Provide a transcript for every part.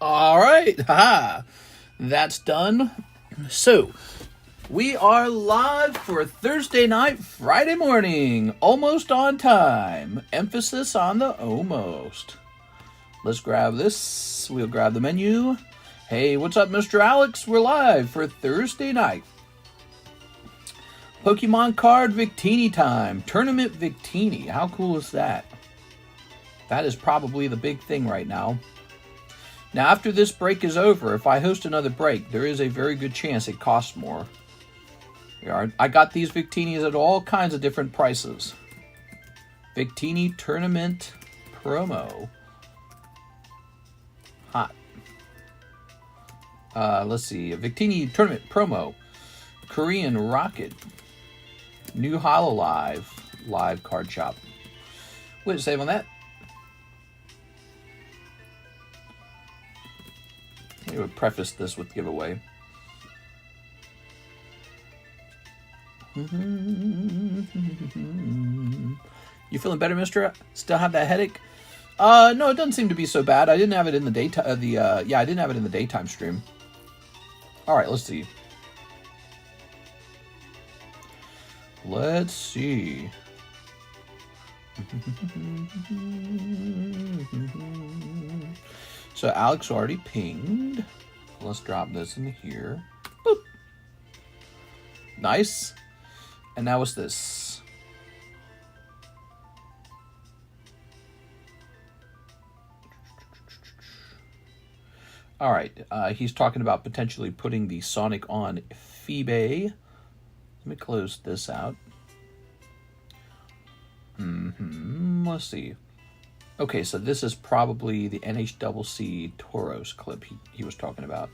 All right, haha, that's done. So, we are live for Thursday night, Friday morning, almost on time. Emphasis on the almost. Let's grab this. We'll grab the menu. Hey, what's up, Mr. Alex? We're live for Thursday night. Pokemon card Victini time. Tournament Victini. How cool is that? That is probably the big thing right now. Now, after this break is over, if I host another break, there is a very good chance it costs more. I got these Victinis at all kinds of different prices. Victini Tournament Promo. Hot. Let's see. A Victini Tournament Promo. Korean Rocket. New Hololive. Live card shop. Wait a save on that. I would preface this with giveaway. You feeling better, mister? Still have that headache? No, it doesn't seem to be so bad. I didn't have it in the daytime. I didn't have it in the daytime stream. All right, let's see. Let's see. So Alex already pinged. Let's drop this in here. Boop. Nice. And now what's this? All right. He's talking about potentially putting the Sonic on eBay. Let me close this out. Let's see. Okay, so this is probably the NHCC Tauros clip he was talking about.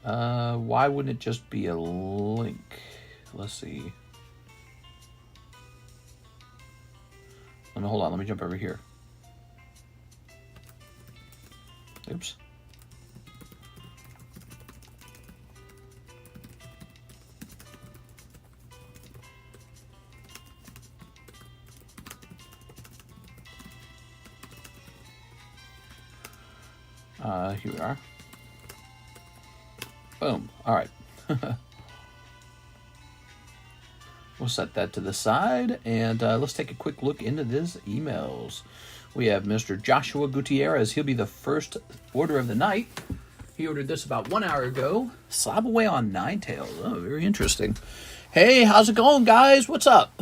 Why wouldn't it just be a link? Let's see. Hold on, let me jump over here. Oops. Here we are. Boom. All right. We'll set that to the side, and let's take a quick look into these emails. We have Mr. Joshua Gutierrez. He'll be the first order of the night. He ordered this about 1 hour ago. Slab away on Ninetales. Oh, very interesting. Hey, how's it going, guys? What's up?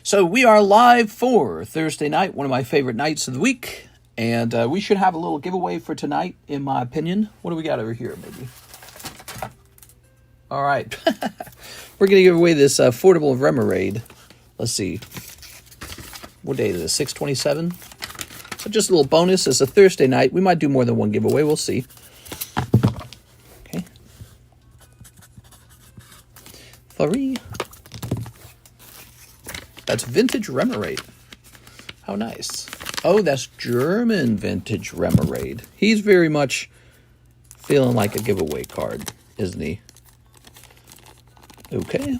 So we are live for Thursday night, one of my favorite nights of the week. And we should have a little giveaway for tonight, in my opinion. What do we got over here, maybe? All right. We're going to give away this affordable Remoraid. Let's see. What day is it? 6/27? So just a little bonus. It's a Thursday night. We might do more than one giveaway. We'll see. Okay. 3. That's vintage Remoraid. How nice. Oh, that's German vintage Remoraid. He's very much feeling like a giveaway card, isn't he? Okay.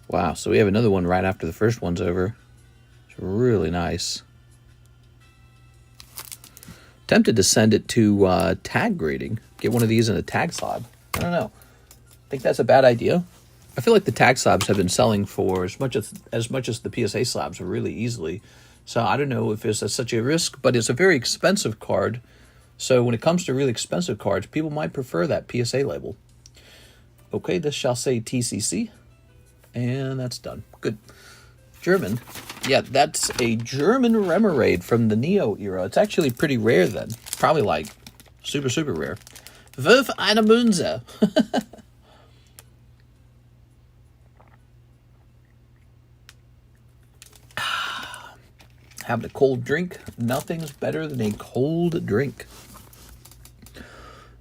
Wow, so we have another one right after the first one's over. It's really nice. Tempted to send it to tag grading. Get one of these in a tag slab. I don't know. Think that's a bad idea? I feel like the tag slabs have been selling for as much as the PSA slabs really easily. So I don't know if it's such a risk, but it's a very expensive card. So when it comes to really expensive cards, people might prefer that PSA label. Okay, this shall say TCC. And that's done. Good. German. Yeah, that's a German Remoraid from the Neo era. It's actually pretty rare then. Probably like super, super rare. Wirf eine Münze. Having a cold drink, nothing's better than a cold drink.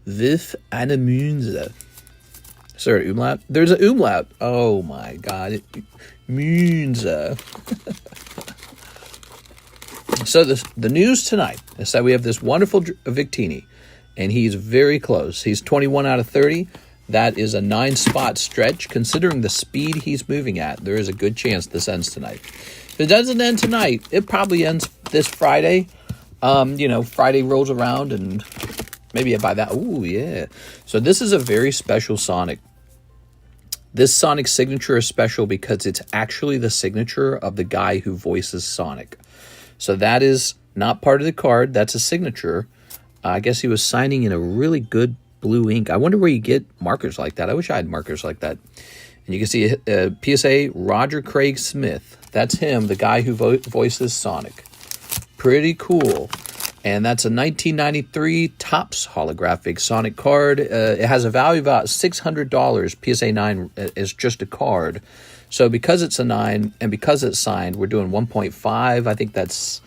Wirf eine Münze. Is there an umlaut? There's an umlaut. Oh my god. Münze. So the news tonight is that we have this wonderful Victini, and he's very close. He's 21 out of 30. That is a 9-spot stretch. Considering the speed he's moving at, there is a good chance this ends tonight. If it doesn't end tonight, it probably ends this Friday. Friday rolls around and maybe by that. Ooh, yeah. So this is a very special Sonic. This Sonic signature is special because it's actually the signature of the guy who voices Sonic. So that is not part of the card. That's a signature. I guess he was signing in a really good blue ink. I wonder where you get markers like that. I wish I had markers like that. And you can see PSA Roger Craig Smith. That's him, the guy who voices Sonic. Pretty cool. And that's a 1993 Topps holographic Sonic card. It has a value of about $600. PSA 9 is just a card. So because it's a 9 and because it's signed, we're doing 1.5. I think that's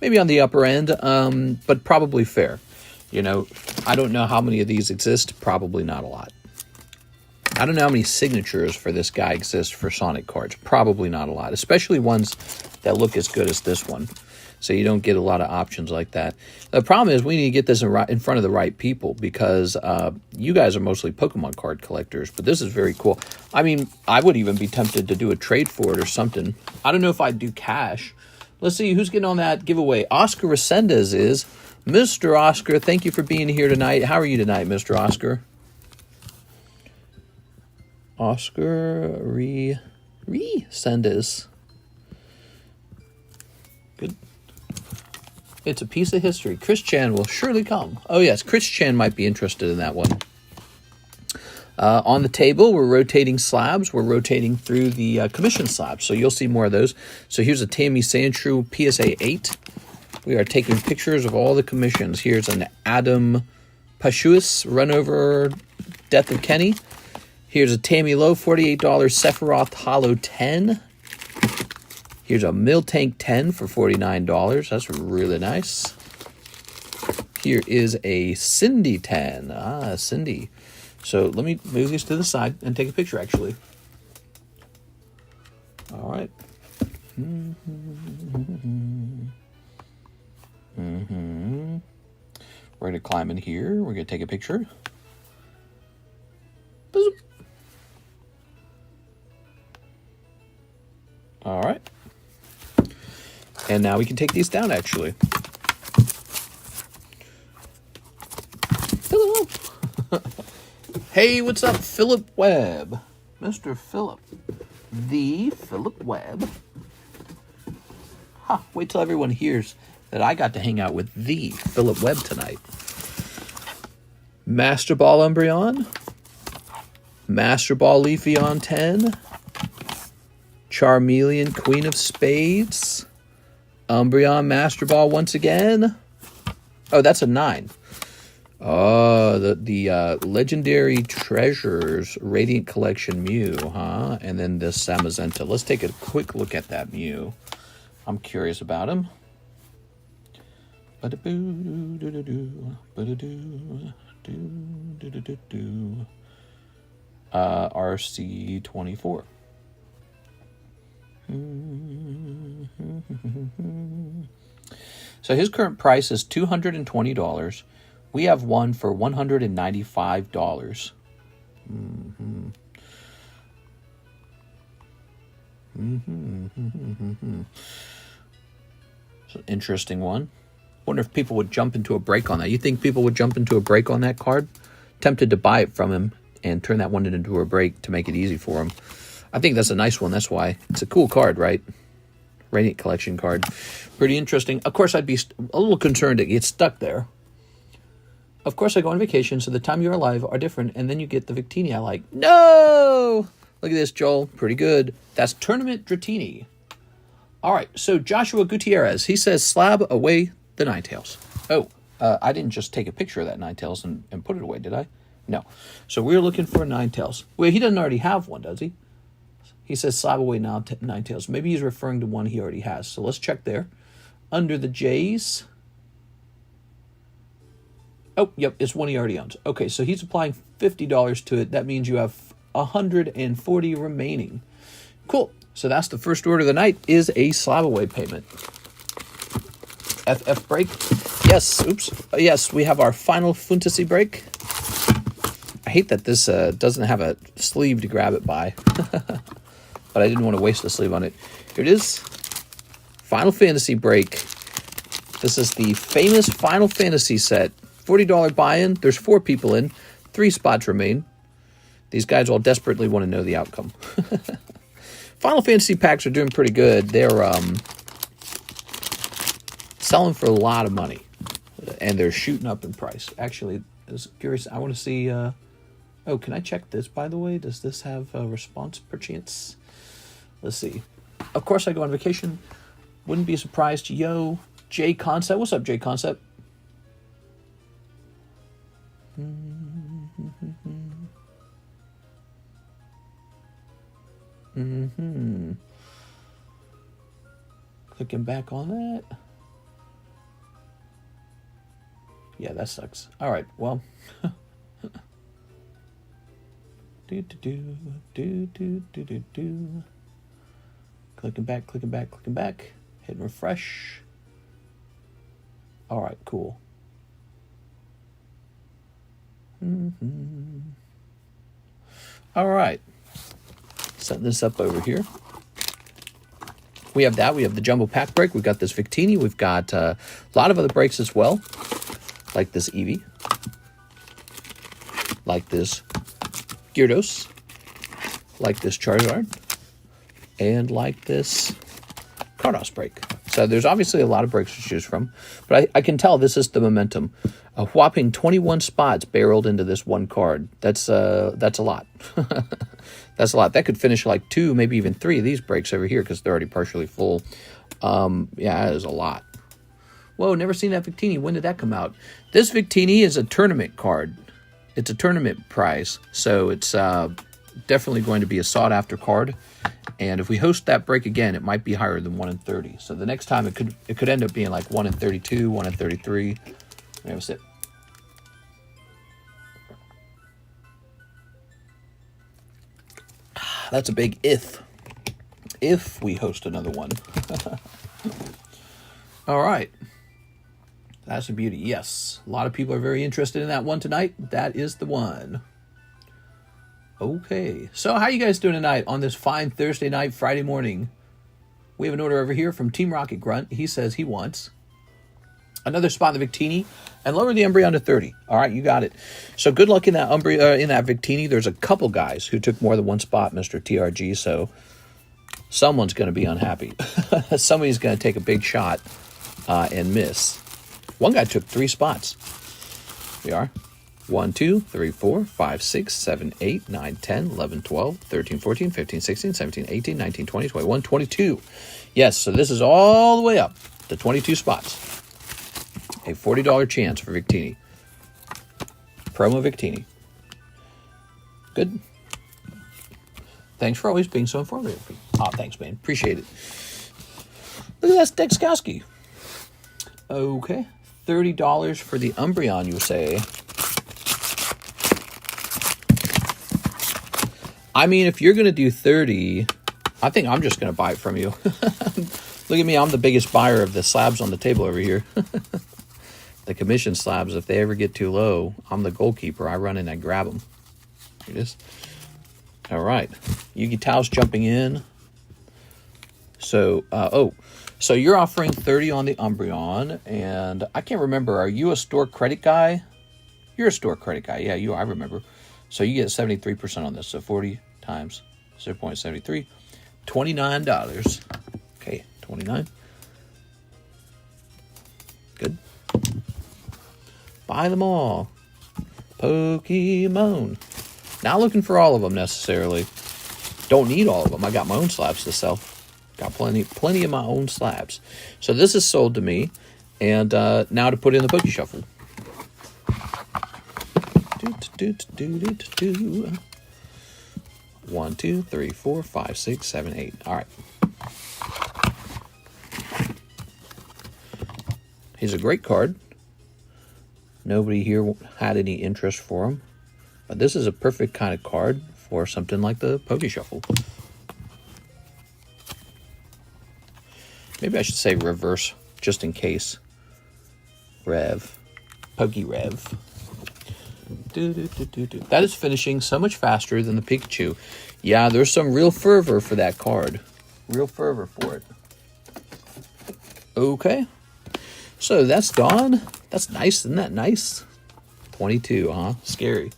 maybe on the upper end, but probably fair. I don't know how many of these exist. Probably not a lot. I don't know how many signatures for this guy exist for Sonic cards. Probably not a lot, especially ones that look as good as this one. So you don't get a lot of options like that. The problem is we need to get this in front of the right people because you guys are mostly Pokemon card collectors, but this is very cool. I mean, I would even be tempted to do a trade for it or something. I don't know if I'd do cash. Let's see who's getting on that giveaway. Oscar Resendez is. Mr. Oscar, thank you for being here tonight. How are you tonight, Mr. Oscar? Oscar Resendez. Good. It's a piece of history. Chris Chan will surely come. Oh, yes, Chris Chan might be interested in that one. On the table, we're rotating slabs. We're rotating through the commission slabs, so you'll see more of those. So here's a Tammy Sandshrew PSA 8. We are taking pictures of all the commissions. Here's an Adam Pashuis Run Over Death of Kenny. Here's a Tammy Lowe $48 Sephiroth Hollow 10. Here's a Miltank 10 for $49. That's really nice. Here is a Cindy 10. Ah, Cindy. So let me move these to the side and take a picture, actually. All right. We're going to climb in here. We're going to take a picture. Boop. All right. And now we can take these down, actually. Hello. Hey, what's up, Philip Webb? Mr. Philip. The Philip Webb. Ha, wait till everyone hears that I got to hang out with the Philip Webb tonight. Master Ball Umbreon. Master Ball Leafeon 10. Charmeleon Queen of Spades. Umbreon Master Ball once again. Oh, that's a 9. Oh, the Legendary Treasures Radiant Collection Mew, huh? And then this Samazenta. Let's take a quick look at that Mew. I'm curious about him. RC24. So his current price is $220. We have one for $195. It's an interesting one. Wonder if people would jump into a break on that. You think people would jump into a break on that card? Tempted to buy it from him and turn that one into a break to make it easy for him. I think that's a nice one. That's why. It's a cool card, right? Radiant Collection card. Pretty interesting. Of course, I'd be a little concerned it gets stuck there. Of course, I go on vacation, so the time you're alive are different, and then you get the Victini I like. No! Look at this, Joel. Pretty good. That's Tournament Dratini. All right, so Joshua Gutierrez. He says, slab away the Ninetales. Oh, I didn't just take a picture of that Ninetales and put it away, did I? No. So we're looking for a Ninetales. Wait, he doesn't already have one, does he? He says slab away now Ninetales. Maybe he's referring to one he already has. So let's check there. Under the J's. Oh, yep, it's one he already owns. Okay, so he's applying $50 to it. That means you have $140 remaining. Cool. So that's the first order of the night is a slab away payment. FF break. Yes, oops. Yes, we have our final fantasy break. I hate that this doesn't have a sleeve to grab it by. But I didn't want to waste a sleeve on it. Here it is. Final Fantasy break. This is the famous Final Fantasy set. $40 buy-in. There's 4 people in. 3 spots remain. These guys all desperately want to know the outcome. Final Fantasy packs are doing pretty good. They're selling for a lot of money. And they're shooting up in price. Actually, I was curious. I want to see... oh, can I check this, by the way? Does this have a response, perchance? Let's see. Of course, I go on vacation. Wouldn't be surprised. Yo, J Concept. What's up, J Concept? Clicking back on that. Yeah, that sucks. All right, well. Clicking back, clicking back, clicking back. Hitting refresh. All right, cool. All right. Setting this up over here. We have that. We have the jumbo pack break. We've got this Victini. We've got a lot of other breaks as well, like this Eevee, like this Gyarados, like this Charizard, and like this Carddass break. So there's obviously a lot of breaks to choose from, but I can tell this is the momentum. A whopping 21 spots barreled into this one card. That's a lot. That's a lot. That could finish like 2, maybe even 3 of these breaks over here because they're already partially full. Yeah, that is a lot. Whoa, never seen that Victini. When did that come out? This Victini is a tournament card. It's a tournament prize, so it's definitely going to be a sought-after card. And if we host that break again, it might be higher than 1 in 30. So the next time it could end up being like 1 in 32, 1 in 33. Let me have a sip. That's a big if. If we host another one. All right. That's a beauty. Yes. A lot of people are very interested in that one tonight. That is the one. Okay. So how you guys doing tonight on this fine Thursday night, Friday morning? We have an order over here from Team Rocket Grunt. He says he wants another spot in the Victini and lower the Umbreon to 30. All right, you got it. So good luck in that in that Victini. There's a couple guys who took more than one spot, Mr. TRG, so someone's going to be unhappy. Somebody's going to take a big shot and miss. One guy took 3 spots. We are 1, 2, 3, 4, 5, 6, 7, 8, 9, 10, 11, 12, 13, 14, 15, 16, 17, 18, 19, 20, 21, 22. Yes, so this is all the way up to 22 spots. A $40 chance for Victini. Promo Victini. Good. Thanks for always being so informative. Oh, thanks, man. Appreciate it. Look at that Dexkowski. Okay. $30 for the Umbreon, you say. I mean, if you're going to do 30, I think I'm just going to buy it from you. Look at me. I'm the biggest buyer of the slabs on the table over here. The commission slabs, if they ever get too low, I'm the goalkeeper. I run in and grab them. Here it is. All right. Yugi Tao's jumping in. So, so you're offering 30 on the Umbreon, and I can't remember. Are you a store credit guy? You're a store credit guy. Yeah, you are. I remember. So you get 73% on this. So 40 times 0.73. $29. Okay, 29. Good. Buy them all. Pokemon. Not looking for all of them necessarily. Don't need all of them. I got my own slabs to sell. Got plenty of my own slabs. So this is sold to me. And now to put in the Poke Shuffle. 1, 2, 3, 4, 5, 6, 7, 8. All right. He's a great card. Nobody here had any interest for him. But this is a perfect kind of card for something like the Poke Shuffle. Maybe I should say reverse, just in case. Rev. Poke Rev. That is finishing so much faster than the Pikachu. Yeah, there's some real fervor for that card. Real fervor for it. Okay. So that's gone. That's nice. Isn't that nice? 22, huh? Scary.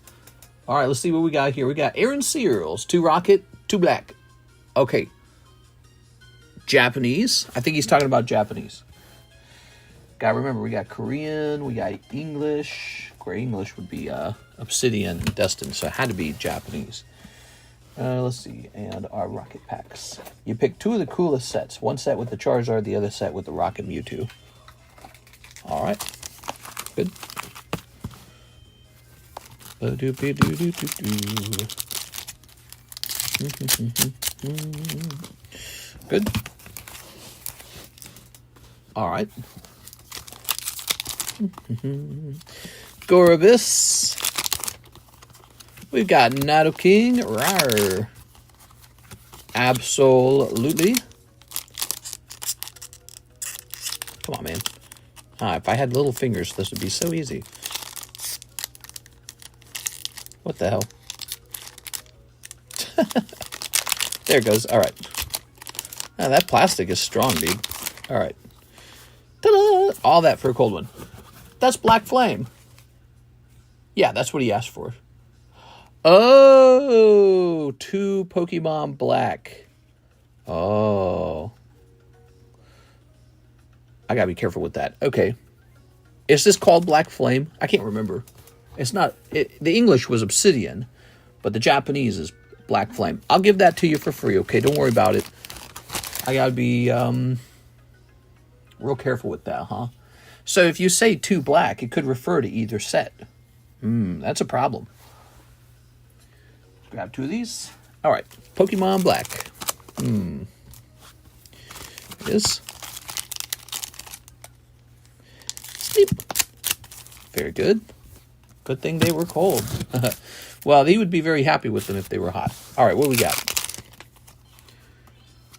All right, let's see what we got here. We got Aaron Searles, 2 Rocket, 2 Black. Okay. Japanese. I think he's talking about Japanese. Gotta remember, we got Korean, we got English. Gray English would be Obsidian Destined, so it had to be Japanese. Let's see, and our Rocket Packs. You pick 2 of the coolest sets. One set with the Charizard, the other set with the Rocket Mewtwo. All right. Good. Good. All right. Gorabis. We've got Nidoking. Rawr. Absolutely. Come on, man. If I had little fingers, this would be so easy. What the hell? There it goes. All right. That plastic is strong, dude. All right. Ta-da! All that for a cold one. That's Black Flame. Yeah, that's what he asked for. Oh, 2 Pokemon Black. Oh. I gotta be careful with that. Okay. Is this called Black Flame? I can't remember. It's not. The English was Obsidian, but the Japanese is Black Flame. I'll give that to you for free, okay? Don't worry about it. I gotta be real careful with that, huh? So if you say 2 black, it could refer to either set. That's a problem. Grab 2 of these. All right, Pokemon Black. It is. Sleep. Very good. Good thing they were cold. Well, he would be very happy with them if they were hot. All right, what do we got?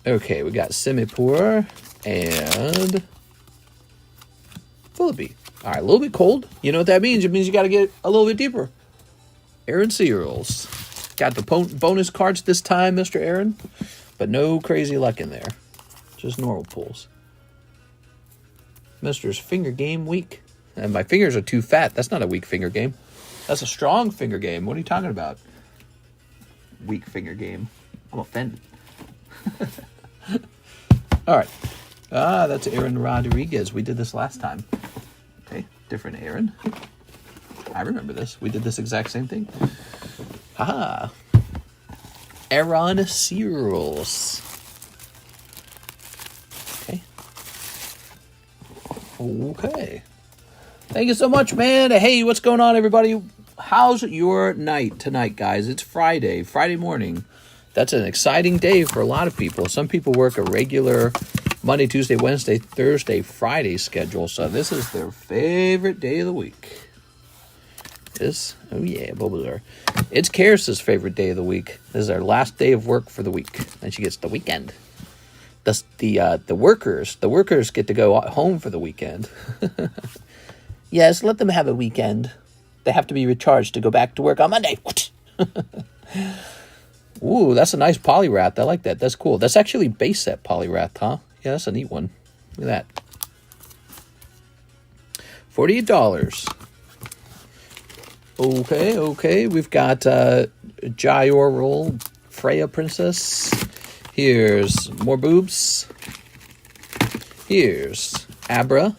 Okay, we got Simipour and Philippi. All right, a little bit cold. You know what that means? It means you got to get a little bit deeper. Aaron Searles. Got the bonus cards this time, Mr. Aaron. But no crazy luck in there. Just normal pulls. Mr.'s finger game weak. And my fingers are too fat. That's not a weak finger game. That's a strong finger game. What are you talking about? Weak finger game. I'm offended. All right. That's Aaron Rodriguez. We did this last time. Okay, different Aaron. I remember this. We did this exact same thing. Aaron Searles. Okay. Thank you so much, man. Hey, what's going on, everybody? How's your night tonight, guys? It's Friday morning. That's an exciting day for a lot of people. Some people work a regular Monday, Tuesday, Wednesday, Thursday, Friday schedule, so this is their favorite day of the week. Oh yeah, Bulbasaur. It's Karis's favorite day of the week. This is our last day of work for the week. Then she gets the weekend. The workers get to go home for the weekend. Yes, let them have a weekend. They have to be recharged to go back to work on Monday. Ooh, that's a nice Poliwrath. I like that. That's cool. That's actually base set Poliwrath, huh? Yeah, that's a neat one. Look at that. $48. Okay. We've got Gyoral Freya Princess. Here's more boobs. Here's Abra.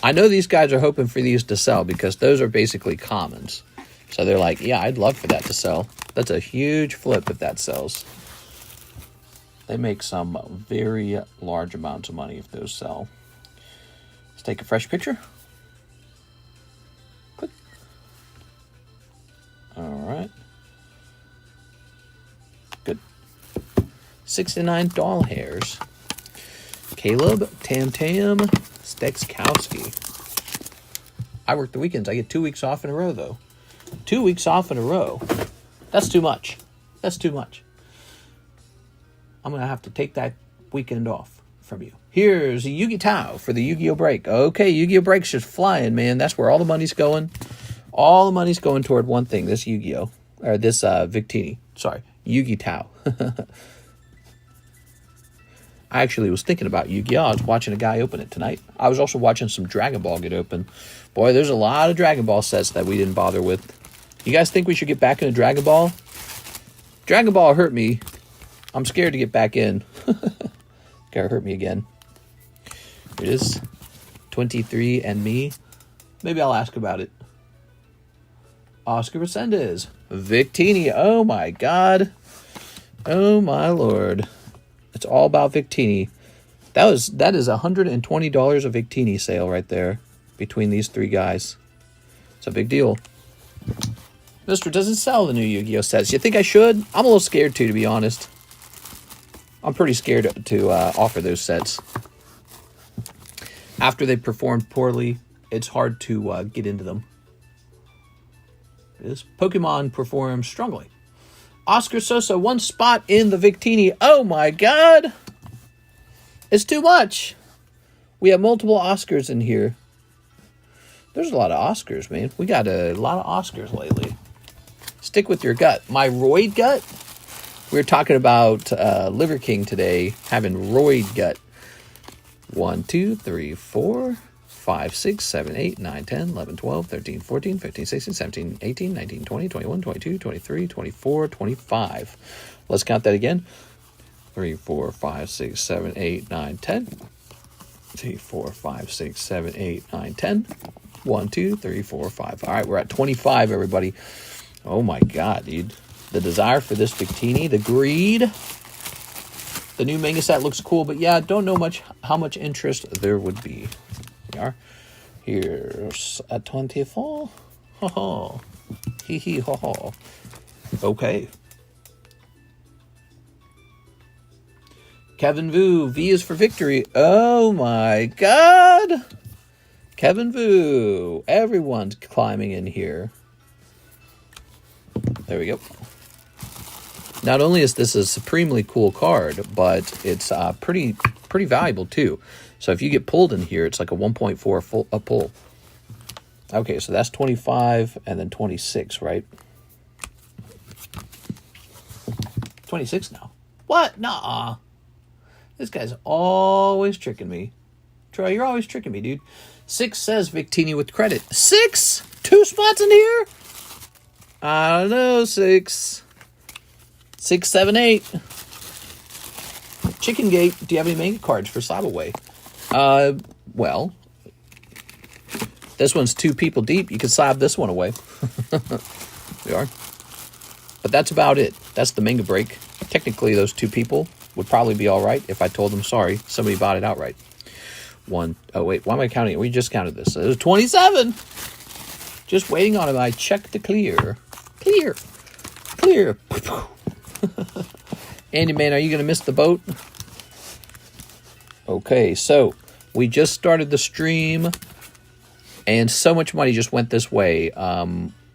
I know these guys are hoping for these to sell because those are basically commons. So they're like, yeah, I'd love for that to sell. That's a huge flip if that sells. They make some very large amounts of money if those sell. Let's take a fresh picture. Click. All right. Good. 69 doll hairs. Caleb, Tam, Stekskowski. I work the weekends. I get 2 weeks off in a row, though. 2 weeks off in a row. That's too much. That's too much. I'm going to have to take that weekend off from you. Here's Yugi Tao for the Yu-Gi-Oh! Break. Okay, Yu-Gi-Oh! Break's just flying, man. That's where all the money's going. All the money's going toward one thing, this Yu-Gi-Oh! Or this Victini. Sorry, Yu-Gi-Tao. I actually was thinking about Yu-Gi-Oh! I was watching a guy open it tonight. I was also watching some Dragon Ball get open. Boy, there's a lot of Dragon Ball sets that we didn't bother with. You guys think we should get back into Dragon Ball? Dragon Ball hurt me. I'm scared to get back in. Gotta hurt me again. Here it is. 23 and me. Maybe I'll ask about it. Oscar Resendez. Victini. Oh my God. Oh my Lord. It's all about Victini. That is $120 of Victini sale right there between these three guys. It's a big deal. Mister doesn't sell the new Yu-Gi-Oh sets. You think I should? I'm a little scared to be honest. I'm pretty scared to offer those sets. After they performed poorly, it's hard to get into them. This Pokemon performs strongly. Oscar Sosa, one spot in the Victini. Oh my God. It's too much. We have multiple Oscars in here. There's a lot of Oscars, man. We got a lot of Oscars lately. Stick with your gut. My roid gut? We were talking about Liver King today, having roid gut. 1, 2, 3, 4, 5, 6, 7, 8, 9, 10, 11, 12, 13, 14, 15, 16, 17, 18, 19, 20, 21, 22, 23, 24, 25. Let's count that again. 3, 4, 5, 6, 7, 8, 9, 10. 3, 4, 5, 6, 7, 8, 9, 10. 1, 2, 3, 4, 5. All right, we're at 25, everybody. Oh my God, dude. The desire for this Victini, the greed. The new manga set looks cool, but yeah, don't know how much interest there would be. We are. Here's a 24. Ho ho. Hee hee ho ho. Okay. Kevin Vu, V is for victory. Oh my God. Kevin Vu. Everyone's climbing in here. There we go. Not only is this a supremely cool card, but it's pretty valuable too. So if you get pulled in here, it's like a 1.4 a pull. Okay, so that's 25 and then 26, right? 26 now. What? Nuh-uh. This guy's always tricking me. Troy, you're always tricking me, dude. 6 says Victini with credit. 6? 2 spots in here? I don't know, 6. 6, 7, 8. Chicken Gate. Do you have any manga cards for Sabaway? Well, this one's 2 people deep. You can slab this one away. We are. But that's about it. That's the manga break. Technically, those 2 people would probably be all right if I told them, sorry, somebody bought it outright. 1. Oh, wait. Why am I counting it? We just counted this. It was 27. Just waiting on it. I checked the clear. Clear. Clear. Andy, man, are you going to miss the boat? Okay, so we just started the stream, and so much money just went this way.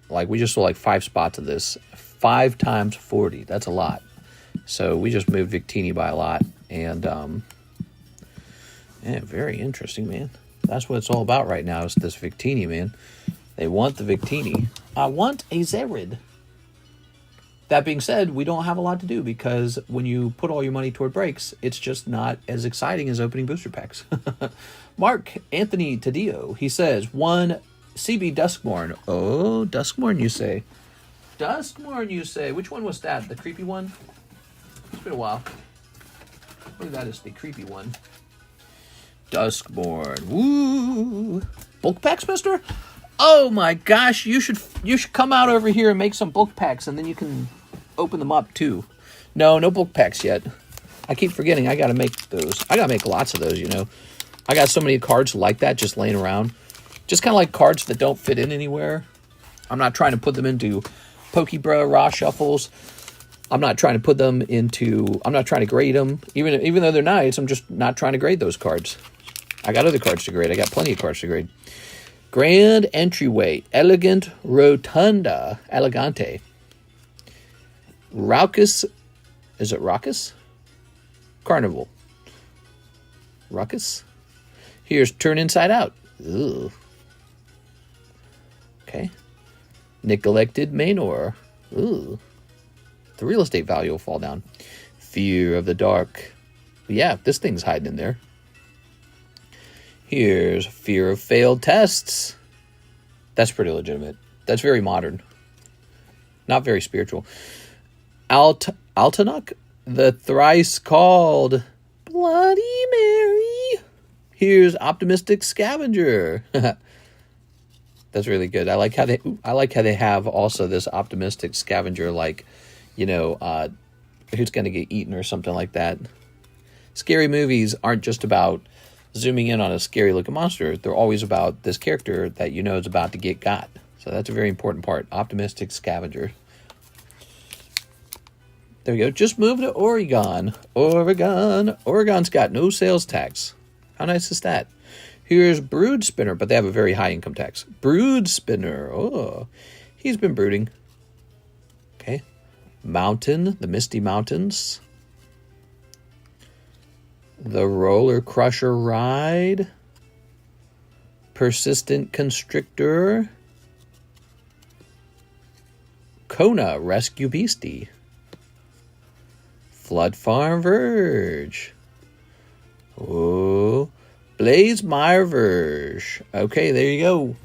Like, we just sold like 5 spots of this. 5 times 40. That's a lot. So we just moved Victini by a lot. And, yeah, very interesting, man. That's what it's all about right now is this Victini, man. They want the Victini. I want a Zerid. That being said, we don't have a lot to do because when you put all your money toward breaks, it's just not as exciting as opening booster packs. Mark Anthony Taddeo, he says, 1 CB Duskmorn. Oh, Duskmorn, you say. Duskmorn, you say. Which one was that? The creepy one? It's been a while. I think that is the creepy one. Duskmorn. Woo! Bulk packs, mister? Oh my gosh, you should come out over here and make some bulk packs, and then you can open them up too. No bulk packs yet. I keep forgetting I gotta make those. I gotta make lots of those, you know. I got so many cards like that just laying around. Just kind of like cards that don't fit in anywhere. I'm not trying to put them into Pokebra Raw Shuffles. I'm not trying to put them into... I'm not trying to grade them. Even though they're nice, I'm just not trying to grade those cards. I got other cards to grade. I got plenty of cards to grade. Grand Entryway, Elegant Rotunda, Elegante. Raucous, is it Raucous? Carnival. Raucous? Here's Turn Inside Out. Ugh. Okay. Neglected Manor. Ooh. The real estate value will fall down. Fear of the Dark. Yeah, this thing's hiding in there. Here's Fear of Failed Tests. That's pretty legitimate. That's very modern. Not very spiritual. Altanuk, the thrice called Bloody Mary. Here's Optimistic Scavenger. That's really good. I like how they have also this Optimistic Scavenger, like, you know, who's going to get eaten or something like that. Scary movies aren't just about zooming in on a scary looking monster. They're always about this character that you know is about to get got. So that's a very important part. Optimistic Scavenger. There we go. Just moved to Oregon. Oregon's got no sales tax. How nice is that? Here's Brood Spinner, but they have a very high income tax. Brood Spinner. Oh, he's been brooding. Okay. Mountain, the Misty Mountains. The Roller Crusher Ride. Persistent Constrictor. Kona Rescue Beastie. Flood Farm Verge. Oh, Blaze Meyer Verge. Okay, there you go.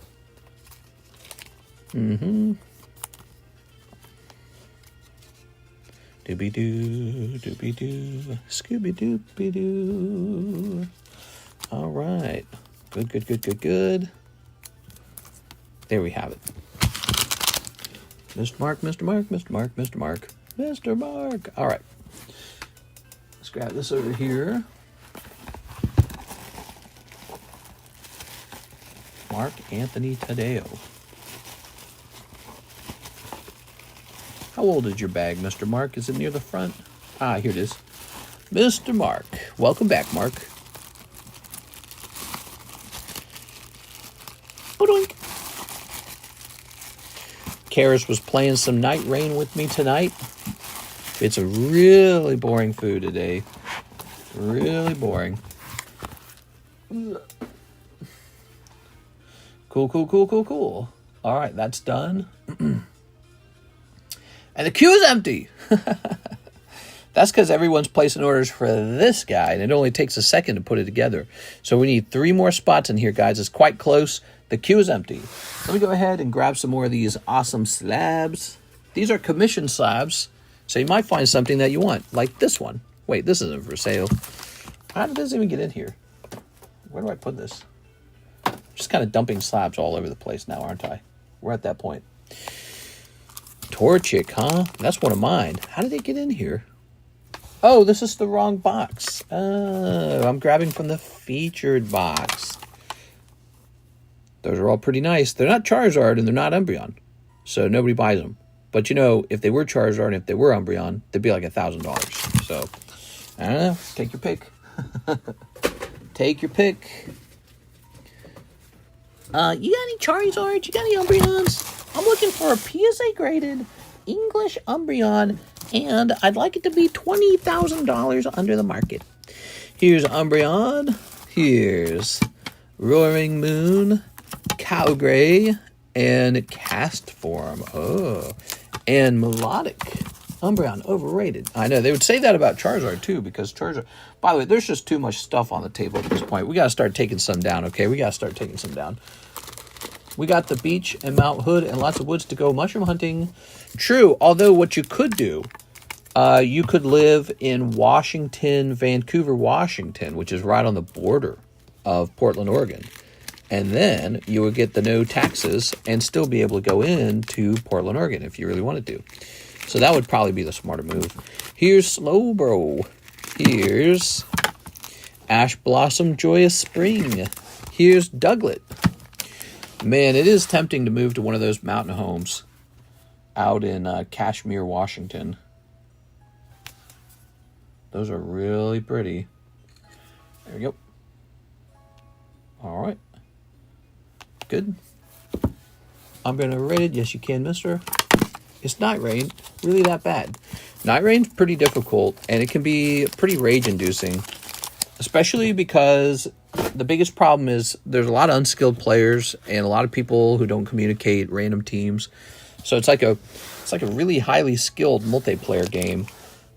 Doobie-doo, doobie-doo, Scooby-Dooby-Doo. All right. Good. There we have it. Mr. Mark. All right. Let's grab this over here. Mark Anthony Tadeo. How old is your bag, Mr. Mark? Is it near the front? Ah, here it is. Mr. Mark. Welcome back, Mark. Bodoink. Karis was playing some Night Rain with me tonight. It's a really boring food today. Really boring. Cool. All right, that's done. And the queue is empty. That's because everyone's placing orders for this guy, and it only takes a second to put it together. So we need 3 more spots in here, guys. It's quite close. The queue is empty. Let me go ahead and grab some more of these awesome slabs. These are commission slabs, so you might find something that you want, like this one. Wait, this isn't for sale. How did this even get in here? Where do I put this? Just kind of dumping slabs all over the place now, aren't I? We're at that point. Torchic, huh? That's one of mine. How did it get in here? Oh, this is the wrong box. Oh, I'm grabbing from the featured box. Those are all pretty nice. They're not Charizard and they're not Umbreon, so nobody buys them. But you know, if they were Charizard and if they were Umbreon, they'd be like $1,000. So, I don't know. Take your pick. Take your pick. You got any Charizards? You got any Umbreons? I'm looking for a PSA graded English Umbreon, and I'd like it to be $20,000 under the market. Here's Umbreon. Here's Roaring Moon, Cowgray, and Cast Form. Oh, and Melodic. Umbreon, overrated. I know, they would say that about Charizard, too, because Charizard... By the way, there's just too much stuff on the table at this point. We got to start taking some down, okay? We got to start taking some down. We got the beach and Mount Hood and lots of woods to go mushroom hunting. True, although what you could do, you could live in Washington, Vancouver, Washington, which is right on the border of Portland, Oregon. And then you would get the no taxes and still be able to go into Portland, Oregon if you really wanted to. So that would probably be the smarter move. Here's Slowbro. Here's Ash Blossom Joyous Spring. Here's Douglet. Man, it is tempting to move to one of those mountain homes out in Kashmir, Washington. Those are really pretty. There we go. All right. Good. I'm going to rate it. Yes, you can, mister. It's Night Rain. Really that bad? Night Rain's pretty difficult, and it can be pretty rage-inducing, especially because the biggest problem is there's a lot of unskilled players and a lot of people who don't communicate, random teams. So it's like a really highly skilled multiplayer game,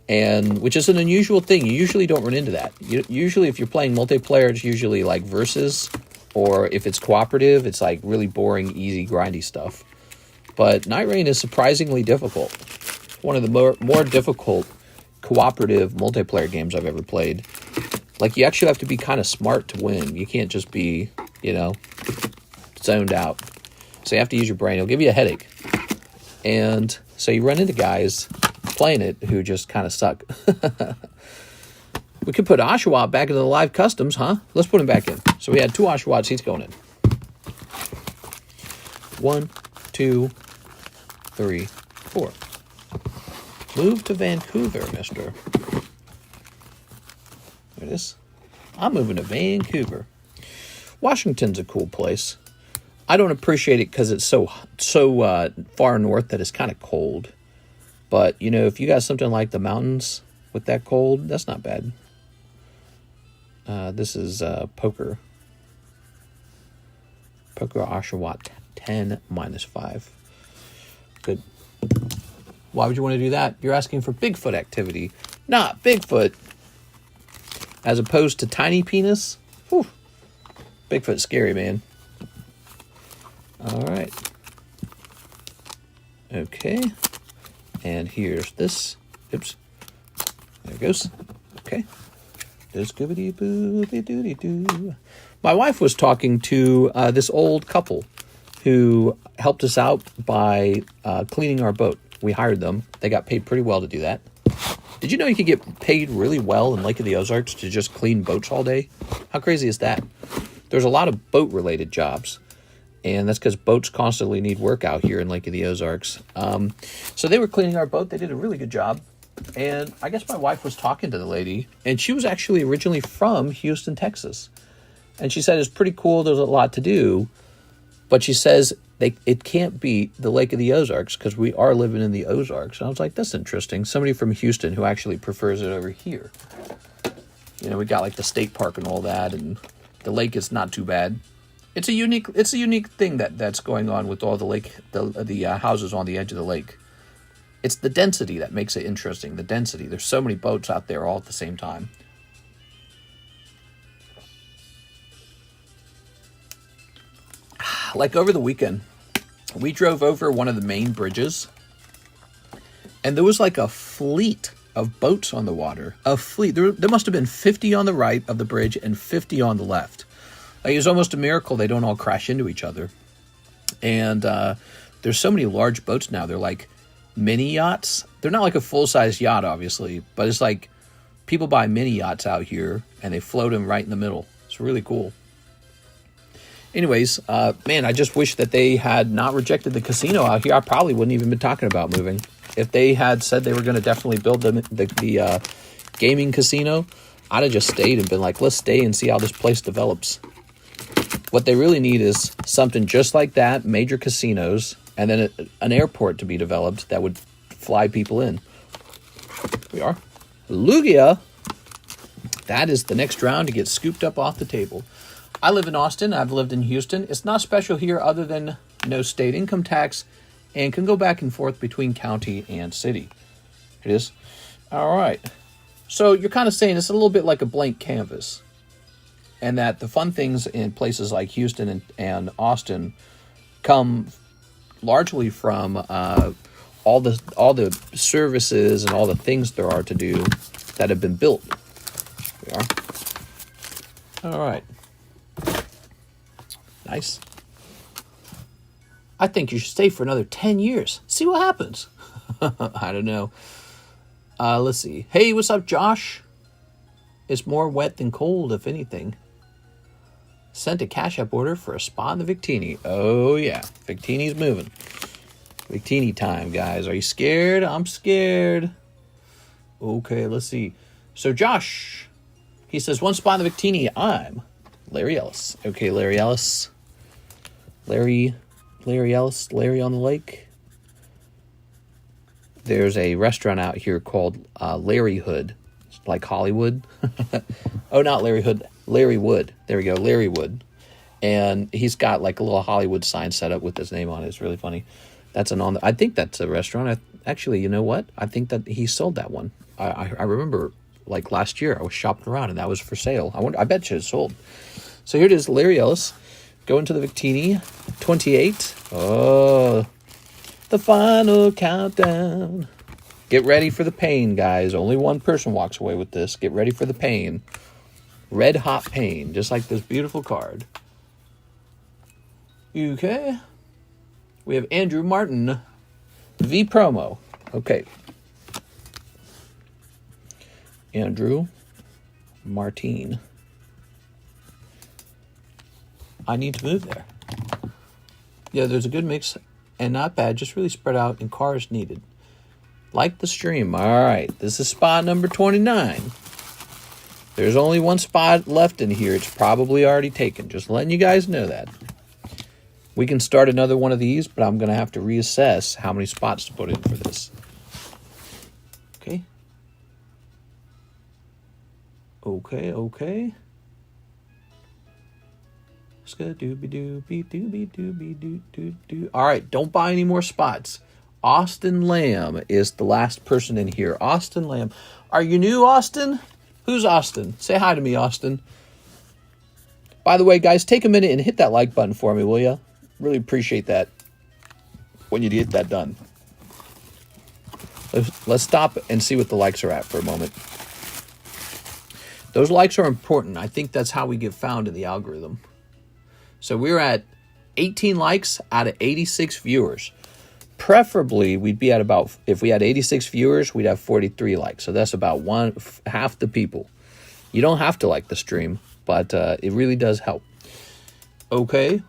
and which is an unusual thing. You usually don't run into that. Usually if you're playing multiplayer, it's usually like versus, or if it's cooperative, it's like really boring, easy, grindy stuff. But Night Rain is surprisingly difficult. One of the more difficult cooperative multiplayer games I've ever played. Like, you actually have to be kind of smart to win. You can't just be, zoned out. So you have to use your brain. It'll give you a headache. And so you run into guys playing it who just kind of suck. We could put Oshawott back into the live customs, huh? Let's put him back in. So we had 2 Oshawotts. He's going in. 1, 2, 3, 4. Move to Vancouver, mister. There it is. I'm moving to Vancouver. Washington's a cool place. I don't appreciate it because it's so far north that it's kind of cold. But, if you got something like the mountains with that cold, that's not bad. This is Poker. Poker Oshawott 10 -5. Good. Why would you want to do that? You're asking for Bigfoot activity, not Bigfoot. As opposed to tiny penis. Whew. Bigfoot's scary, man. All right. Okay. And here's this. Oops. There it goes. Okay. My wife was talking to this old couple who helped us out by cleaning our boat. We hired them. They got paid pretty well to do that. Did you know you could get paid really well in Lake of the Ozarks to just clean boats all day? How crazy is that? There's a lot of boat-related jobs, and that's because boats constantly need work out here in Lake of the Ozarks. So they were cleaning our boat. They did a really good job, and I guess my wife was talking to the lady, and she was actually originally from Houston, Texas, and she said it's pretty cool. There's a lot to do, but she says it can't be the Lake of the Ozarks because we are living in the Ozarks. And I was like, that's interesting. Somebody from Houston who actually prefers it over here. We got like the state park and all that, and the lake is not too bad. It's a unique thing that's going on with all the houses on the edge of the lake. It's the density that makes it interesting. The density. There's so many boats out there all at the same time. Like over the weekend, we drove over one of the main bridges, and there was like a fleet of boats on the water. A fleet. There must have been 50 on the right of the bridge and 50 on the left. Like, it was almost a miracle they don't all crash into each other. And there's so many large boats now. They're like mini yachts. They're not like a full-size yacht, obviously, but it's like people buy mini yachts out here, and they float them right in the middle. It's really cool. Anyways, man, I just wish that they had not rejected the casino out here. I probably wouldn't even been talking about moving. If they had said they were going to definitely build the gaming casino, I'd have just stayed and been like, let's stay and see how this place develops. What they really need is something just like that, major casinos, and then an airport to be developed that would fly people in. We are. Lugia. That is the next round to get scooped up off the table. I live in Austin. I've lived in Houston. It's not special here other than no state income tax and can go back and forth between county and city. It is. All right. So you're kind of saying it's a little bit like a blank canvas, and that the fun things in places like Houston and Austin come largely from all the services and all the things there are to do that have been built. We are. All right. Nice. I think you should stay for another 10 years. See what happens. I don't know. Let's see. Hey, what's up, Josh? It's more wet than cold, if anything. Sent a CASHAPP order for a spot in the Victini. Oh, yeah. Victini's moving. Victini time, guys. Are you scared? I'm scared. Okay, let's see. So, Josh, he says, one spot in the Victini. I'm Larry Ellis. Okay, Larry Ellis. Larry Ellis. Larry on the Lake. There's a restaurant out here called Larry Hood. It's like Hollywood. Oh, not Larry Hood. Larry Wood. There we go. Larry Wood. And he's got like a little Hollywood sign set up with his name on it. It's really funny. That's an on. I think that's a restaurant. Actually, you know what? I think that he sold that one. I remember like last year I was shopping around and that was for sale. I bet you it's sold. So here it is, Larry Ellis. Go into the Victini 28. Oh, the final countdown. Get ready for the pain, guys. Only one person walks away with this. Get ready for the pain. Red hot pain, just like this beautiful card. Okay. We have Andrew Martin, V promo. Okay. Andrew Martin. I need to move there. Yeah, there's a good mix and not bad, just really spread out and cars needed. Like the stream. All right, this is spot number 29. There's only one spot left in here. It's probably already taken. Just letting you guys know that. We can start another one of these, but I'm going to have to reassess how many spots to put in for this. Okay. Okay. All right, don't buy any more spots. Austin Lamb is the last person in here. Austin Lamb. Are you new, Austin? Who's Austin? Say hi to me, Austin. By the way, guys, take a minute and hit that like button for me, will you? Really appreciate that when you get that done. Let's stop and see what the likes are at for a moment. Those likes are important. I think that's how we get found in the algorithm. So we're at 18 likes out of 86 viewers. Preferably, we'd be at about, if we had 86 viewers, we'd have 43 likes. So that's about half the people. You don't have to like the stream, but it really does help. Okay.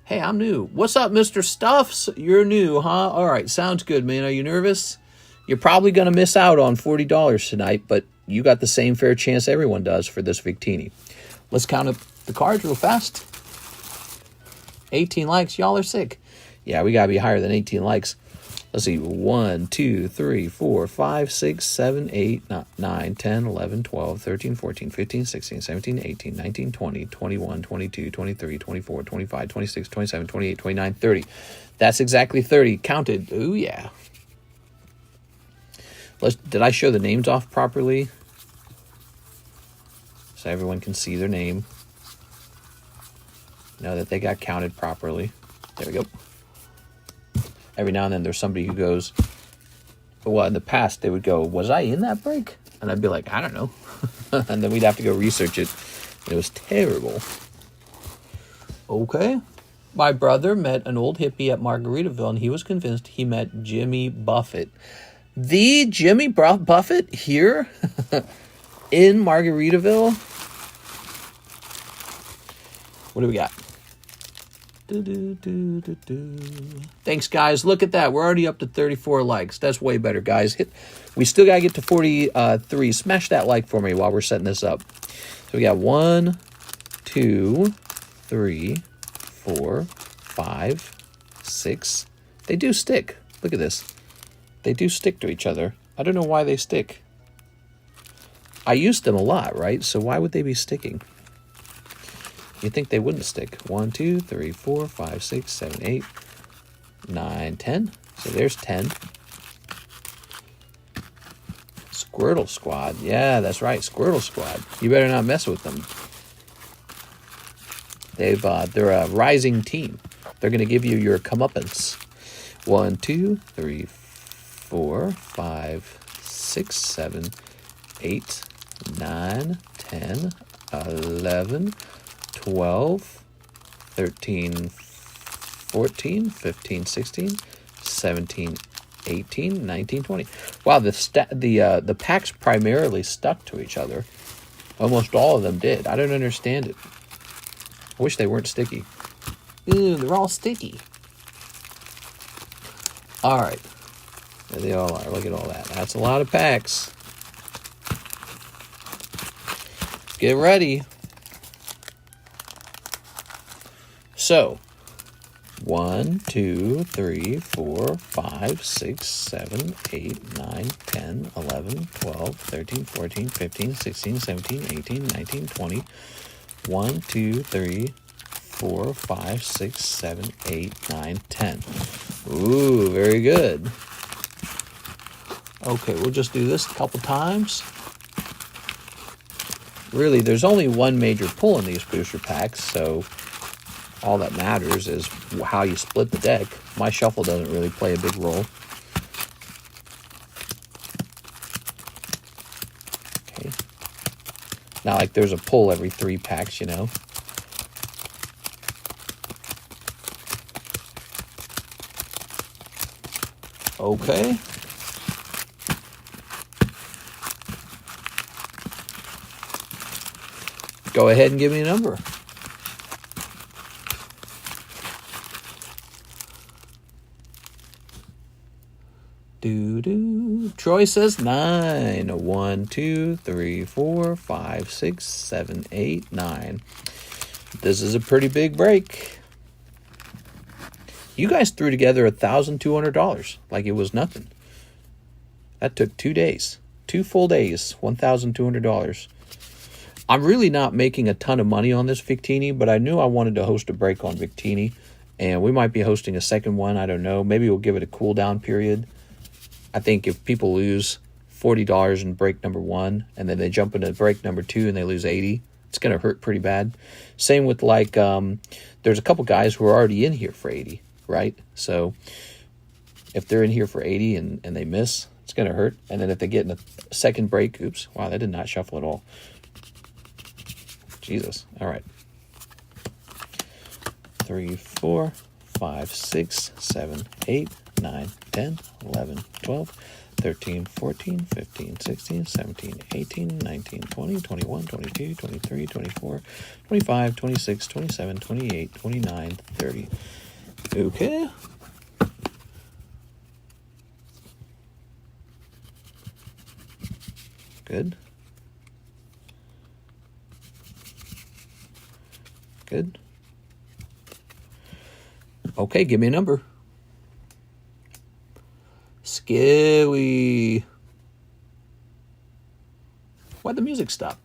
Hey, I'm new. What's up, Mr. Stuffs? You're new, huh? All right, sounds good, man. Are you nervous? You're probably going to miss out on $40 tonight, but you got the same fair chance everyone does for this Victini. Let's count up the cards real fast. 18 likes. Y'all are sick. Yeah, we got to be higher than 18 likes. Let's see. 1, 2, 3, 4, 5, 6, 7, 8, 9, 10, 11, 12, 13, 14, 15, 16, 17, 18, 19, 20, 21, 22, 23, 24, 25, 26, 27, 28, 29, 30. That's exactly 30. Counted. Oh, yeah. Did I show the names off properly? So everyone can see their name. Know that they got counted properly. There we go. Every now and then there's somebody who goes, well, in the past they would go, was I in that break? And I'd be like, I don't know. And then we'd have to go research it. It was terrible. Okay. My brother met an old hippie at Margaritaville, and he was convinced he met Jimmy Buffett. The Jimmy Buffett here in Margaritaville? What do we got? Thanks, guys. Look at that. We're already up to 34 likes. That's way better, guys. We still got to get to 43. Smash that like for me while we're setting this up. So we got 1, 2, 3, 4, 5, 6. They do stick. Look at this. They do stick to each other. I don't know why they stick. I used them a lot, right? So why would they be sticking? You'd think they wouldn't stick. 1, 2, 3, 4, 5, 6, 7, 8, 9, 10. So there's 10. Squirtle Squad. Yeah, that's right. Squirtle Squad. You better not mess with them. They're a rising team. They're going to give you your comeuppance. 1, 2, 3, 4, 5, 6, 7, 8, 9, 10, 11, 12, 13, 14, 15, 16, 17, 18, 19, 20. Wow, the packs primarily stuck to each other. Almost all of them did. I don't understand it. I wish they weren't sticky. Ew, they're all sticky. All right. There they all are. Look at all that. That's a lot of packs. Get ready. So, 1, 2, 3, 4, 5, 6, 7, 8, 9, 10, 11, 12, 13, 14, 15, 16, 17, 18, 19, 20. 1, 2, 3, 4, 5, 6, 7, 8, 9, 10. Ooh, very good. Okay, we'll just do this a couple times. Really, there's only one major pull in these booster packs, so all that matters is how you split the deck. My shuffle doesn't really play a big role. Okay. Not like there's a pull every 3 packs, you know. Okay. Go ahead and give me a number. Troy says 9. 1, 2, 3, 4, 5, 6, 7, 8, 9. This is a pretty big break. You guys threw together $1,200 like it was nothing. That took 2 days. 2 full days. $1,200. I'm really not making a ton of money on this Victini, but I knew I wanted to host a break on Victini, and we might be hosting a second one. I don't know. Maybe we'll give it a cool down period. I think if people lose $40 in break number 1, and then they jump into break number 2 and they lose $80, it's going to hurt pretty bad. Same with like, there's a couple guys who are already in here for 80, right? So if they're in here for 80 and they miss, it's going to hurt. And then if they get in a second break, oops, wow, that did not shuffle at all. Jesus. All right. 3, 4, 5, 6, 7, 8, 9, 10, 11, 12, 13, 14, 15, 16, 17, 18, 19, 20, 21, 22, 23, 24, 25, 26, 27, 28, 29, 30. Okay. Good. Good. Okay, give me a number. Scary. Why'd the music stop?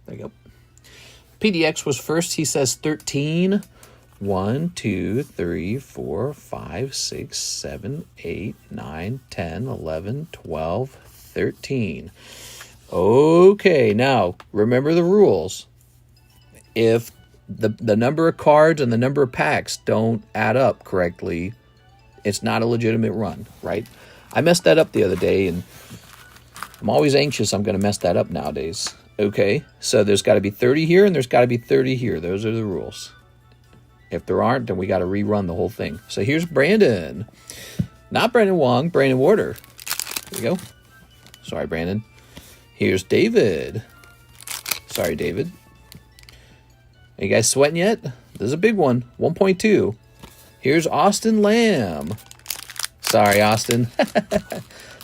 There you go. PDX was first. He says 13. 1, 2, 3, 4, 5, 6, 7, 8, 9, 10, 11, 12, 13. Okay, now remember the rules. If the number of cards and the number of packs don't add up correctly, it's not a legitimate run, right? I messed that up the other day, and I'm always anxious I'm going to mess that up nowadays. Okay, so there's got to be 30 here, and there's got to be 30 here. Those are the rules. If there aren't, then we got to rerun the whole thing. So here's Brandon. Not Brandon Wong, Brandon Warder. There we go. Sorry, Brandon. Here's David. Sorry, David. Are you guys sweating yet? This is a big one. 1.2. Here's Austin Lamb. Sorry, Austin.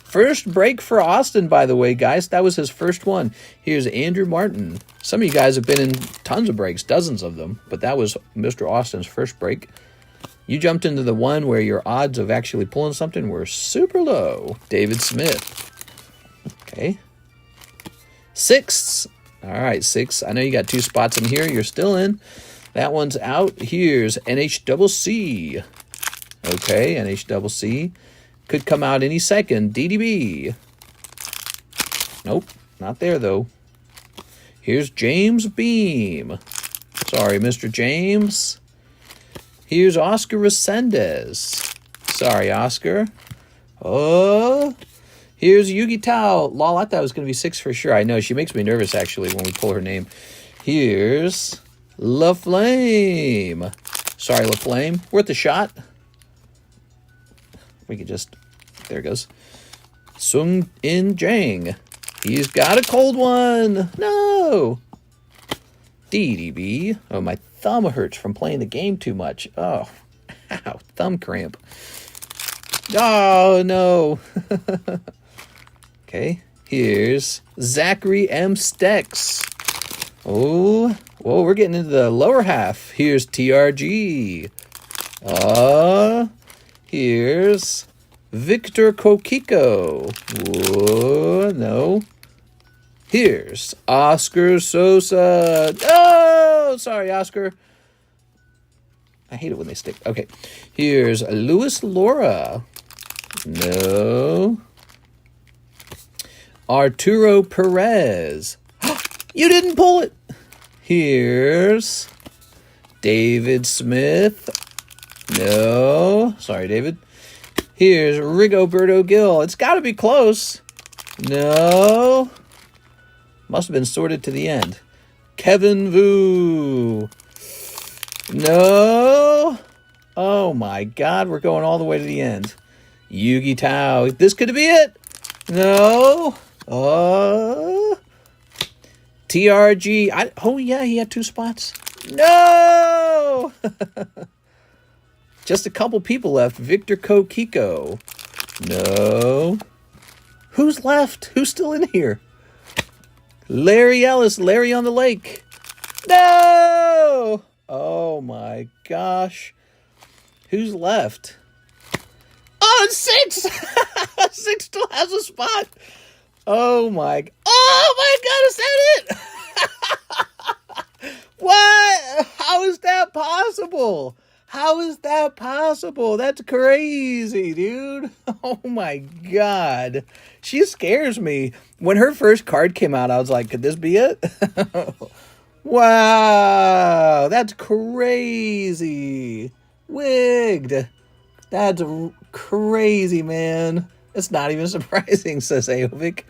First break for Austin, by the way, guys. That was his first one. Here's Andrew Martin. Some of you guys have been in tons of breaks, dozens of them, but that was Mr. Austin's first break. You jumped into the one where your odds of actually pulling something were super low. David Smith. Okay. 6. All right, 6. I know you got 2 spots in here. You're still in. That one's out. Here's NHCC. Okay, NHCC. Could come out any second. DDB. Nope, not there, though. Here's James Beam. Sorry, Mr. James. Here's Oscar Resendez. Sorry, Oscar. Oh, here's Yugi Tao. Lol, I thought it was going to be 6 for sure. I know, she makes me nervous, actually, when we pull her name. Here's La Flame. Sorry, La Flame. Worth a shot. We could just, there it goes. Sung In Jang. He's got a cold one. No. DDB. Oh, my thumb hurts from playing the game too much. Oh, ow, thumb cramp. Oh, no. Okay, here's Zachary M. Stex. Oh, whoa, we're getting into the lower half. Here's TRG. Here's Victor Kokiko. Whoa, no. Here's Oscar Sosa. Oh, sorry, Oscar. I hate it when they stick. Okay. Here's Luis Laura. No. Arturo Perez. You didn't pull it. Here's David Smith. No. Sorry, David. Here's Rigoberto Gil. It's got to be close. No. Must have been sorted to the end. Kevin Vu. No. Oh my God, we're going all the way to the end. Yugi Tao. This could be it. No. TRG. Oh yeah, he had 2 spots. No. Just a couple people left. Victor Kiko. No. Who's left? Who's still in here? Larry Ellis. Larry on the Lake. No. Oh my gosh. Who's left? Oh, 6! 6 still has a spot. Oh my God, is that it? What? How is that possible? How is that possible? That's crazy, dude. Oh my God. She scares me. When her first card came out, I was like, could this be it? Wow. That's crazy. Wigged. That's crazy, man. It's not even surprising, says Aovic.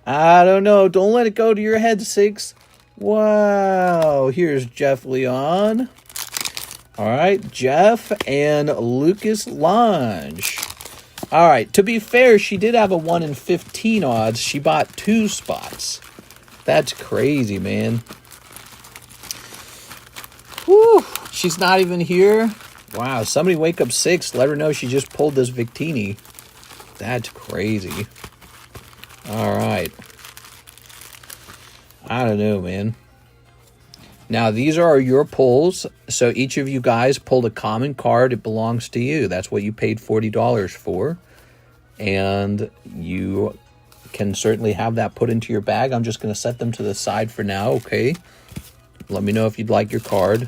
I don't know. Don't let it go to your head, 6. Wow. Here's Jeff Leon. All right, Jeff and Lucas Lange. All right, to be fair, she did have a 1 in 15 odds. She bought 2 spots. That's crazy, man. Whew, she's not even here. Wow, somebody wake up 6. Let her know she just pulled this Victini. That's crazy. All right. I don't know, man. Now, these are your pulls. So each of you guys pulled a common card. It belongs to you. That's what you paid $40 for. And you can certainly have that put into your bag. I'm just going to set them to the side for now, okay? Let me know if you'd like your card.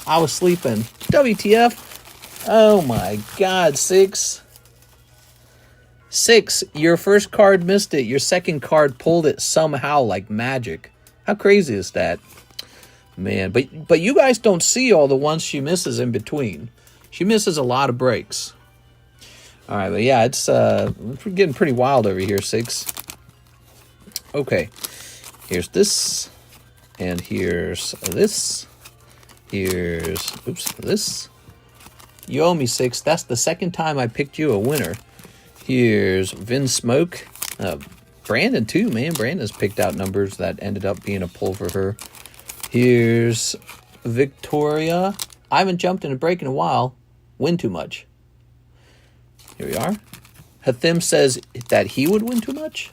I was sleeping. WTF. Oh, my God, 6. 6, your first card missed it. Your second card pulled it somehow like magic. How crazy is that? Man, but you guys don't see all the ones she misses in between. She misses a lot of breaks. All right, but yeah, it's getting pretty wild over here, 6. Okay, here's this, and here's this. Here's, this. You owe me 6. That's the second time I picked you a winner. Here's Vin Smoke. Brandon, too, man. Brandon's picked out numbers that ended up being a pull for her. Here's Victoria. I haven't jumped in a break in a while. Win too much. Here we are. Hathim says that he would win too much.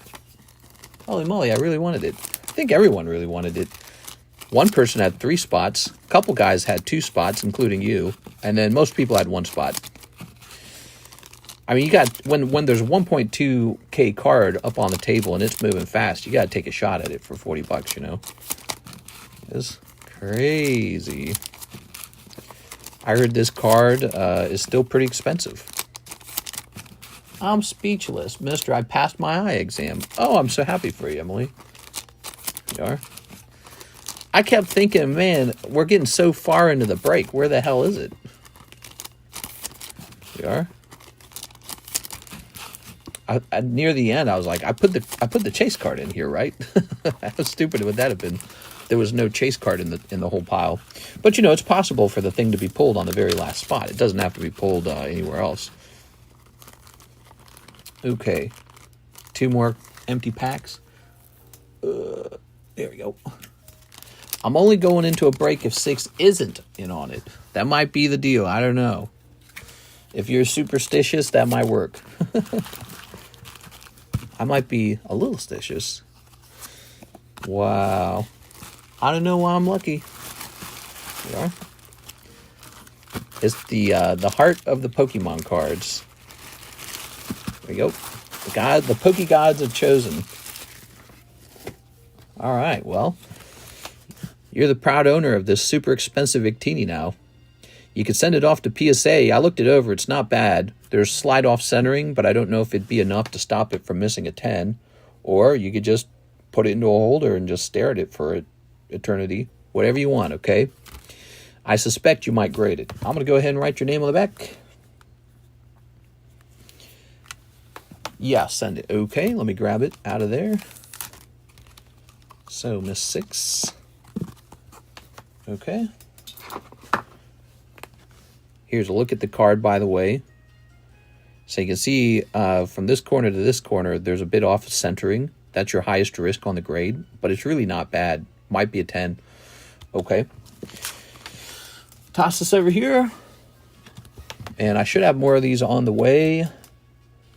Holy moly, I really wanted it. I think everyone really wanted it. One person had 3 spots. A couple guys had 2 spots, including you. And then most people had 1 spot. I mean, you got, when there's a 1.2K card up on the table and it's moving fast, you got to take a shot at it for $40, you know? It's crazy. I heard this card is still pretty expensive. I'm speechless. Mister, I passed my eye exam. Oh, I'm so happy for you, Emily. You are? I kept thinking, man, we're getting so far into the break. Where the hell is it? You are? Near the end, I was like, I put the chase card in here, right? How stupid would that have been? There was no chase card in the whole pile. But you know, it's possible for the thing to be pulled on the very last spot. It doesn't have to be pulled anywhere else. Okay, 2 more empty packs. There we go. I'm only going into a break if 6 isn't in on it. That might be the deal. I don't know. If you're superstitious, that might work. I might be a little stitious. Wow. I don't know why I'm lucky. Yeah. It's the heart of the Pokemon cards. There we go. The Poke Gods have chosen. All right, well, you're the proud owner of this super expensive Victini now. You could send it off to PSA. I looked it over. It's not bad. There's slide-off centering, but I don't know if it'd be enough to stop it from missing a 10. Or you could just put it into a holder and just stare at it for eternity. Whatever you want, okay? I suspect you might grade it. I'm going to go ahead and write your name on the back. Yeah, send it. Okay, let me grab it out of there. So, Miss 6. Okay. Here's a look at the card, by the way. So you can see from this corner to this corner, there's a bit off centering. That's your highest risk on the grade, but it's really not bad. Might be a 10. Okay. Toss this over here. And I should have more of these on the way.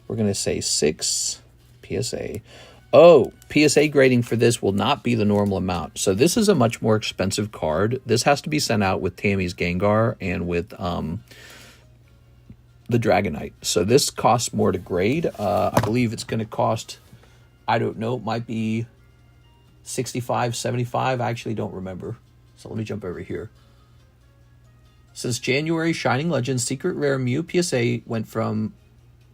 We're going to say 6 PSA. Oh, PSA grading for this will not be the normal amount. So this is a much more expensive card. This has to be sent out with Tammy's Gengar and with the Dragonite. So this costs more to grade. I believe it's going to cost, I don't know, it might be 65, 75. I actually don't remember. So let me jump over here. Since January, Shining Legends Secret Rare Mew PSA went from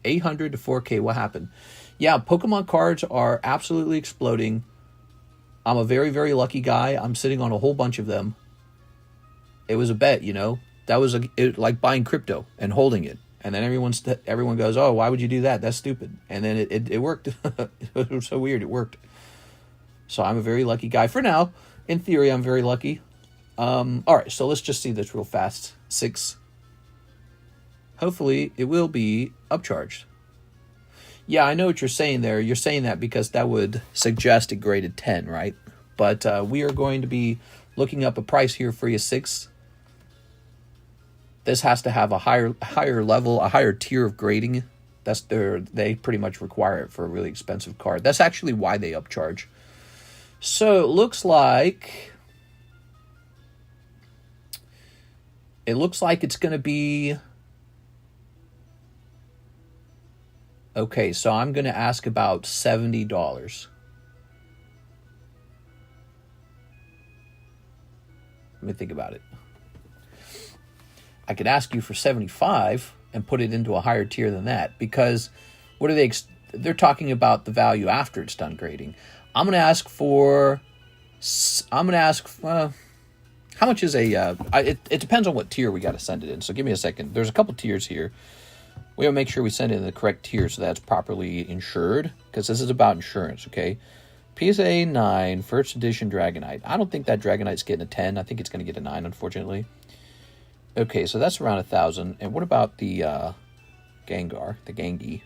800 to 4K. What happened? Yeah, Pokemon cards are absolutely exploding. I'm a very, very lucky guy. I'm sitting on a whole bunch of them. It was a bet, you know. That was like buying crypto and holding it. And then everyone goes, oh, why would you do that? That's stupid. And then it worked. It was so weird. It worked. So I'm a very lucky guy. For now, in theory, I'm very lucky. All right, so let's just see this real fast. 6. Hopefully, it will be upcharged. Yeah, I know what you're saying there. You're saying that because that would suggest a graded 10, right? But we are going to be looking up a price here for you, 6. This has to have a higher level, a higher tier of grading. They pretty much require it for a really expensive card. That's actually why they upcharge. So it looks like it's going to be. Okay, so I'm going to ask about $70. Let me think about it. I could ask you for 75 and put it into a higher tier than that, because what are they're talking about the value after it's done grading. I'm going to ask how much is it depends on what tier we got to send it in. So give me a second. There's a couple tiers here. We gotta make sure we send it in the correct tier so that's properly insured, because this is about insurance, okay? PSA 9, first edition Dragonite. I don't think that Dragonite's getting a 10. I think it's going to get a 9, unfortunately. Okay, so that's around 1,000. And what about the Gengar, the Gengi?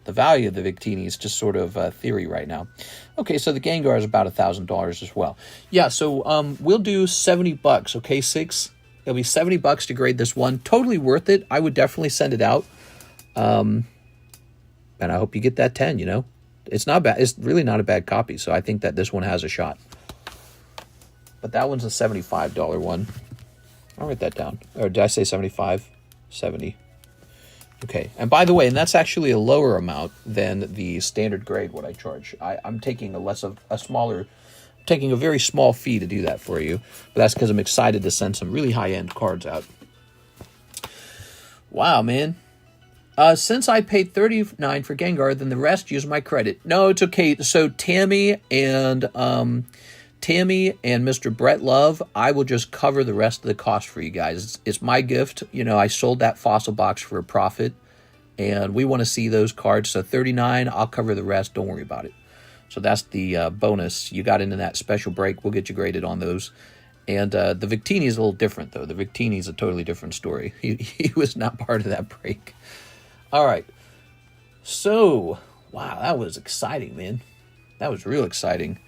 The value of the Victini is just sort of theory right now. Okay, so the Gengar is about $1,000 as well. Yeah, so we'll do $70, okay, 6. It'll be $70 to grade this one. Totally worth it. I would definitely send it out. And I hope you get that 10, you know. It's not bad. It's really not a bad copy, so I think that this one has a shot. But that one's a $75 one. I'll write that down. Or did I say 75? 70. Okay. And by the way, and that's actually a lower amount than the standard grade what I charge. I'm taking taking a very small fee to do that for you, but that's because I'm excited to send some really high-end cards out. Wow, man. Since I paid $39 for Gengar, then the rest use my credit. No, it's okay. So Tammy and Mr. Brett Love, I will just cover the rest of the cost for you guys. It's my gift. You know, I sold that fossil box for a profit, and we want to see those cards. So $39, I'll cover the rest. Don't worry about it. So that's the bonus. You got into that special break. We'll get you graded on those. And the Victini is a little different, though. The Victini is a totally different story. He was not part of that break. All right. So, wow, that was exciting, man. That was real exciting.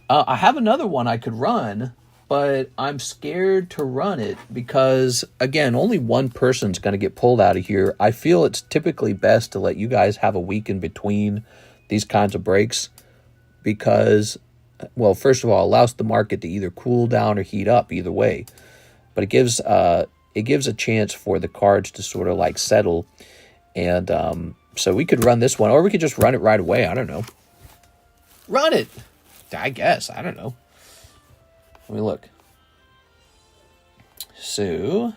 I have another one I could run, but I'm scared to run it because, again, only one person's going to get pulled out of here. I feel it's typically best to let you guys have a week in between these kinds of breaks. Because, well, first of all, it allows the market to either cool down or heat up, either way. But it gives a chance for the cards to sort of like settle. And so we could run this one, or we could just run it right away. I don't know. Run it! I guess. I don't know. Let me look. So...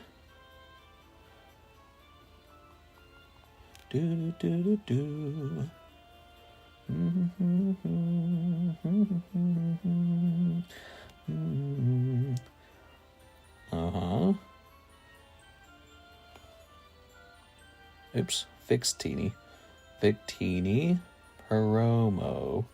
Oops. Victini. Victini promo.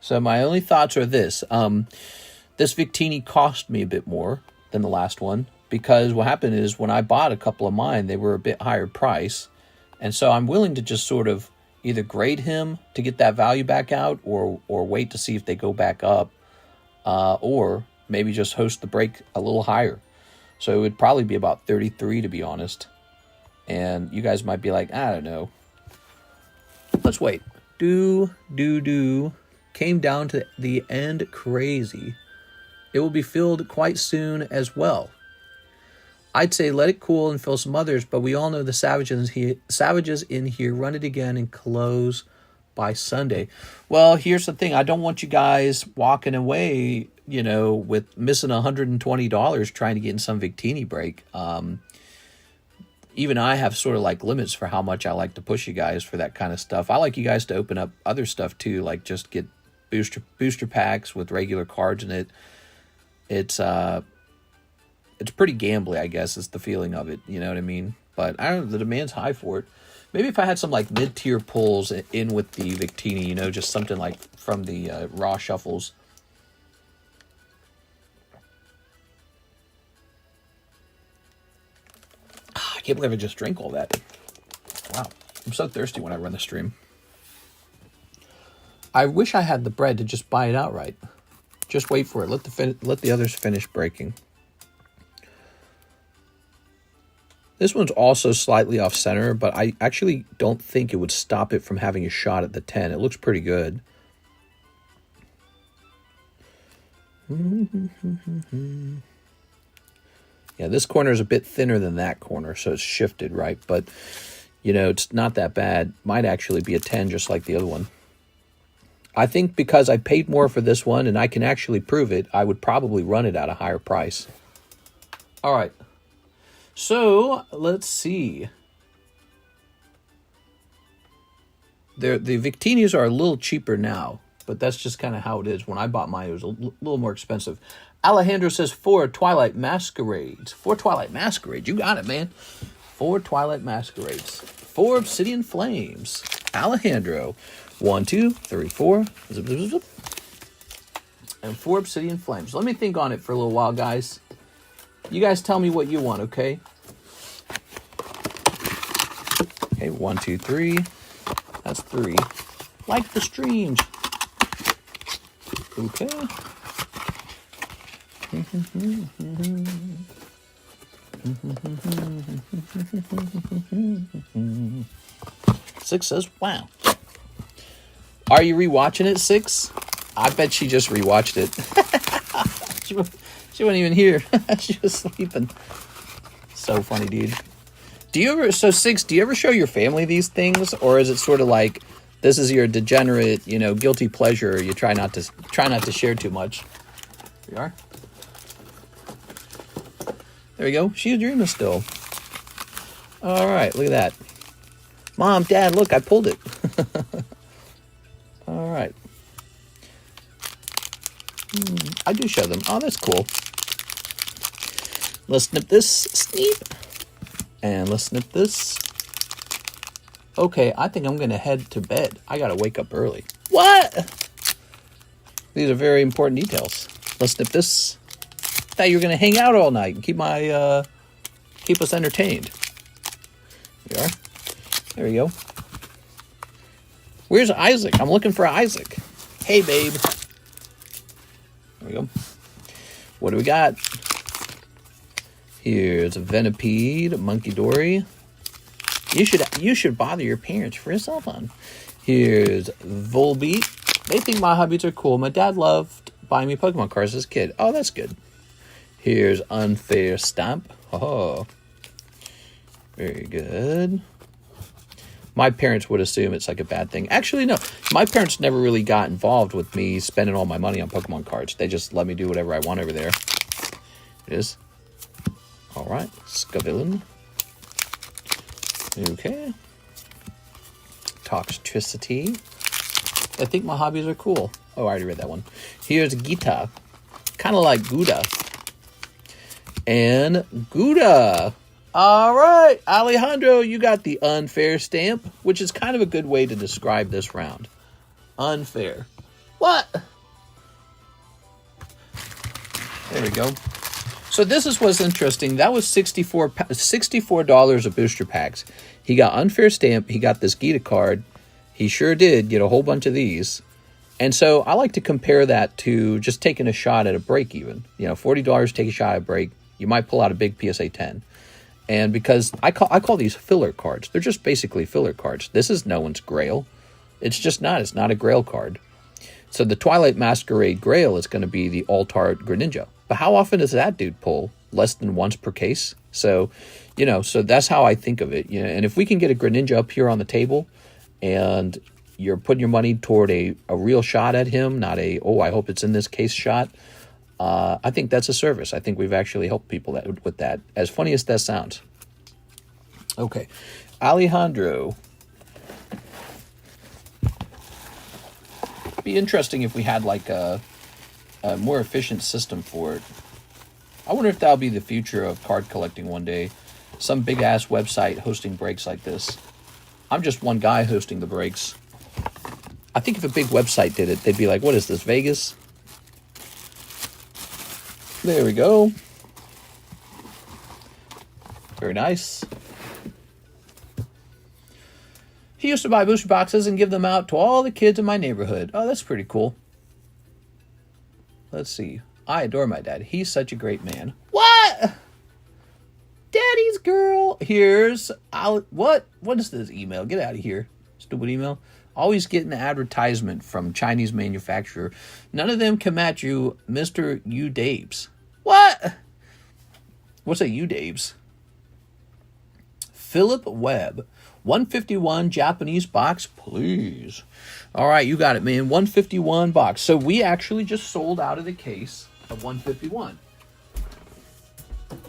So my only thoughts are this. This Victini cost me a bit more than the last one, because what happened is when I bought a couple of mine, they were a bit higher price. And so I'm willing to just sort of either grade him to get that value back out, or wait to see if they go back up, or maybe just host the break a little higher. So it would probably be about 33, to be honest. And you guys might be like, I don't know. Let's wait. Came down to the end crazy. It will be filled quite soon as well. I'd say let it cool and fill some others, but we all know the savages in here run it again and close by Sunday. Well, here's the thing. I don't want you guys walking away, you know, with missing $120 trying to get in some Victini break. Even I have sort of like limits for how much I like to push you guys for that kind of stuff. I like you guys to open up other stuff too, like just get booster packs with regular cards in it. It's pretty gambly, I guess, is the feeling of it. You know what I mean? But I don't know, the demand's high for it. Maybe if I had some like mid-tier pulls in with the Victini, you know, just something like from the Raw Shuffles. I can't believe I just drank all that. Wow. I'm so thirsty when I run the stream. I wish I had the bread to just buy it outright. Just wait for it. Let the others finish breaking. This one's also slightly off center, but I actually don't think it would stop it from having a shot at the 10. It looks pretty good. Yeah, this corner is a bit thinner than that corner, so it's shifted, right? But, you know, it's not that bad. Might actually be a 10 just like the other one. I think because I paid more for this one and I can actually prove it, I would probably run it at a higher price. All right. So, let's see. The Victinis are a little cheaper now, but that's just kind of how it is. When I bought mine, it was a little more expensive. Alejandro says 4 Twilight Masquerades. 4 Twilight Masquerades. You got it, man. 4 Twilight Masquerades. 4 Obsidian Flames. Alejandro. 1, 2, 3, 4. Zip, zip, zip. And 4 Obsidian Flames. Let me think on it for a little while, guys. You guys tell me what you want, okay? Okay, 1, 2, 3. That's 3. Like the streams. Okay. 6 says, wow. Are you rewatching it, 6? I bet she just rewatched it. She wasn't even here. She was sleeping. So funny, dude. Do you ever, so 6, do you ever show your family these things? Or is it sort of like, this is your degenerate, you know, guilty pleasure. You try not to share too much. Here we are. There we go. She's dreaming still. All right, look at that. Mom, Dad, look, I pulled it. All right. I do show them. Oh, that's cool. Let's snip this. Snip. And let's snip this. Okay, I think I'm going to head to bed. I got to wake up early. What? These are very important details. Let's snip this. Thought you were going to hang out all night and keep us entertained. Here we are. There we go. Where's Isaac? I'm looking for Isaac. Hey, babe. There we go. What do we got? Here's a Venipede, Monkey Dory. You should bother your parents for a cell phone. Here's Volbeat, They think my hobbies are cool. My dad loved buying me Pokemon cards as a kid. Oh, that's good. Here's Unfair Stamp. Oh, very good. My parents would assume it's like a bad thing. Actually, no. My parents never really got involved with me spending all my money on Pokemon cards. They just let me do whatever I want over there. It is. All right. Scavillain. Okay. Toxtricity. I think my hobbies are cool. Oh, I already read that one. Here's Gita. Kind of like Gouda. And Gouda. All right, Alejandro, you got the unfair stamp, which is kind of a good way to describe this round. Unfair. What? There we go. So this is what's interesting. That was $64 of booster packs. He got unfair stamp. He got this Gita card. He sure did get a whole bunch of these. And so I like to compare that to just taking a shot at a break even. You know, $40, take a shot at a break. You might pull out a big PSA 10. And because I call these filler cards. They're just basically filler cards. This is no one's Grail. It's just not. It's not a Grail card. So the Twilight Masquerade Grail is going to be the Altart Greninja. But how often does that dude pull? Less than once per case. So, you know, so that's how I think of it. You know, and if we can get a Greninja up here on the table and you're putting your money toward a real shot at him, not a, oh, I hope it's in this case shot. I think that's a service. I think we've actually helped people with that. As funny as that sounds. Okay. Alejandro. It'd be interesting if we had like a more efficient system for it. I wonder if that'll be the future of card collecting one day. Some big-ass website hosting breaks like this. I'm just one guy hosting the breaks. I think if a big website did it, they'd be like, what is this, Vegas? There we go. Very nice. He used to buy booster boxes and give them out to all the kids in my neighborhood. Oh, that's pretty cool. Let's see. I adore my dad. He's such a great man. What? Daddy's girl. Here's... What is this email? Get out of here. Stupid email. Always getting an advertisement from Chinese manufacturer. None of them can match you, Mr. Udabes. What? What's a Udabes? Philip Webb. 151 Japanese box, please. All right, you got it, man. 151 box. So we actually just sold out of the case of 151.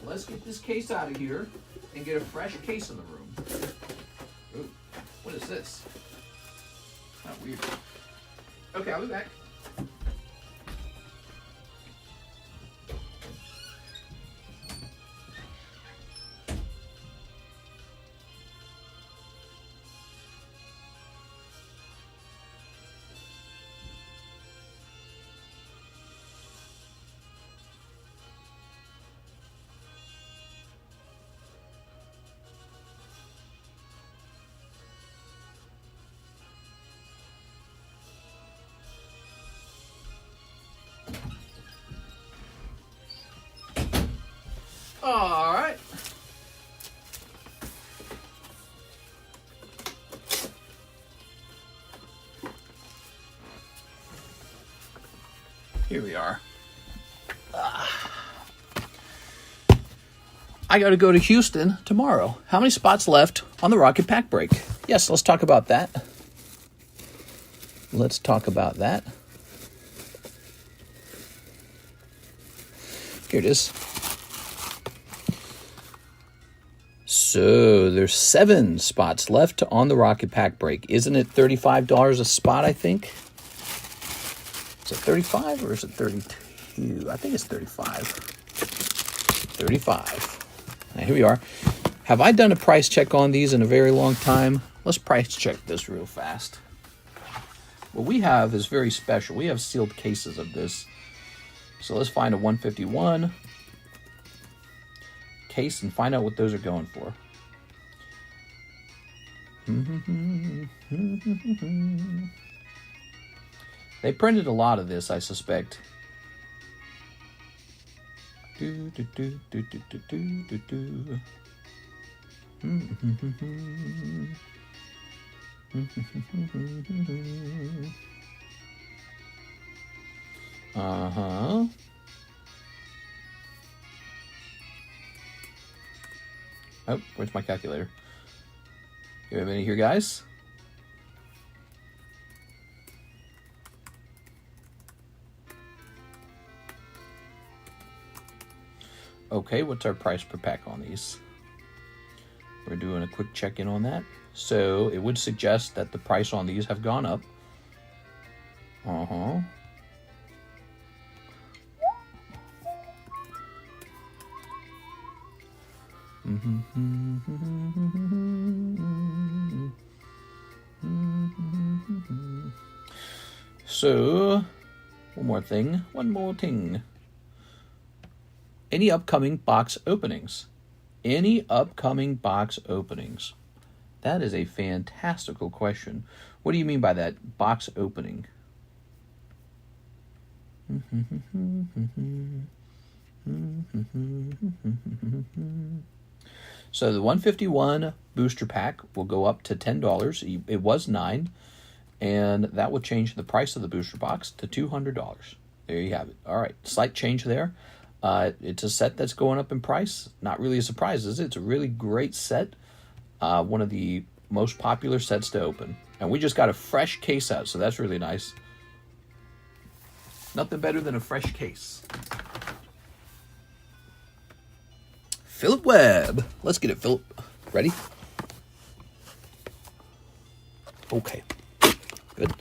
Let's get this case out of here and get a fresh case in the room. Ooh, what is this? Kind of weird. Okay, I'll be back. All right. Here we are. I got to go to Houston tomorrow. How many spots left on the Rocket Pack break? Yes, let's talk about that. Let's talk about that. Here it is. So there's 7 spots left on the Rocket Pack break. Isn't it $35 a spot, I think? Is it 35 or is it 32? I think it's 35. 35. Now, here we are. Have I done a price check on these in a very long time? Let's price check this real fast. What we have is very special. We have sealed cases of this. So let's find a 151 case and find out what those are going for. They printed a lot of this, I suspect. Uh-huh. Oh, where's my calculator? Give me a minute here, guys. Okay, what's our price per pack on these? We're doing a quick check-in on that. So it would suggest that the price on these have gone up. Uh-huh. So, one more thing. Any upcoming box openings? Any upcoming box openings? That is a fantastical question. What do you mean by that, box opening? So the 151 booster pack will go up to $10. It was $9, and that will change the price of the booster box to $200. There you have it. All right, slight change there. It's a set that's going up in price. Not really a surprise, is it? It's a really great set. One of the most popular sets to open. And we just got a fresh case out, so that's really nice. Nothing better than a fresh case. Philip Webb. Let's get it, Philip. Ready? Okay. Good.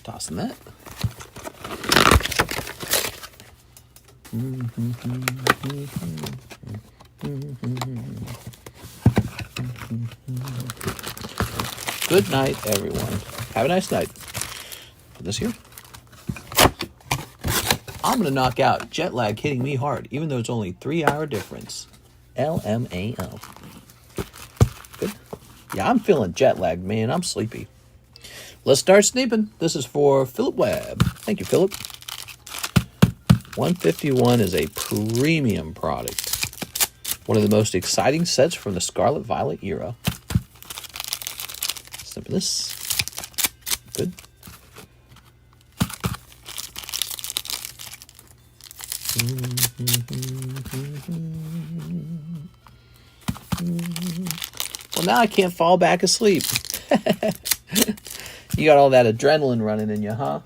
Tossing that. Good night, everyone. Have a nice night. Put this here. I'm going to knock out jet lag hitting me hard, even though it's only 3-hour difference. LMAO. Good. Yeah, I'm feeling jet lagged, man. I'm sleepy. Let's start sneeping. This is for Philip Webb. Thank you, Philip. 151 is a premium product. One of the most exciting sets from the Scarlet Violet era. Snip this. Good. Well, now I can't fall back asleep. You got all that adrenaline running in you, huh?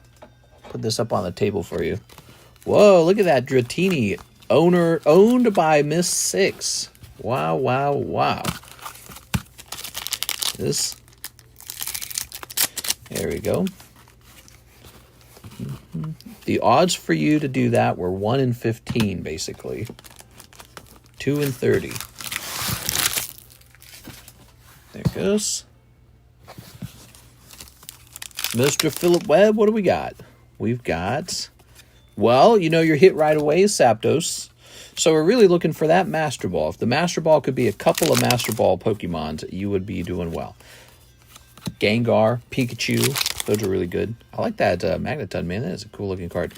Put this up on the table for you. Whoa, look at that Victini owned by Miss Six. Wow, wow, wow. This. There we go. The odds for you to do that were 1 in 15, basically. 2 in 30. There it goes. Mr. Philip Webb, what do we got? We've got, well, you know your hit right away is Zapdos. So we're really looking for that Master Ball. If the Master Ball could be a couple of Master Ball Pokemons, you would be doing well. Gengar, Pikachu, those are really good. I like that Magneton, man. That is a cool looking card.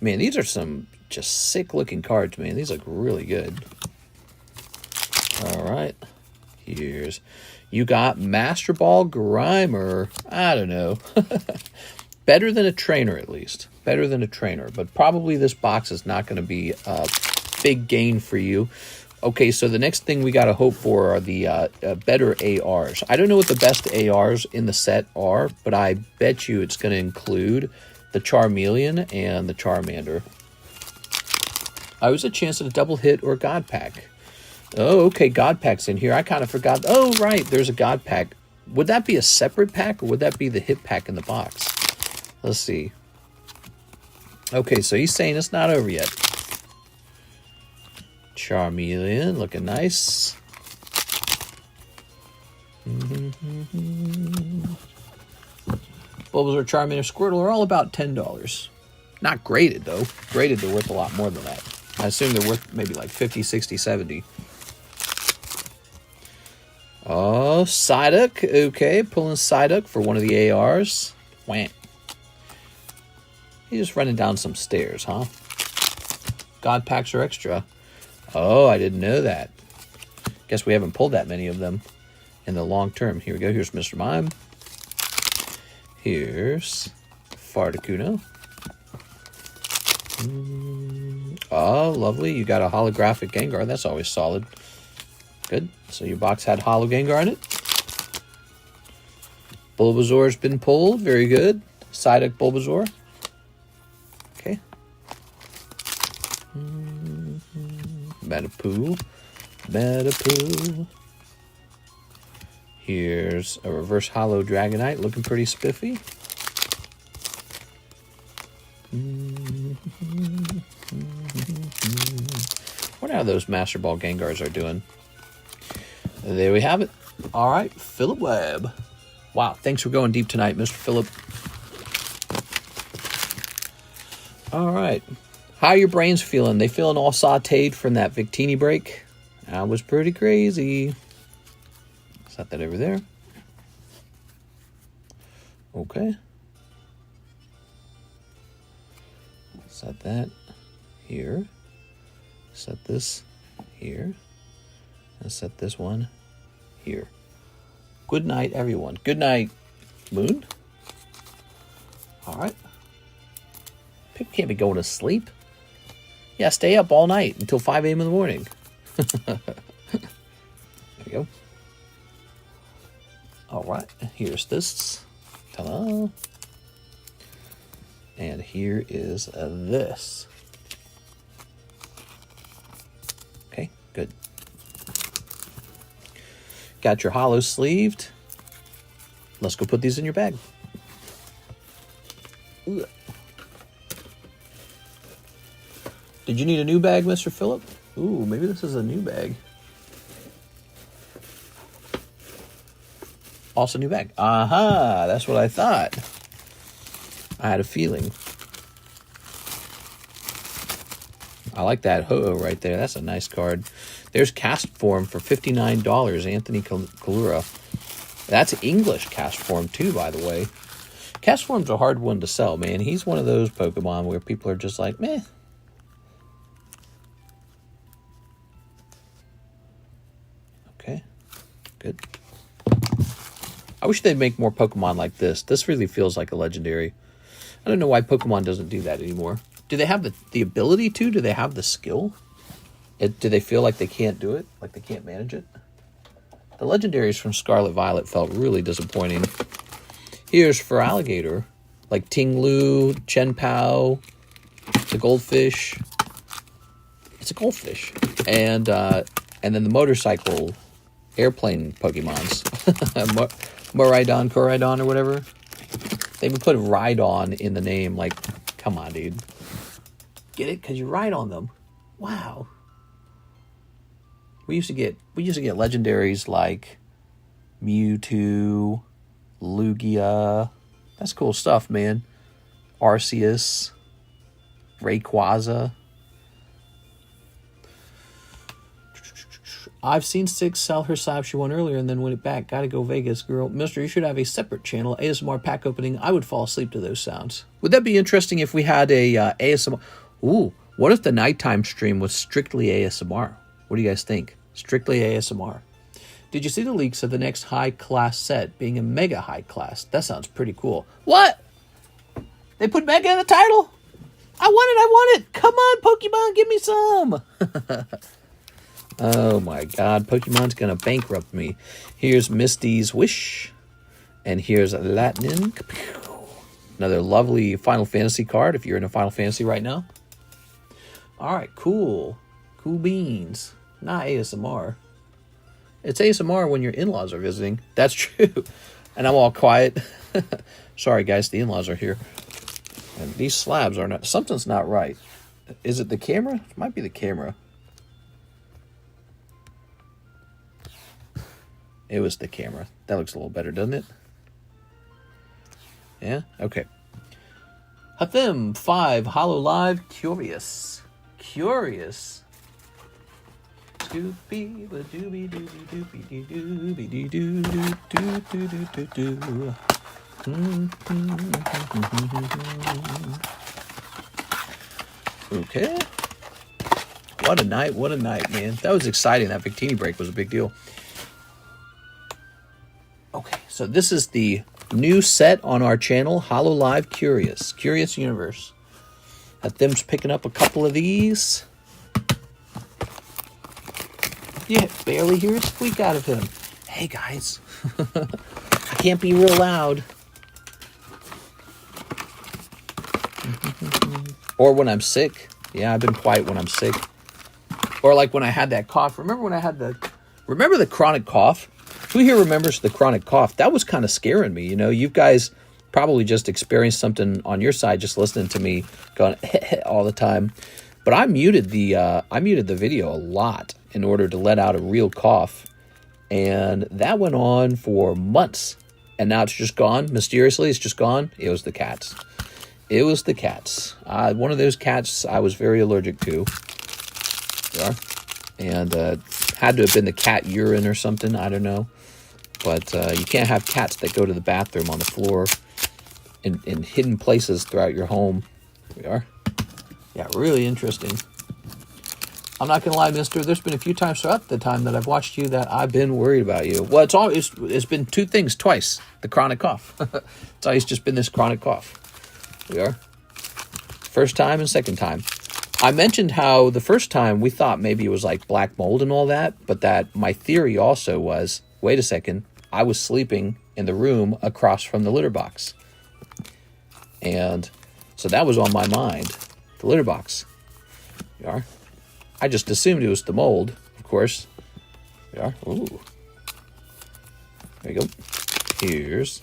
Man, these are some just sick looking cards, man. These look really good. All right. Here's, you got Master Ball Grimer. I don't know. Better than a trainer, at least. Better than a trainer. But probably this box is not going to be a big gain for you. Okay, so the next thing we got to hope for are the better ARs. I don't know what the best ARs in the set are, but I bet you it's going to include the Charmeleon and the Charmander. I was a chance at a double hit or God Pack. Oh, okay, God Pack's in here. I kind of forgot. Oh, right, there's a God Pack. Would that be a separate pack, or would that be the hit pack in the box? Let's see. Okay, so he's saying it's not over yet. Charmeleon, looking nice. Bulbasaur, Charmander, Squirtle are all about $10. Not graded, though. Graded, they're worth a lot more than that. I assume they're worth maybe like 50, 60, 70. Oh, Psyduck. Okay, pulling Psyduck for one of the ARs. Wham. He's just running down some stairs, huh? God Packs are extra. Oh, I didn't know that. Guess we haven't pulled that many of them. in the long term. Here we go. Here's Mr. Mime. Here's Farticuno. Oh, lovely. You got a holographic Gengar. That's always solid. Good. So your box had Holo Gengar in it. Bulbasaur's been pulled. Very good. Psyduck Bulbasaur. Okay. Metapoo. Metapoo. Here's a reverse holo Dragonite looking pretty spiffy. What how those Master Ball Gengars are doing. There we have it. All right, Philip Webb. Wow, thanks for going deep tonight, Mr. Philip. All right. How are your brains feeling? They feeling all sauteed from that Victini break? That was pretty crazy. Set that over there. Okay. Set that here. Set this here. And set this one here. Good night, everyone. Good night, Moon. All right. People can't be going to sleep. Yeah, stay up all night until 5 a.m. in the morning. There we go. All right. Here's this. Ta-da. And here is this. Okay, good. Got your holo sleeved. Let's go put these in your bag. Ugh. Did you need a new bag, Mr. Phillip? Ooh, maybe this is a new bag. Also new bag. Aha, that's what I thought. I had a feeling. I like that Ho-Oh right there. That's a nice card. There's cast form for $59, Anthony Kalura. That's English cast form too, by the way. Cast form's a hard one to sell, man. He's one of those Pokemon where people are just like, meh. Okay, good. I wish they'd make more Pokemon like this. This really feels like a legendary. I don't know why Pokemon doesn't do that anymore. Do they have the ability to? Do they have the skill? Do they feel like they can't do it? Like they can't manage it? The legendaries from Scarlet Violet felt really disappointing. Here's for Alligator. Like Ting-Lu, Chen Pao, the goldfish. It's a goldfish. And then the motorcycle airplane Pokemons. Moraidon, Koraidon, or whatever. They even put Rhydon in the name. Like, come on, dude. Get it? Because you ride on them. Wow. We used to get legendaries like Mewtwo, Lugia. That's cool stuff, man. Arceus, Rayquaza. I've seen Six sell her slab she won earlier and then win it back. Gotta go Vegas, girl. Mister, you should have a separate channel, ASMR pack opening. I would fall asleep to those sounds. Would that be interesting if we had a ASMR? Ooh, what if the nighttime stream was strictly ASMR? What do you guys think? Strictly ASMR. Did you see the leaks of the next high-class set being a mega high-class? That sounds pretty cool. What? They put mega in the title? I want it! Come on, Pokemon, give me some! Oh my god, Pokemon's gonna bankrupt me. Here's Misty's Wish. And here's Latinin. Another lovely Final Fantasy card if you're in a Final Fantasy right now. Alright, cool. Cool beans. Not ASMR. It's ASMR when your in-laws are visiting. That's true. And I'm all quiet. Sorry guys, the in-laws are here. And these slabs are not... Something's not right. Is it the camera? It might be the camera. It was the camera. That looks a little better, doesn't it? Yeah? Okay. Hathim 5 Hololive Curious. Curious. Scoopy ba dooby dooby doopy dooby doo doo doo doo doo doo doo. Okay. What a night, man. That was exciting. That Victini break was a big deal. So this is the new set on our channel, Hololive Curious Universe. Them's picking up a couple of these. You barely hear a squeak out of him. Hey guys, I can't be real loud. Or when I'm sick. Yeah, I've been quiet when I'm sick. Or like when I had that cough. Remember the chronic cough? Who here remembers the chronic cough? That was kind of scaring me. You know, you guys probably just experienced something on your side just listening to me going all the time. But I muted the video a lot in order to let out a real cough. And that went on for months. And now it's just gone. Mysteriously, it's just gone. It was the cats. It was the cats. One of those cats I was very allergic to. Yeah. And had to have been the cat urine or something. I don't know. But you can't have cats that go to the bathroom on the floor in hidden places throughout your home. We are. Yeah, really interesting. I'm not going to lie, mister. There's been a few times throughout the time that I've watched you that I've been worried about you. Well, it's been two things twice. The chronic cough. It's always just been this chronic cough. We are. First time and second time. I mentioned how the first time we thought maybe it was like black mold and all that, but that my theory also was, wait a second, I was sleeping in the room across from the litter box. And so that was on my mind, the litter box. We are. I just assumed it was the mold, of course. We are. Ooh. There you go. Here's.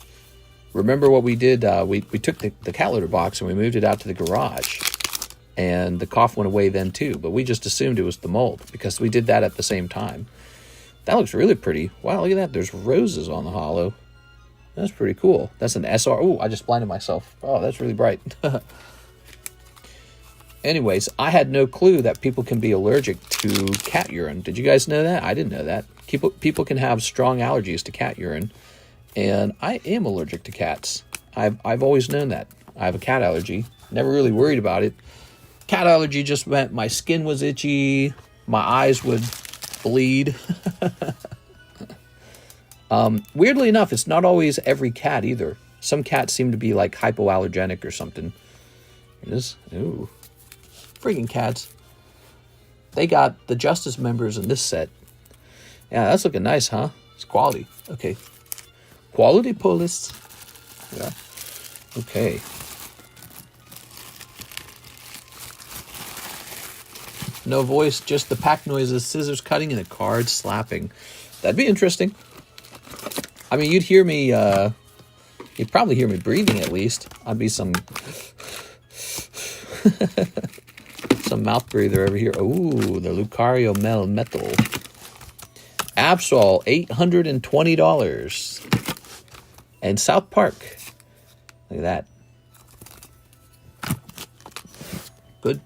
Remember what we did? We took the cat litter box and we moved it out to the garage. And the cough went away then too. But we just assumed it was the mold because we did that at the same time. That looks really pretty. Wow, look at that. There's roses on the hollow. That's pretty cool. That's an SR. Oh, I just blinded myself. Oh, that's really bright. Anyways, I had no clue that people can be allergic to cat urine. Did you guys know that? I didn't know that. People can have strong allergies to cat urine. And I am allergic to cats. I've always known that. I have a cat allergy. Never really worried about it. Cat allergy just meant my skin was itchy. My eyes would bleed. Weirdly enough, it's not always every cat either. Some cats seem to be like hypoallergenic or something. It is. Ooh. Freaking cats. They got the Justice members in this set. Yeah, that's looking nice, huh? It's quality. Okay. Quality police. Yeah. Okay. No voice, just the pack noises, scissors cutting, and the cards slapping. That'd be interesting. I mean, you'd hear me, you'd probably hear me breathing at least. I'd be some mouth breather over here. Ooh, the Lucario Metal. Absol, $820. And South Park. Look at that. Good.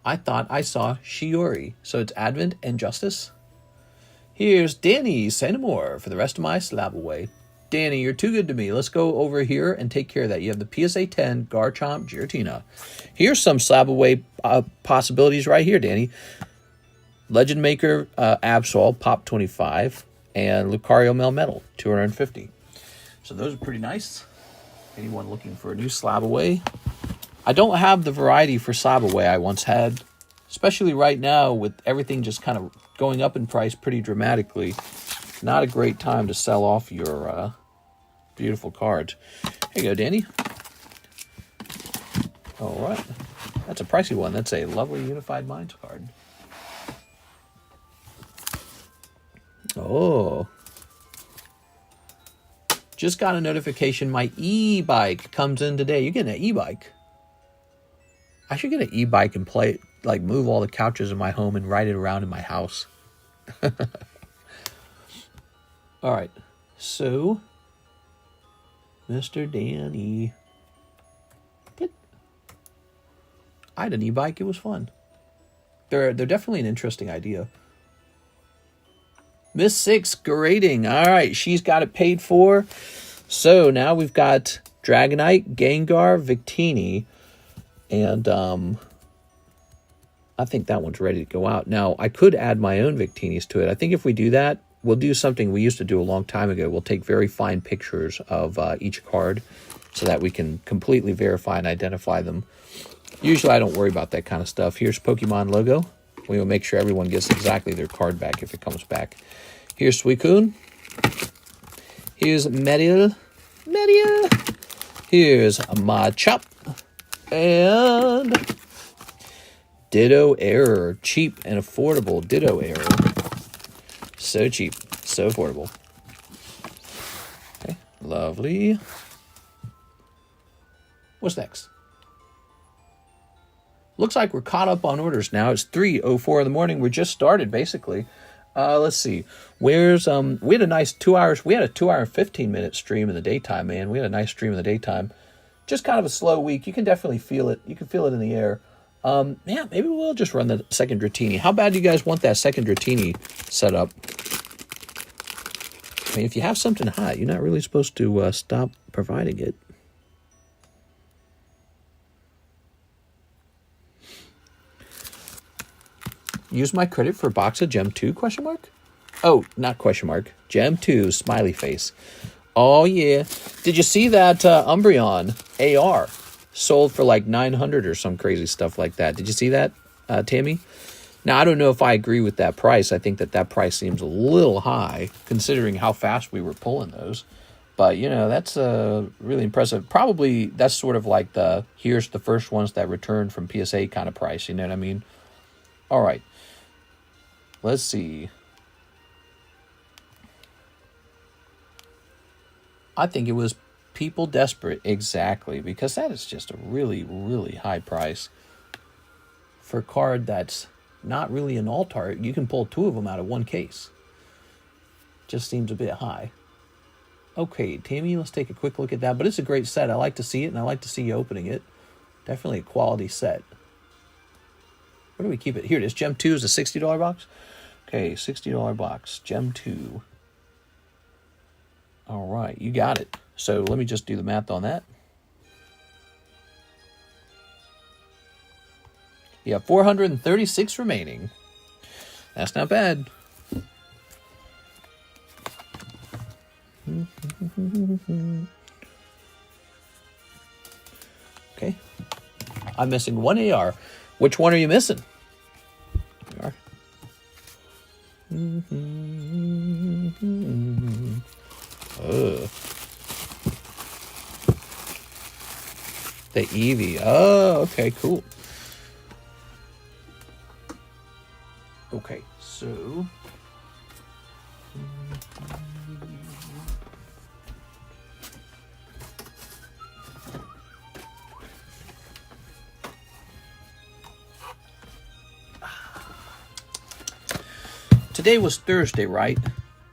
I thought I saw Shiori. So it's Advent and Justice. Here's Danny Sanamore for the rest of my slab away. Danny, you're too good to me. Let's go over here and take care of that. You have the PSA 10 Garchomp Giratina. Here's some slab away possibilities right here, Danny. Legend Maker Absol, Pop 25, and Lucario Melmetal, 250. So those are pretty nice. Anyone looking for a new slab away? I don't have the variety for slab away I once had, especially right now with everything just kind of going up in price pretty dramatically. Not a great time to sell off your beautiful cards. Here you go, Danny. All right. That's a pricey one. That's a lovely Unified Minds card. Oh. Just got a notification my e-bike comes in today. You're getting an e-bike. I should get an e-bike and play, like move all the couches in my home and ride it around in my house. All right. So, Mr. Danny. I had an e-bike. It was fun. They're definitely an interesting idea. Miss Six grading. All right, she's got it paid for. So now we've got Dragonite, Gengar, Victini, and I think that one's ready to go out. Now, I could add my own Victinis to it. I think if we do that, we'll do something we used to do a long time ago. We'll take very fine pictures of each card so that we can completely verify and identify them. Usually I don't worry about that kind of stuff. Here's Pokemon logo. We will make sure everyone gets exactly their card back if it comes back. Here's Suicune. Here's Meryl. Here's Machop. And Ditto Error. Cheap and affordable Ditto Error. So cheap, so affordable. Okay, lovely. What's next? Looks like we're caught up on orders now. It's 3:04 in the morning. We're just started, basically. Let's see. Where's we had a nice 2 hours. We had a 2 hour and 15-minute stream in the daytime, man. We had a nice stream in the daytime. Just kind of a slow week. You can definitely feel it. You can feel it in the air. Yeah, maybe we'll just run the second Dratini. How bad do you guys want that second Dratini set up? I mean, if you have something hot, you're not really supposed to stop providing it. Use my credit for a box of Gem 2, question mark? Oh, not question mark. Gem 2, smiley face. Oh, yeah. Did you see that Umbreon AR sold for like 900 or some crazy stuff like that? Did you see that, Tammy? Now, I don't know if I agree with that price. I think that price seems a little high, considering how fast we were pulling those. But, you know, that's really impressive. Probably that's sort of like here's the first ones that returned from PSA kind of price. You know what I mean? All right. Let's see. I think it was people desperate. Exactly. Because that is just a really, really high price for a card that's not really an alt-art. You can pull 2 of them out of one case. Just seems a bit high. Okay, Tammy, let's take a quick look at that. But it's a great set. I like to see it, and I like to see you opening it. Definitely a quality set. Where do we keep it? Here it is. Gem 2 is a $60 box. Okay, $60 box. Gem 2. All right, you got it. So let me just do the math on that. You have 436 remaining. That's not bad. Okay. I'm missing one AR. Which one are you missing? You are. The Eevee. Oh, okay, cool. Okay, so today was Thursday, right?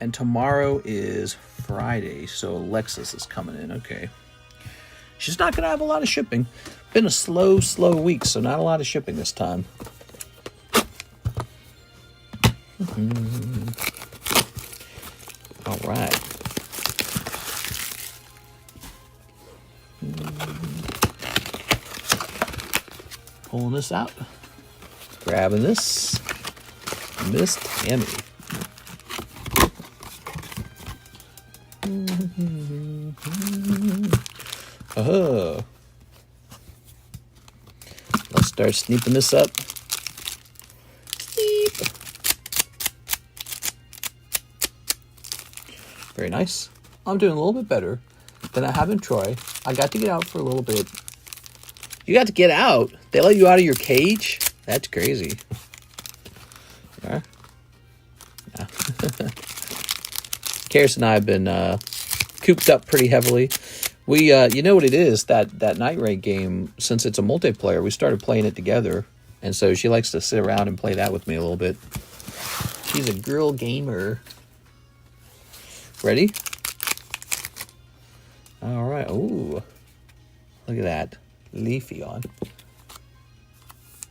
And tomorrow is Friday, so Alexis is coming in. Okay. She's not going to have a lot of shipping. Been a slow week, so not a lot of shipping this time. All right. Pulling this out. Grabbing this. Miss Tammy. Let's start sneeping this up. Sneep. Very nice. I'm doing a little bit better than I have in Troy. I got to get out for a little bit. You got to get out? They let you out of your cage? That's crazy. Yeah. Yeah. Karis and I have been cooped up pretty heavily. We, you know what it is, that night raid game, since it's a multiplayer, we started playing it together. And so she likes to sit around and play that with me a little bit. She's a girl gamer. Ready? All right. Ooh. Look at that. Leafy on.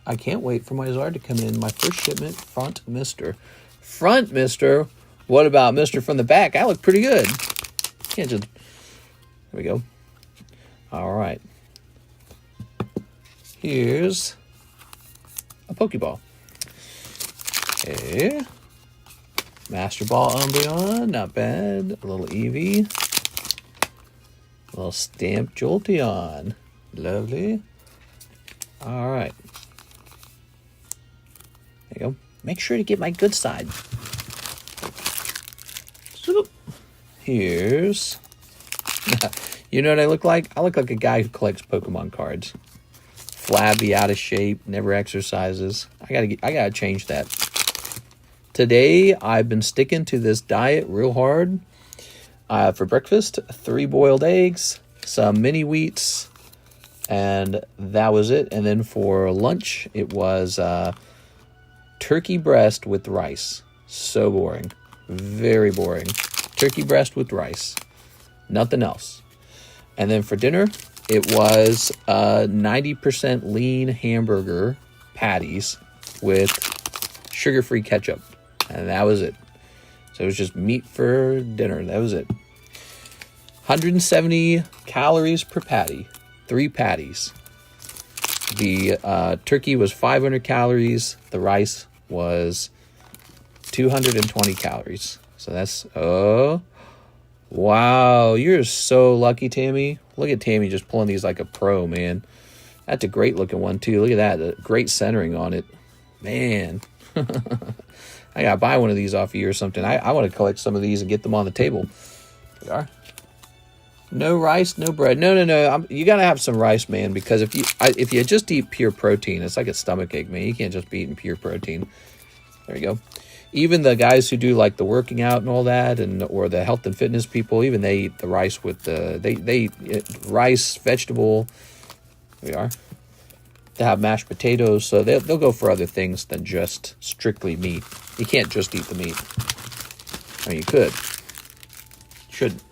I can't wait for my Zard to come in. My first shipment, front mister. Front mister? What about mister from the back? I look pretty good. Can't just... There we go. All right. Here's a Pokeball. Okay. Master Ball Umbreon, not bad. A little Eevee. A little Stamped Jolteon. Lovely. All right. There you go. Make sure to get my good side. So, here's... You know what I look like? I look like a guy who collects Pokemon cards. Flabby, out of shape, never exercises. I gotta change that. Today, I've been sticking to this diet real hard. For breakfast, 3 boiled eggs, some mini wheats, and that was it. And then for lunch, it was turkey breast with rice. So boring. Very boring. Turkey breast with rice. Nothing else. And then for dinner, it was 90% lean hamburger patties with sugar-free ketchup. And that was it. So it was just meat for dinner. That was it. 170 calories per patty. 3 patties. The turkey was 500 calories. The rice was 220 calories. So that's... Oh... Wow, you're so lucky, Tammy. Look at Tammy just pulling these like a pro, man. That's a great looking one, too. Look at that. Great centering on it. Man. I gotta buy one of these off of you or something. I want to collect some of these and get them on the table. They are. No rice, no bread. No. You gotta have some rice, man, because if you just eat pure protein, it's like a stomachache, man. You can't just be eating pure protein. There you go. Even the guys who do like the working out and all that, or the health and fitness people, even they eat the rice with they eat rice, vegetable. There we are. They have mashed potatoes, so they'll go for other things than just strictly meat. You can't just eat the meat. I mean, you could. Shouldn't.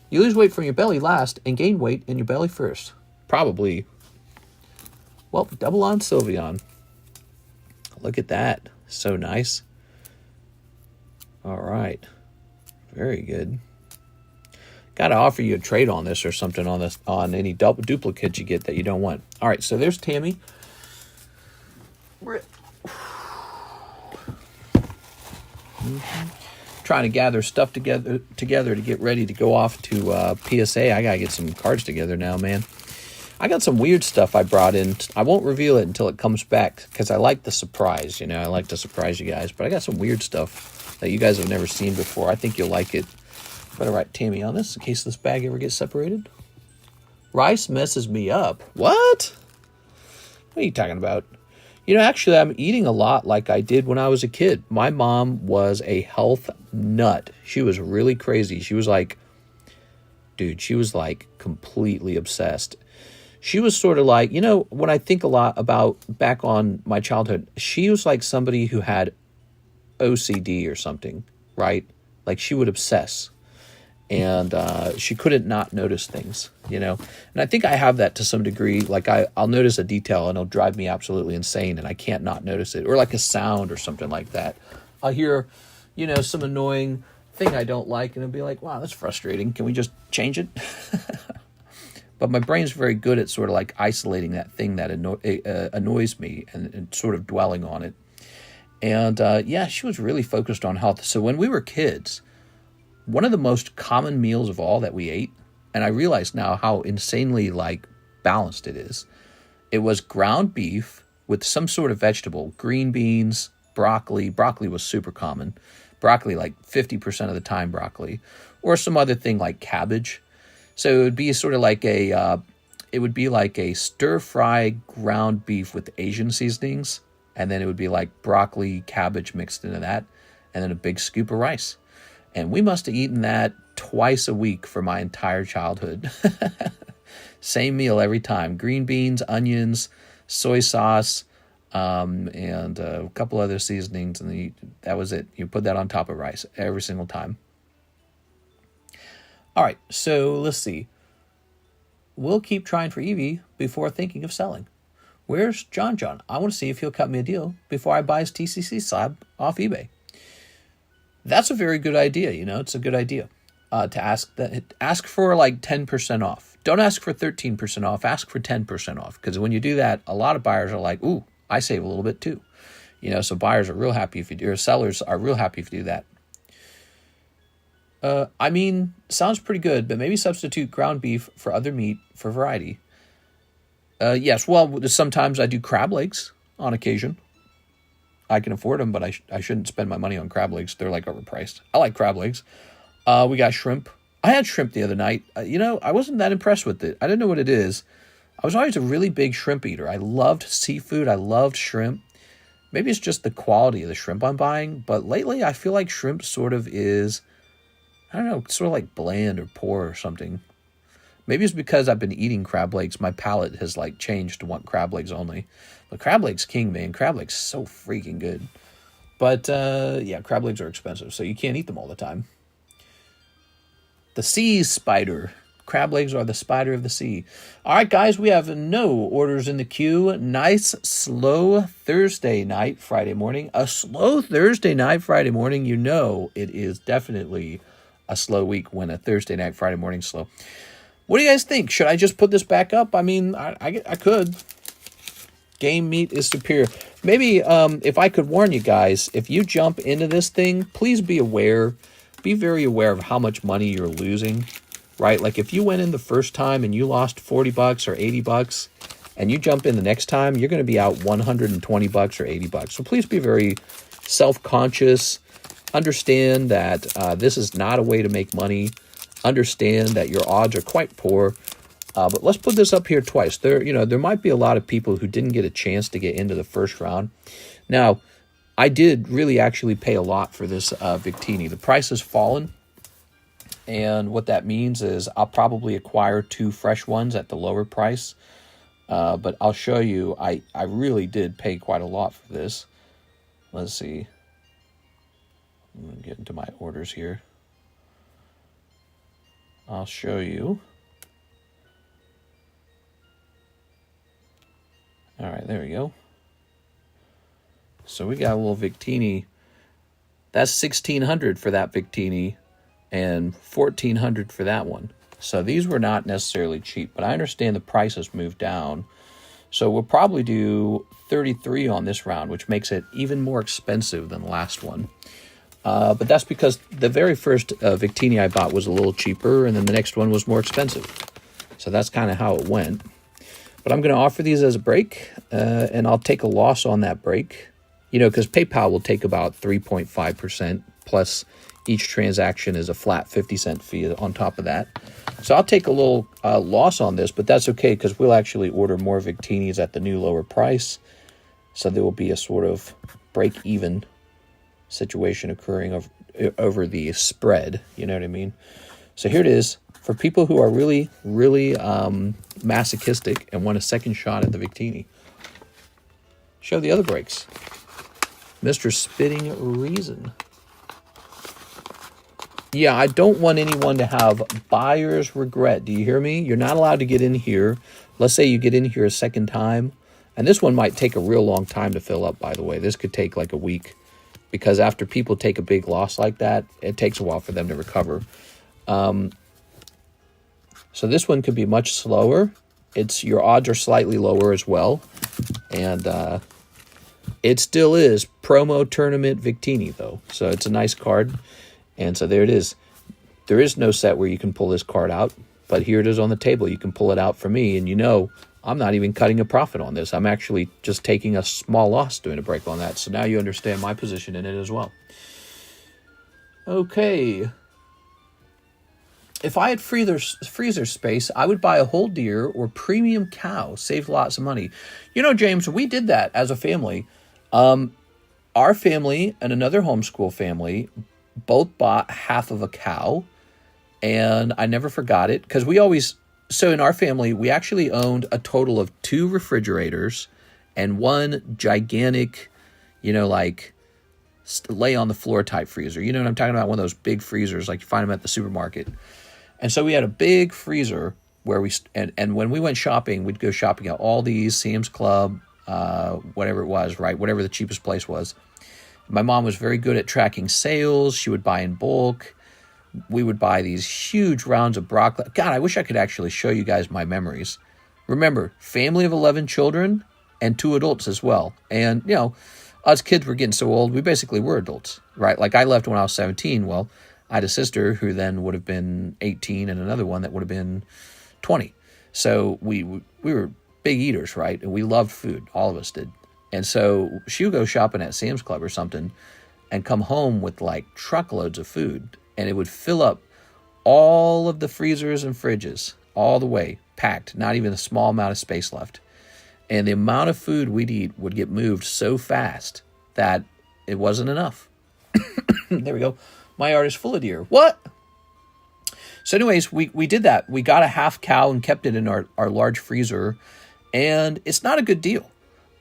You lose weight from your belly last and gain weight in your belly first. Probably. Well, double on Sylveon. Look at that. So nice. All right. Very good. Got to offer you a trade on this or something on any duplicates you get that you don't want. All right, so there's Tammy. Trying to gather stuff together to get ready to go off to PSA. I got to get some cards together now, man. I got some weird stuff I brought in. I won't reveal it until it comes back because I like the surprise, I like to surprise you guys. But I got some weird stuff that you guys have never seen before. I think you'll like it. Better write Tammy on this in case this bag ever gets separated. Rice messes me up. What? What are you talking about? Actually, I'm eating a lot like I did when I was a kid. My mom was a health nut. She was really crazy. She was like, dude, she was like completely obsessed. She was sort of like, when I think a lot about back on my childhood, she was like somebody who had OCD or something, right? Like she would obsess. And she couldn't not notice things, And I think I have that to some degree. Like I'll notice a detail and it'll drive me absolutely insane and I can't not notice it. Or like a sound or something like that. I'll hear, some annoying thing I don't like and it'll be like, wow, that's frustrating. Can we just change it? But my brain's very good at sort of like isolating that thing that annoys me and sort of dwelling on it. And she was really focused on health. So when we were kids, one of the most common meals of all that we ate, and I realize now how insanely like balanced it is, it was ground beef with some sort of vegetable, green beans, broccoli. Broccoli was super common. Broccoli, like 50% of the time broccoli, or some other thing like cabbage. So it would be sort of like a stir-fry ground beef with Asian seasonings, and then it would be like broccoli, cabbage mixed into that, and then a big scoop of rice. And we must have eaten that twice a week for my entire childhood. Same meal every time. Green beans, onions, soy sauce, and a couple other seasonings, and that was it. You put that on top of rice every single time. All right, so let's see. We'll keep trying for Eevee before thinking of selling. Where's John? I want to see if he'll cut me a deal before I buy his TCC slab off eBay. That's a very good idea, it's a good idea to ask for like 10% off. Don't ask for 13% off, ask for 10% off. Because when you do that, a lot of buyers are like, ooh, I save a little bit too. So buyers are real happy if you do, or sellers are real happy if you do that. Sounds pretty good, but maybe substitute ground beef for other meat for variety. Yes, well, sometimes I do crab legs on occasion. I can afford them, but I shouldn't spend my money on crab legs. They're like overpriced. I like crab legs. We got shrimp. I had shrimp the other night. I wasn't that impressed with it. I didn't know what it is. I was always a really big shrimp eater. I loved seafood. I loved shrimp. Maybe it's just the quality of the shrimp I'm buying, but lately I feel like shrimp sort of is, I don't know, sort of like bland or poor or something. Maybe it's because I've been eating crab legs. My palate has like changed to want crab legs only. But crab legs king, man. Crab legs so freaking good. But yeah, crab legs are expensive, so you can't eat them all the time. The sea spider. Crab legs are the spider of the sea. All right, guys, we have no orders in the queue. Nice, slow Thursday night, Friday morning. A slow Thursday night, Friday morning. It is definitely a slow week when a Thursday night, Friday morning is slow. What do you guys think? Should I just put this back up? I could. Game meat is superior. Maybe if I could warn you guys, if you jump into this thing, please be aware. Be very aware of how much money you're losing, right? Like if you went in the first time and you lost $40 or $80 and you jump in the next time, you're going to be out $120 or $80. So please be very self-conscious. Understand that this is not a way to make money. Understand that your odds are quite poor. But let's put this up here twice. There might be a lot of people who didn't get a chance to get into the first round. Now, I did really actually pay a lot for this Victini. The price has fallen. And what that means is I'll probably acquire 2 fresh ones at the lower price. But I'll show you, I really did pay quite a lot for this. Let's see. I'm going to get into my orders here. I'll show you. All right, there we go. So we got a little Victini. That's $1,600 for that Victini and $1,400 for that one. So these were not necessarily cheap, but I understand the prices moved down. So we'll probably do 33 on this round, which makes it even more expensive than the last one. But that's because the very first Victini I bought was a little cheaper, and then the next one was more expensive. So that's kind of how it went. But I'm going to offer these as a break, and I'll take a loss on that break. Because PayPal will take about 3.5%, plus each transaction is a flat 50-cent fee on top of that. So I'll take a little loss on this, but that's okay because we'll actually order more Victinis at the new lower price. So there will be a sort of break-even situation occurring over the spread. You know what I mean? So here it is. For people who are really, really masochistic and want a second shot at the Victini, show the other breaks. Mr. Spitting Reason. Yeah, I don't want anyone to have buyer's regret. Do you hear me? You're not allowed to get in here. Let's say you get in here a second time. And this one might take a real long time to fill up, by the way. This could take like a week. Because after people take a big loss like that, it takes a while for them to recover. So this one could be much slower. Your odds are slightly lower as well. And it still is promo tournament Victini, though. So it's a nice card. And so there it is. There is no set where you can pull this card out. But here it is on the table. You can pull it out for me. And I'm not even cutting a profit on this. I'm actually just taking a small loss doing a break on that. So now you understand my position in it as well. Okay. If I had freezer space, I would buy a whole deer or premium cow. Saved lots of money. James, we did that as a family. Our family and another homeschool family both bought half of a cow. And I never forgot it because so in our family, we actually owned a total of 2 refrigerators and 1 gigantic, lay on the floor type freezer. You know what I'm talking about? One of those big freezers like you find them at the supermarket. And so we had a big freezer where and when we went shopping, we'd go shopping at Aldi's, Sam's Club, whatever it was, right? Whatever the cheapest place was. My mom was very good at tracking sales. She would buy in bulk. We would buy these huge rounds of broccoli. God, I wish I could actually show you guys my memories. Remember, family of 11 children and 2 adults as well. And, us kids were getting so old, we basically were adults, right? Like I left when I was 17. Well, I had a sister who then would have been 18 and another one that would have been 20. So we were big eaters, right? And we loved food. All of us did. And so she would go shopping at Sam's Club or something and come home with like truckloads of food. And it would fill up all of the freezers and fridges all the way, packed, not even a small amount of space left. And the amount of food we'd eat would get moved so fast that it wasn't enough. There we go. My yard is full of deer. What? So anyways, we did that. We got a half cow and kept it in our large freezer. And it's not a good deal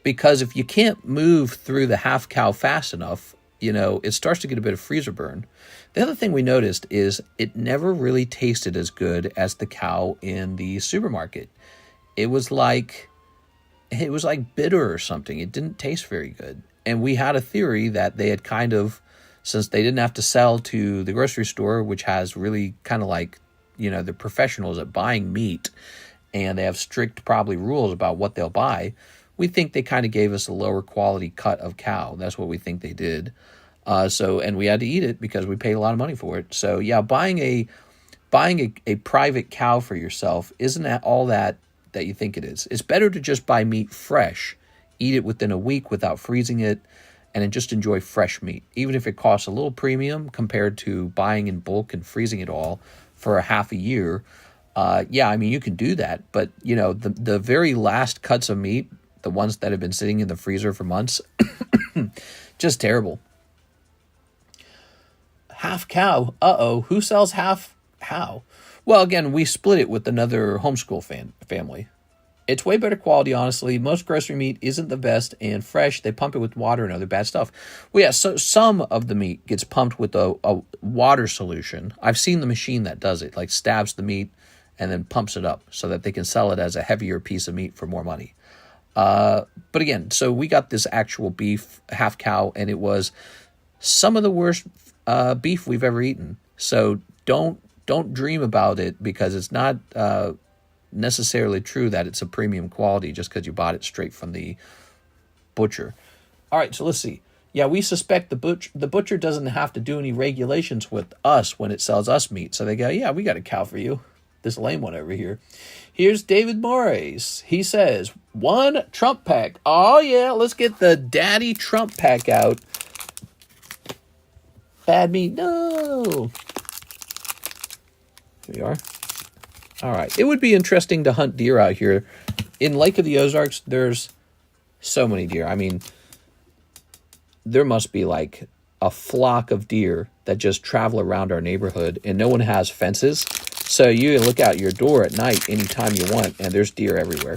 because if you can't move through the half cow fast enough, you know, it starts to get a bit of freezer burn. The other thing we noticed is it never really tasted as good as the cow in the supermarket. It was like bitter or something. It didn't taste very good. And we had a theory that they had kind of, since they didn't have to sell to the grocery store, which has really kind of like, you know, the professionals at buying meat, and they have strict probably rules about what they'll buy, we think they kind of gave us a lower quality cut of cow. That's what we think they did. And we had to eat it because we paid a lot of money for it. So yeah, buying a private cow for yourself isn't all that you think it is. It's better to just buy meat fresh, eat it within a week without freezing it, and then just enjoy fresh meat, even if it costs a little premium compared to buying in bulk and freezing it all for a half a year. Yeah, I mean, you can do that, but you know, the very last cuts of meat, the ones that have been sitting in the freezer for months, just terrible. Half cow. Uh-oh, who sells half cow? Well, again, we split it with another homeschool family. It's way better quality, honestly. Most grocery meat isn't the best, and fresh, they pump it with water and other bad stuff. Well, yeah, so some of the meat gets pumped with a water solution. I've seen the machine that does it, like stabs the meat and then pumps it up so that they can sell it as a heavier piece of meat for more money. But again, so we got this actual beef, half cow, and it was some of the worst beef we've ever eaten. So don't dream about it because it's not necessarily true that it's a premium quality just because you bought it straight from the butcher. All right, so let's see. Yeah, we suspect the butcher doesn't have to do any regulations with us when it sells us meat. So they go, yeah, we got a cow for you. This lame one over here. Here's David Morris. He says, 1 Trump pack. Oh, yeah, let's get the daddy Trump pack out. Bad meat, no. Here we are. All right. It would be interesting to hunt deer out here. In Lake of the Ozarks, there's so many deer. I mean, there must be like a flock of deer that just travel around our neighborhood, and no one has fences. So you look out your door at night anytime you want, and there's deer everywhere.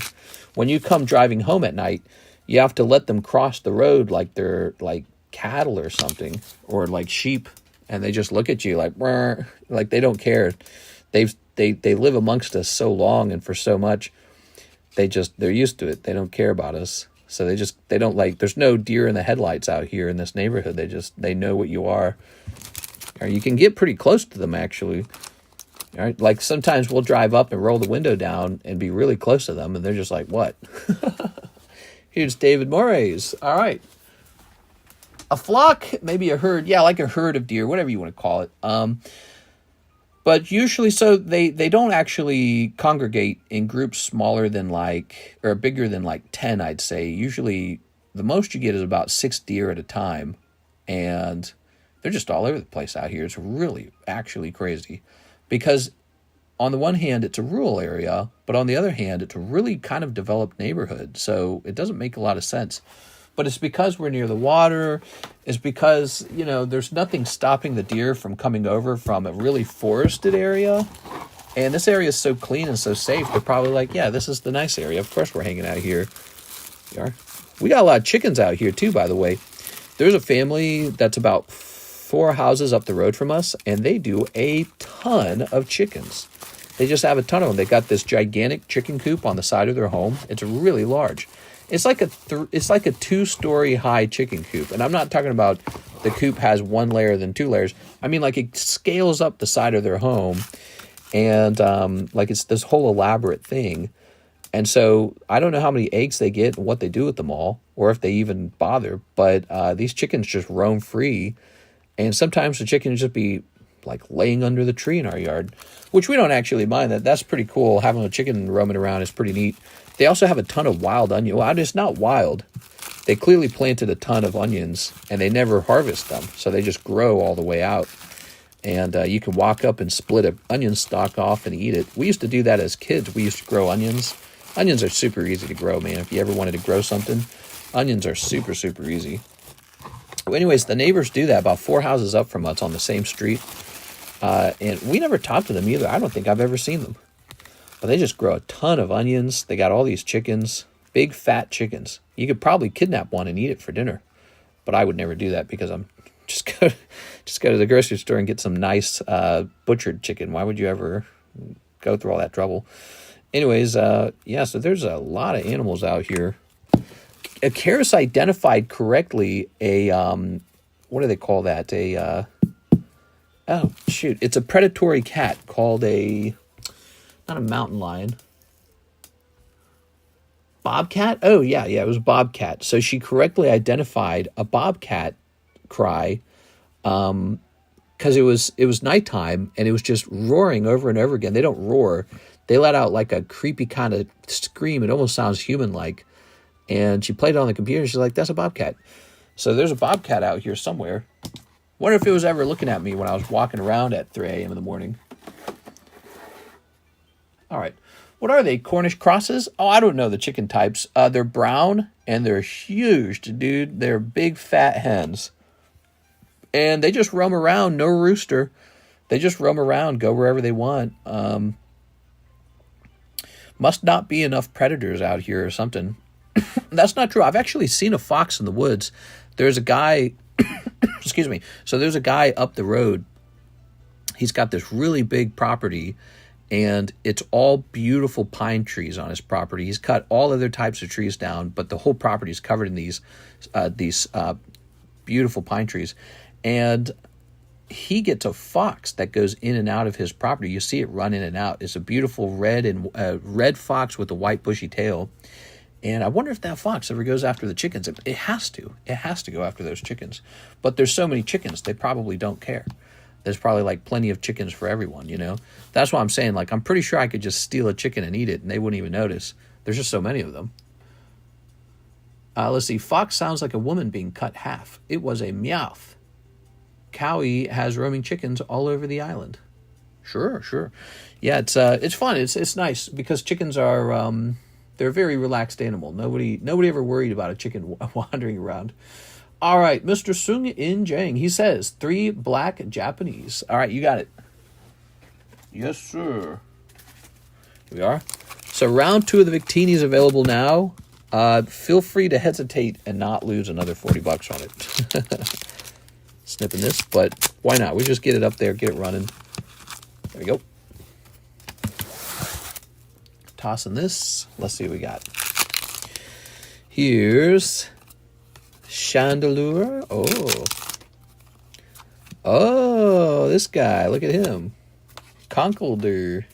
When you come driving home at night, you have to let them cross the road like they're like cattle or something, or like sheep, and they just look at you like they don't care. They live amongst us so long and for so much, they're used to it. They don't care about us. So they don't like, there's no deer in the headlights out here in this neighborhood. They know what you are. Or you can get pretty close to them actually. All right. Like sometimes we'll drive up and roll the window down and be really close to them. And they're just like, what? Here's David Morris. All right. A flock, maybe a herd. Yeah, like a herd of deer, whatever you want to call it. But usually, so they don't actually congregate in groups smaller than or bigger than 10, I'd say. Usually, the most you get is about 6 deer at a time. And they're just all over the place out here. It's really actually crazy. Because on the one hand, it's a rural area, but on the other hand, it's a really kind of developed neighborhood. So it doesn't make a lot of sense. But it's because we're near the water. It's because, you know, there's nothing stopping the deer from coming over from a really forested area. And this area is so clean and so safe. They're probably like, yeah, this is the nice area. Of course we're hanging out here. We got a lot of chickens out here too, by the way. There's a family that's about 4 houses up the road from us, and they do a ton of chickens. They just have a ton of them. They got this gigantic chicken coop on the side of their home. It's really large. It's like a 2-story high chicken coop. And I'm not talking about the coop has 1 layer then 2 layers. I mean, like it scales up the side of their home. And like it's this whole elaborate thing. And so I don't know how many eggs they get and what they do with them all. or if they even bother. But these chickens just roam free, and sometimes the chickens just be like laying under the tree in our yard, which we don't actually mind. That's pretty cool. Having a chicken roaming around is pretty neat. They also have a ton of wild onion. Well, it's not wild. They clearly planted a ton of onions, and they never harvest them, so they just grow all the way out. And you can walk up and split an onion stalk off and eat it. We used to do that as kids. We used to grow onions. Onions are super easy to grow, man. If you ever wanted to grow something, onions are super, super easy. Well, anyways, the neighbors do that about 4 houses up from us on the same street. And we never talked to them either. I don't think I've ever seen them. But they just grow a ton of onions. They got all these chickens, big fat chickens. You could probably kidnap one and eat it for dinner. But I would never do that because I'm just go to the grocery store and get some nice butchered chicken. Why would you ever go through all that trouble? Anyways, yeah, so there's a lot of animals out here. Karis identified correctly a, what do they call that? Oh, shoot. It's a predatory cat called not a mountain lion. Bobcat? Oh, yeah, it was bobcat. So she correctly identified a bobcat cry because it was nighttime and it was just roaring over and over again. They don't roar. They let out like a creepy kind of scream. It almost sounds human-like. And she played it on the computer and she's like, that's a bobcat. So there's a bobcat out here somewhere. Wonder if it was ever looking at me when I was walking around at 3 a.m. in the morning. All right. What are they? Cornish crosses? Oh, I don't know the chicken types. They're brown and they're huge, dude. They're big fat hens. And they just roam around, no rooster. They just roam around, go wherever they want. Must not be enough predators out here or something. That's not true. I've actually seen a fox in the woods. There's a guy, excuse me. So there's a guy up the road. He's got this really big property, and it's all beautiful pine trees on his property. He's cut all other types of trees down, but the whole property is covered in these beautiful pine trees. And he gets a fox that goes in and out of his property. You see it run in and out. It's a beautiful red fox with a white bushy tail. And I wonder if that fox ever goes after the chickens. It has to. It has to go after those chickens. But there's so many chickens, they probably don't care. There's probably like plenty of chickens for everyone, you know? That's why I'm saying, like, I'm pretty sure I could just steal a chicken and eat it and they wouldn't even notice. There's just so many of them. Let's see. Fox sounds like a woman being cut half. It was a meowth. Cowie has roaming chickens all over the island. Sure. Yeah, it's fun. It's nice because chickens are they're a very relaxed animal. Nobody ever worried about a chicken wandering around. All right, Mr. Sung In Jang. He says 3 black Japanese. All right, you got it. Yes, sir. Here we are. So round 2 of the Victini is available now. Feel free to hesitate and not lose another $40 on it. Snipping this, but why not? We just get it up there, get it running. There we go. Tossing this. Let's see what we got. Here's Chandelure. Oh, this guy. Look at him. Conkelder.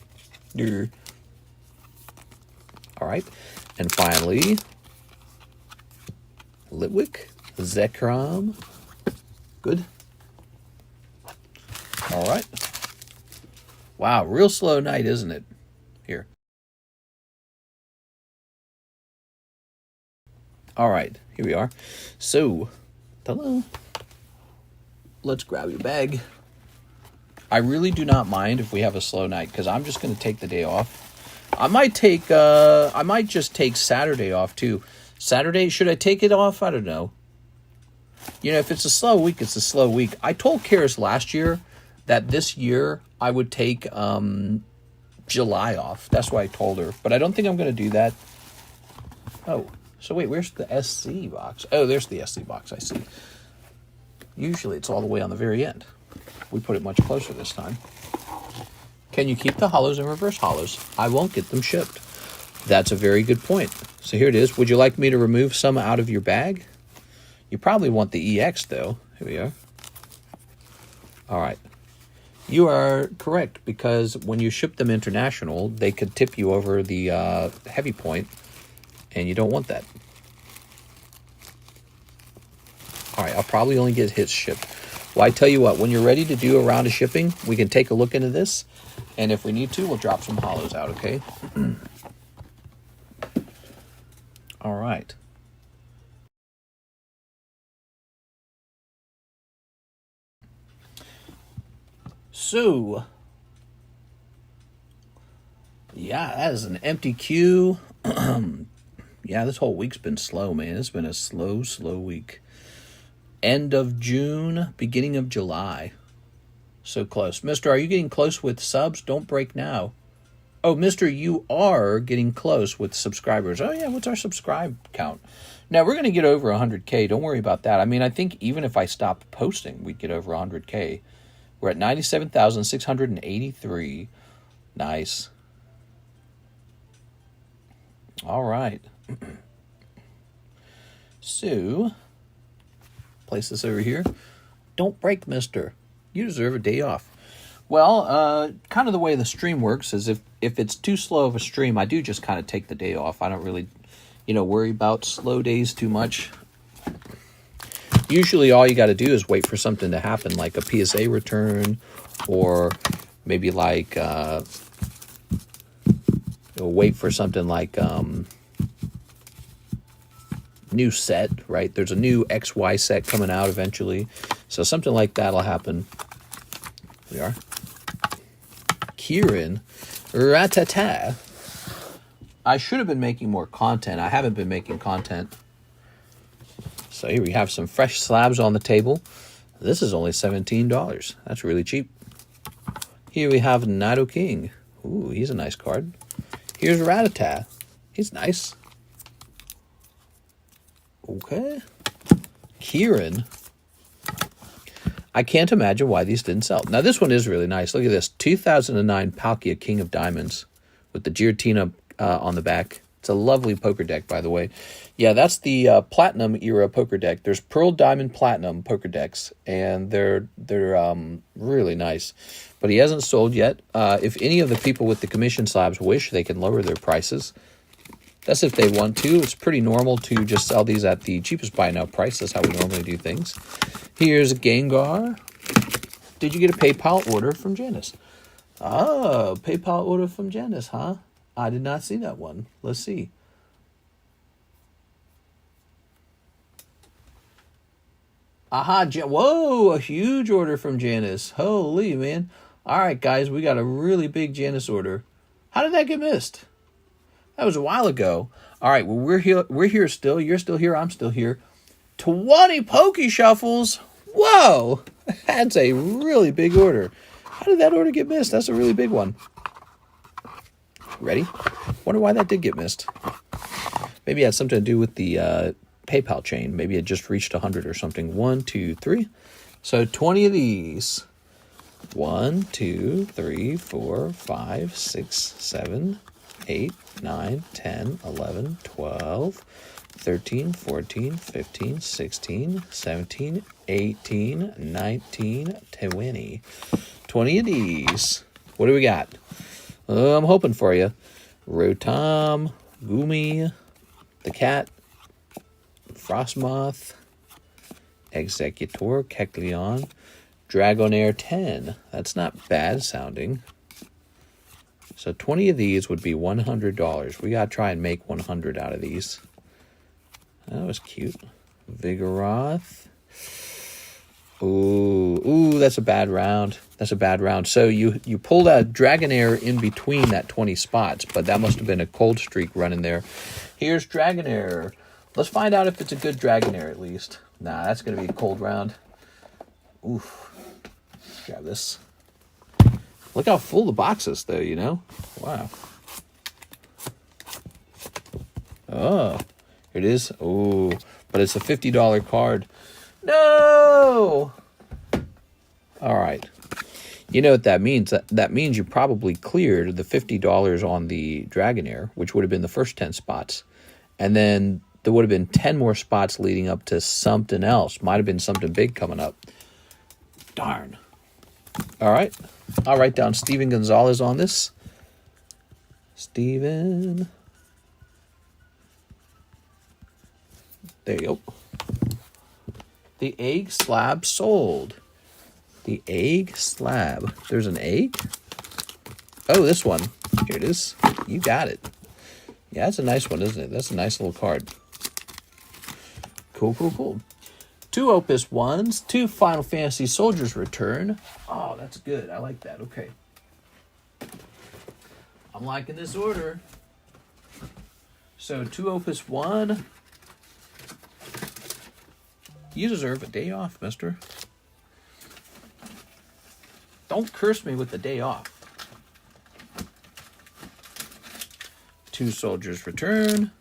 All right. And finally, Litwick. Zekrom. Good. All right. Wow, real slow night, isn't it? Here. All right, here we are. So, hello. Let's grab your bag. I really do not mind if we have a slow night because I'm just going to take the day off. I might just take Saturday off too. Saturday, should I take it off? I don't know. You know, if it's a slow week, it's a slow week. I told Karis last year that this year I would take July off. That's why I told her. But I don't think I'm going to do that. Oh, so wait, where's the SC box? Oh, there's the SC box, I see. Usually it's all the way on the very end. We put it much closer this time. Can you keep the hollows and reverse hollows? I won't get them shipped. That's a very good point. So here it is. Would you like me to remove some out of your bag? You probably want the EX, though. Here we are. All right. You are correct, because when you ship them international, they could tip you over the heavy point, and you don't want that. All right, I'll probably only get hits shipped. Well, I tell you what, when you're ready to do a round of shipping, we can take a look into this. And if we need to, we'll drop some holos out, okay? All right. So, yeah, that is an empty queue. Yeah, this whole week's been slow, man. It's been a slow week. End of June, beginning of July. So close. Mister, are you getting close with subs? Don't break now. Oh, Mister, you are getting close with subscribers. Oh, yeah, what's our subscribe count? Now, we're going to get over 100K. Don't worry about that. I mean, I think even if I stopped posting, we'd get over 100K. We're at 97,683. Nice. All right. So, place this over here. Don't break, mister. You deserve a day off. Well, kind of the way the stream works is if it's too slow of a stream, I do just kind of take the day off. I don't really, worry about slow days too much. Usually all you got to do is wait for something to happen, like a PSA return, or maybe like wait for something like new set, right? There's a new XY set coming out eventually. So something like that'll happen. Here we are. Kieran. Ratata. I should have been making more content. I haven't been making content. So here we have some fresh slabs on the table. This is only $17. That's really cheap. Here we have Nido King. Ooh, he's a nice card. Here's Ratata. He's nice. Okay. Kieran. I can't imagine why these didn't sell. Now, this one is really nice. Look at this. 2009 Palkia King of Diamonds with the Giratina on the back. It's a lovely poker deck, by the way. Yeah, that's the Platinum era poker deck. There's Pearl, Diamond, Platinum poker decks, and they're really nice. But he hasn't sold yet. If any of the people with the commission slabs wish, they can lower their prices. That's if they want to. It's pretty normal to just sell these at the cheapest buy now price. That's how we normally do things. Here's Gengar. Did you get a PayPal order from Janice? Oh, PayPal order from Janice, huh? I did not see that one. Let's see. Aha, whoa, a huge order from Janice. Holy, man. All right, guys, we got a really big Janice order. How did that get missed? That was a while ago. All right, well, we're here still. You're still here. I'm still here. 20 Poke Shuffles. Whoa, that's a really big order. How did that order get missed? That's a really big one. Ready? Wonder why that did get missed. Maybe it had something to do with the PayPal chain. Maybe it just reached 100 or something. 1, 2, 3. So 20 of these. 1, 2, 3, 4, 5, 6, 7, 8, 9, 10, 11, 12, 13, 14, 15, 16, 17, 18, 19, 20. 20 of these. What do we got? I'm hoping for you. Rotom, Gumi, the Cat, Frostmoth, Executor, Kecleon, Dragonair 10. That's not bad sounding. So 20 of these would be $100. We got to try and make 100 out of these. That was cute. Vigoroth. Ooh, that's a bad round. That's a bad round. So you pulled a Dragonair in between that 20 spots, but that must have been a cold streak running there. Here's Dragonair. Let's find out if it's a good Dragonair at least. Nah, that's going to be a cold round. Oof. Grab this. Look how full the box is, though, you know? Wow. Oh, here it is. Oh, but it's a $50 card. No! All right. You know what that means? That means you probably cleared the $50 on the Dragonair, which would have been the first 10 spots. And then there would have been 10 more spots leading up to something else. Might have been something big coming up. Darn. All right. I'll write down Steven Gonzalez on this. Steven. There you go. The egg slab sold. The egg slab. There's an egg? Oh, this one. Here it is. You got it. Yeah, that's a nice one, isn't it? That's a nice little card. Cool, cool, cool. 2 Opus 1s, 2 Final Fantasy Soldiers Return. Oh, that's good. I like that. Okay. I'm liking this order. So 2 Opus 1. You deserve a day off, mister. Don't curse me with the day off. 2 Soldiers Return.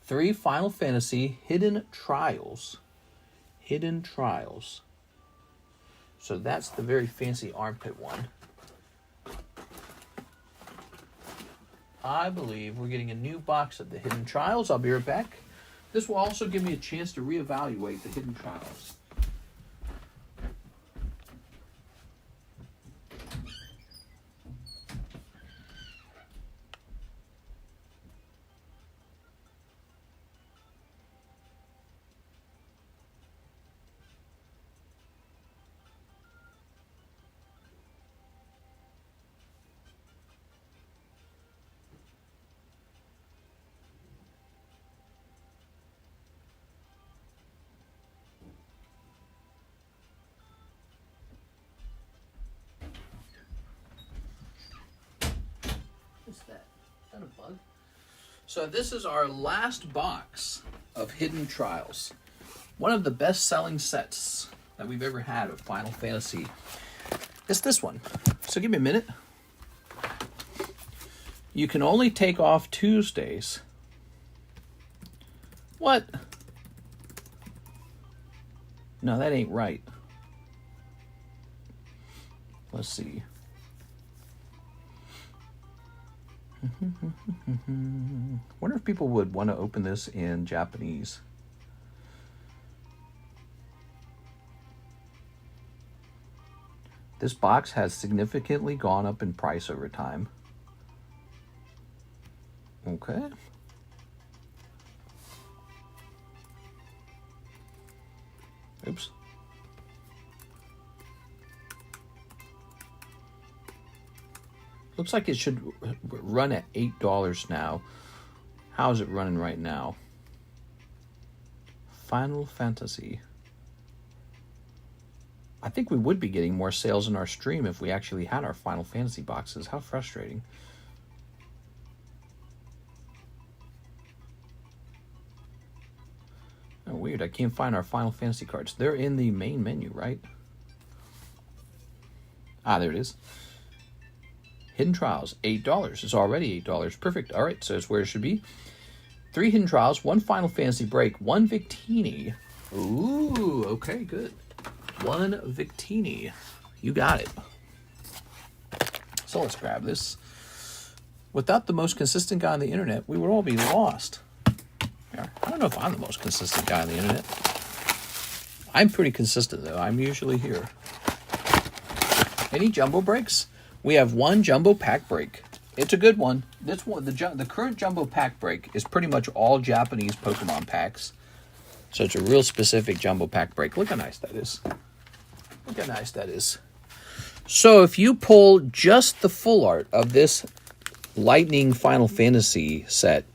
3 Final Fantasy Hidden Trials. Hidden Trials. So that's the very fancy armpit one. I believe we're getting a new box of the Hidden Trials. I'll be right back. This will also give me a chance to reevaluate the Hidden Trials. A bug. So this is our last box of Hidden Trials. One of the best-selling sets that we've ever had of Final Fantasy. It's this one. So give me a minute. You can only take off Tuesdays. What? No, that ain't right. Let's see. Wonder if people would want to open this in Japanese. This box has significantly gone up in price over time. Okay. Oops. Looks like it should run at $8 now. How is it running right now? Final Fantasy. I think we would be getting more sales in our stream if we actually had our Final Fantasy boxes. How frustrating. Oh, weird. I can't find our Final Fantasy cards. They're in the main menu, right? Ah, there it is. Hidden Trials, $8. It's already $8. Perfect. All right, so it's where it should be. 3 Hidden Trials, 1 Final Fantasy Break, 1 Victini. Ooh, okay, good. 1 Victini. You got it. So let's grab this. Without the most consistent guy on the internet, we would all be lost. I don't know if I'm the most consistent guy on the internet. I'm pretty consistent, though. I'm usually here. Any jumbo breaks? We have 1 jumbo pack break. It's a good one. This one, the current jumbo pack break is pretty much all Japanese Pokemon packs. So it's a real specific jumbo pack break. Look how nice that is. Look how nice that is. So if you pull just the full art of this Lightning Final Fantasy set,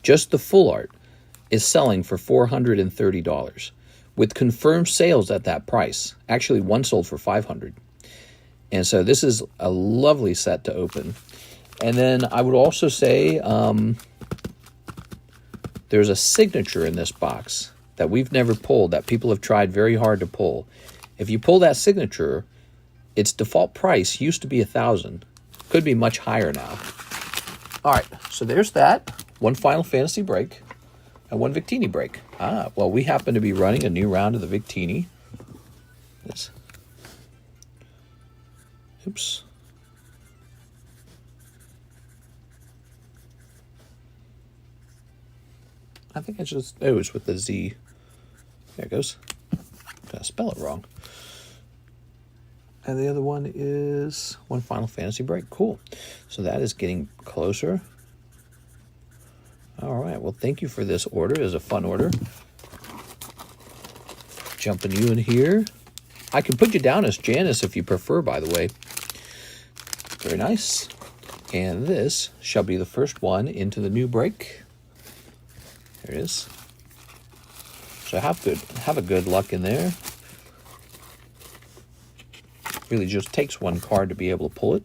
just the full art is selling for $430 with confirmed sales at that price. Actually, one sold for $500. And so this is a lovely set to open. And then I would also say there's a signature in this box that we've never pulled, that people have tried very hard to pull. If you pull that signature, its default price used to be $1,000. Could be much higher now. All right, so there's that. 1 Final Fantasy break and 1 Victini break. Ah, well, we happen to be running a new round of the Victini. This. Oops. I think I just, oh, it's with the Z. There it goes. Did I spell it wrong? And the other one is 1 Final Fantasy break. Cool. So that is getting closer. All right. Well, thank you for this order. It was a fun order. Jumping you in here. I can put you down as Janice if you prefer, by the way. Very nice. And this shall be the first one into the new break. There it is. So have a good luck in there. Really just takes one card to be able to pull it.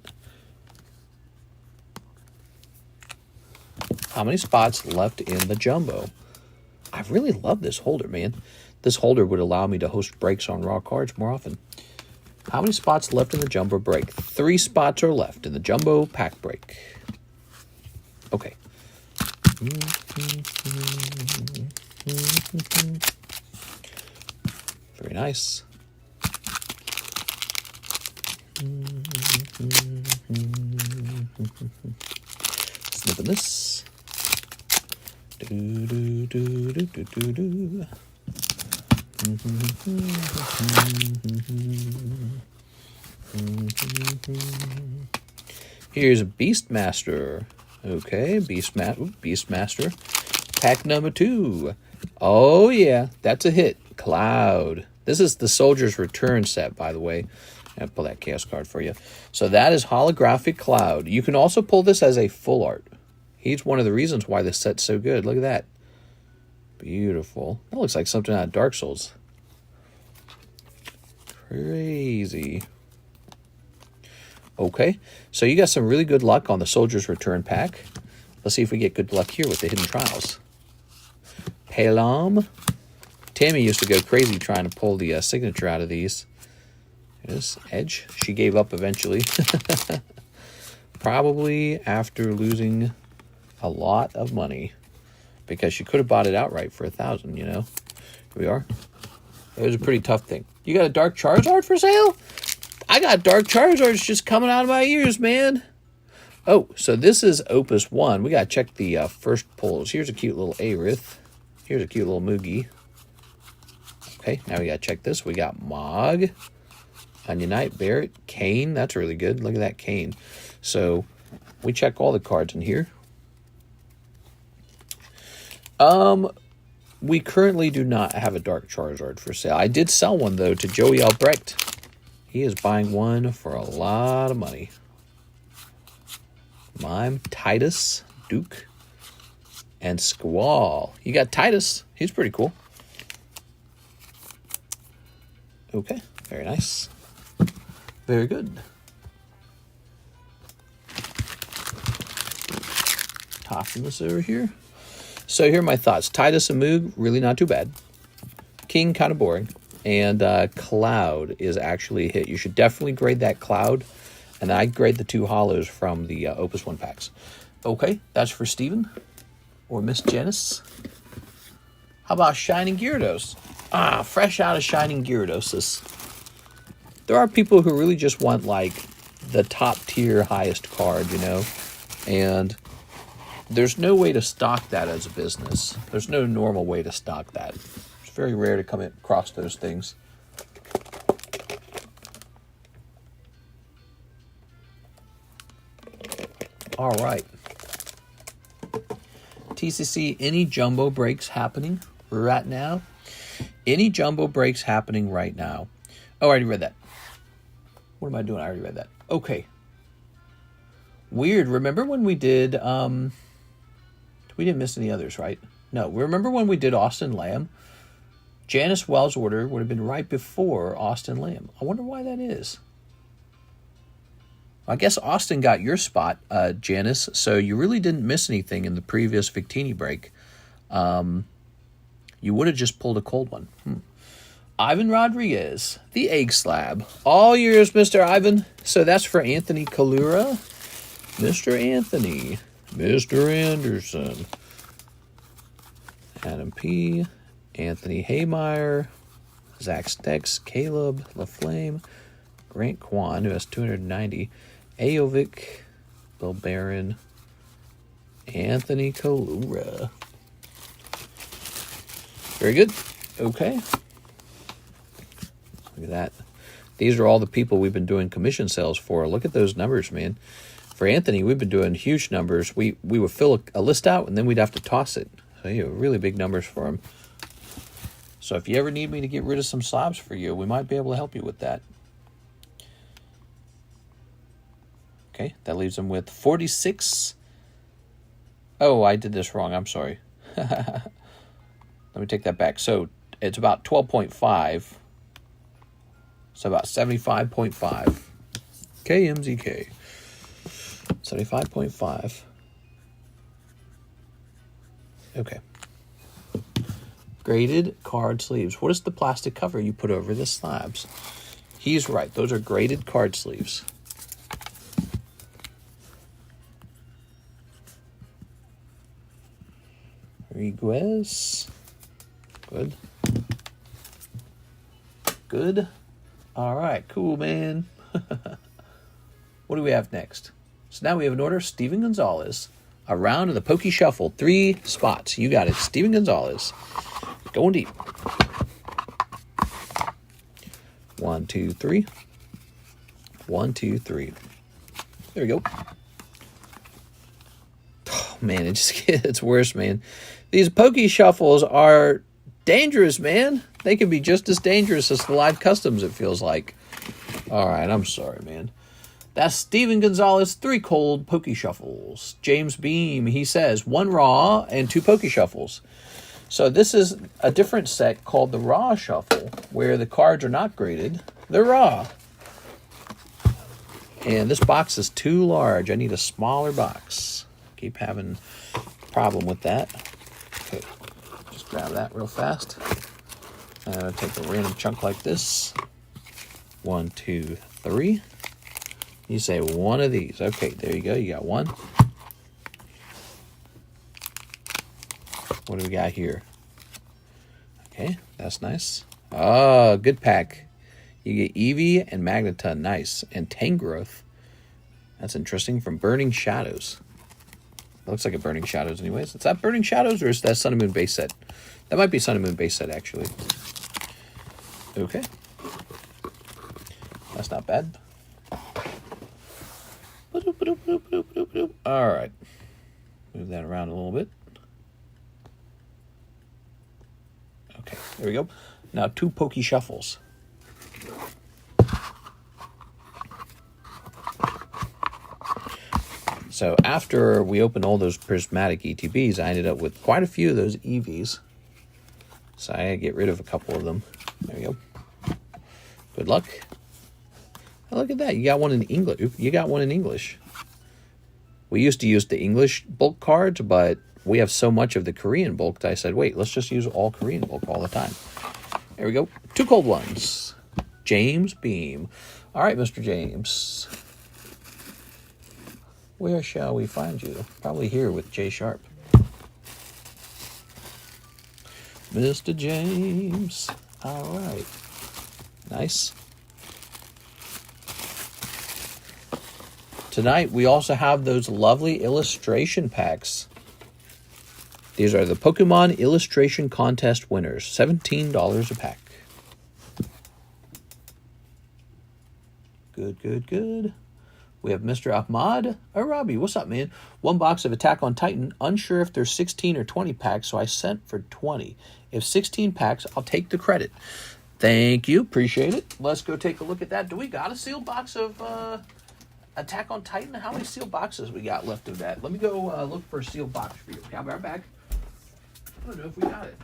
How many spots left in the jumbo? I really love this holder, man. This holder would allow me to host breaks on raw cards more often. How many spots left in the jumbo break? 3 spots are left in the jumbo pack break. Okay. Very nice. Snipping this. Here's Beastmaster. Okay, Beastmaster. Pack number 2. Oh yeah, that's a hit. Cloud. This is the Soldier's Return set, by the way. I'll pull that chaos card for you. So that is holographic Cloud. You can also pull this as a full art. He's one of the reasons why this set's so good. Look at that. Beautiful. That looks like something out of Dark Souls. Crazy. Okay, so you got some really good luck on the Soldier's Return pack. Let's see if we get good luck here with the Hidden Trials. Palam. Tammy used to go crazy trying to pull the signature out of these. There's Edge. She gave up eventually. Probably after losing a lot of money. Because she could have bought it outright for $1,000, you know. Here we are. It was a pretty tough thing. You got a Dark Charizard for sale? I got Dark Charizards just coming out of my ears, man. Oh, so this is Opus 1. We got to check the first pulls. Here's a cute little Aerith. Here's a cute little Moogie. Okay, now we got to check this. We got Mog, Onion Knight, Barrett, Kane. That's really good. Look at that Kane. So we check all the cards in here. We currently do not have a Dark Charizard for sale. I did sell one, though, to Joey Albrecht. He is buying one for a lot of money. Mime, Titus, Duke, and Squall. You got Titus. He's pretty cool. Okay, very nice. Very good. Tossing this over here. So here are my thoughts. Titus and Moog, really not too bad. King, kind of boring. And Cloud is actually a hit. You should definitely grade that Cloud. And I grade the 2 hollows from the Opus 1 packs. Okay, that's for Steven. Or Miss Janice. How about Shining Gyarados? Ah, fresh out of Shining Gyarados. There are people who really just want, like, the top tier, highest card, you know? And there's no way to stock that as a business. There's no normal way to stock that. It's very rare to come across those things. All right. TCC, any jumbo breaks happening right now? Any jumbo breaks happening right now? Oh, I already read that. What am I doing? I already read that. Okay. Weird. Remember when we did... we didn't miss any others, right? No. Remember when we did Austin Lamb? Janice Wells' order would have been right before Austin Lamb. I wonder why that is. I guess Austin got your spot, Janice, so you really didn't miss anything in the previous Victini break. You would have just pulled a cold one. Ivan Rodriguez, the Egg Slab. All yours, Mr. Ivan. So that's for Anthony Kalura. Mr. Anthony. Mr. Anderson. Adam P. Anthony Haymeyer. Zach Stex. Caleb LaFlame. Grant Kwan, who has 290. Aovic. Bill Barron. Anthony Kalura. Very good. Okay. Look at that. These are all the people we've been doing commission sales for. Look at those numbers, man. For Anthony, we've been doing huge numbers. We would fill a list out, and then we'd have to toss it. So, really big numbers for him. So if you ever need me to get rid of some slabs for you, we might be able to help you with that. Okay, that leaves them with 46. Oh, I did this wrong. I'm sorry. Let me take that back. So it's about 12.5. So about 75.5. KMZK. 75.5. Okay. Graded card sleeves. What is the plastic cover you put over the slabs? He's right. Those are graded card sleeves. Reguez. Good. Good. All right. Cool, man. What do we have next? So now we have an order. Steven Gonzalez. A round of the Pokey Shuffle. 3 spots. You got it. Steven Gonzalez. Going deep. 1, 2, 3. 1, 2, 3. There we go. Oh, man, it just gets worse, man. These Pokey Shuffles are dangerous, man. They can be just as dangerous as the live customs, it feels like. All right, I'm sorry, man. That's Steven Gonzalez, 3 cold Pokey Shuffles. James Beam, he says, 1 raw and 2 Pokey Shuffles. So this is a different set called the Raw Shuffle, where the cards are not graded. They're raw. And this box is too large. I need a smaller box. Keep having a problem with that. Okay, just grab that real fast. And I'm going to take a random chunk like this. 1, 2, 3. You say one of these. Okay, there you go. You got one. What do we got here? Okay, that's nice. Oh, good pack. You get Eevee and Magneton. Nice. And Tangrowth. That's interesting. From Burning Shadows. That looks like a Burning Shadows anyways. Is that Burning Shadows or is that Sun and Moon base set? That might be Sun and Moon base set, actually. Okay. That's not bad. All right. Move that around a little bit. Okay, there we go. Now 2 Pokey Shuffles. So after we opened all those prismatic ETBs, I ended up with quite a few of those EVs. So I had to get rid of a couple of them. There we go. Good luck. Oh, look at that. You got one in English. You got one in English. We used to use the English bulk cards, but we have so much of the Korean bulk that I said, wait, let's just use all Korean bulk all the time. There we go. 2 cold ones. James Beam. All right, Mr. James. Where shall we find you? Probably here with J Sharp. Mr. James. All right. Nice. Tonight, we also have those lovely illustration packs. These are the Pokemon Illustration Contest winners. $17 a pack. Good, good, good. We have Mr. Ahmad Arabi. What's up, man? 1 box of Attack on Titan. Unsure if there's 16 or 20 packs, so I sent for 20. If 16 packs, I'll take the credit. Thank you. Appreciate it. Let's go take a look at that. Do we got a sealed box of Attack on Titan? How many sealed boxes we got left of that? Let me go look for a sealed box for you. Okay, I'll be right back. I don't know if we got it.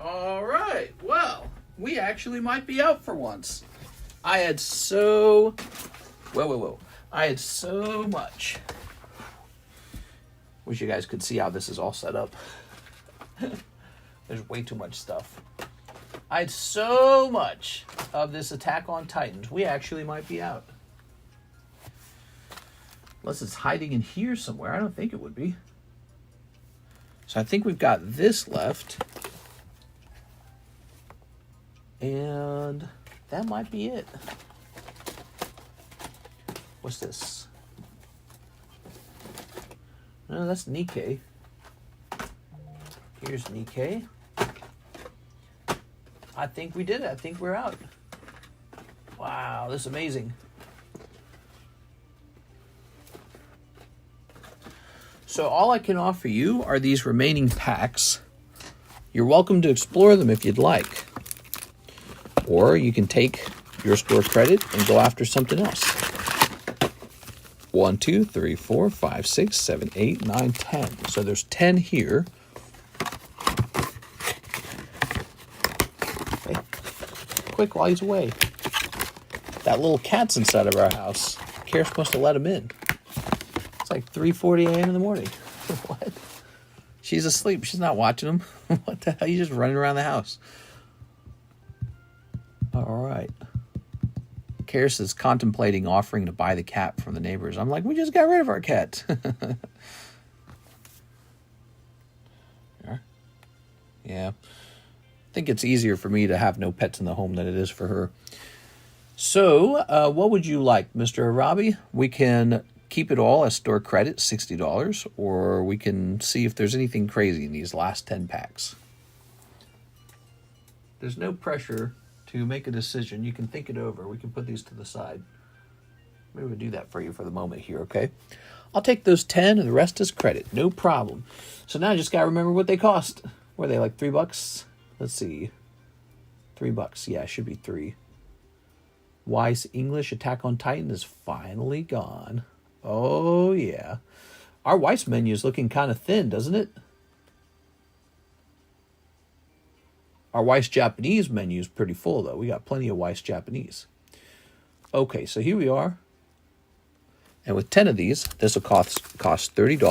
All right. Well, we actually might be out for once. I had so... Whoa. I had so much. Wish you guys could see how this is all set up. There's way too much stuff. I had so much of this Attack on Titans. We actually might be out. Unless it's hiding in here somewhere. I don't think it would be. So I think we've got this left. And that might be it. What's this? No, that's Nikke. Here's Nikke. I think we did it. I think we're out. Wow, this is amazing. So all I can offer you are these remaining packs. You're welcome to explore them if you'd like. Or you can take your store credit and go after something else. 1, 2, 3, 4, 5, 6, 7, 8, 9, 10. So there's 10 here. Okay. Quick while he's away. That little cat's inside of our house. Karis must have let him in. It's like 3:40 a.m. in the morning. What? She's asleep. She's not watching him. What the hell? You're just running around the house. All right. Karis is contemplating offering to buy the cat from the neighbors. I'm like, we just got rid of our cat. Yeah. I think it's easier for me to have no pets in the home than it is for her. So, what would you like, Mr. Arabi? We can keep it all as store credit, $60, or we can see if there's anything crazy in these last 10 packs. There's no pressure to make a decision. You can think it over. We can put these to the side. Maybe we'll do that for you for the moment here, okay? I'll take those 10 and the rest is credit. No problem. So now I just got to remember what they cost. Were they like $3? Let's see. $3. Yeah, it should be 3. Weiss English Attack on Titan is finally gone. Oh, yeah. Our Weiss menu is looking kind of thin, doesn't it? Our Weiss Japanese menu is pretty full, though. We got plenty of Weiss Japanese. Okay, so here we are. And with 10 of these, this will cost $30.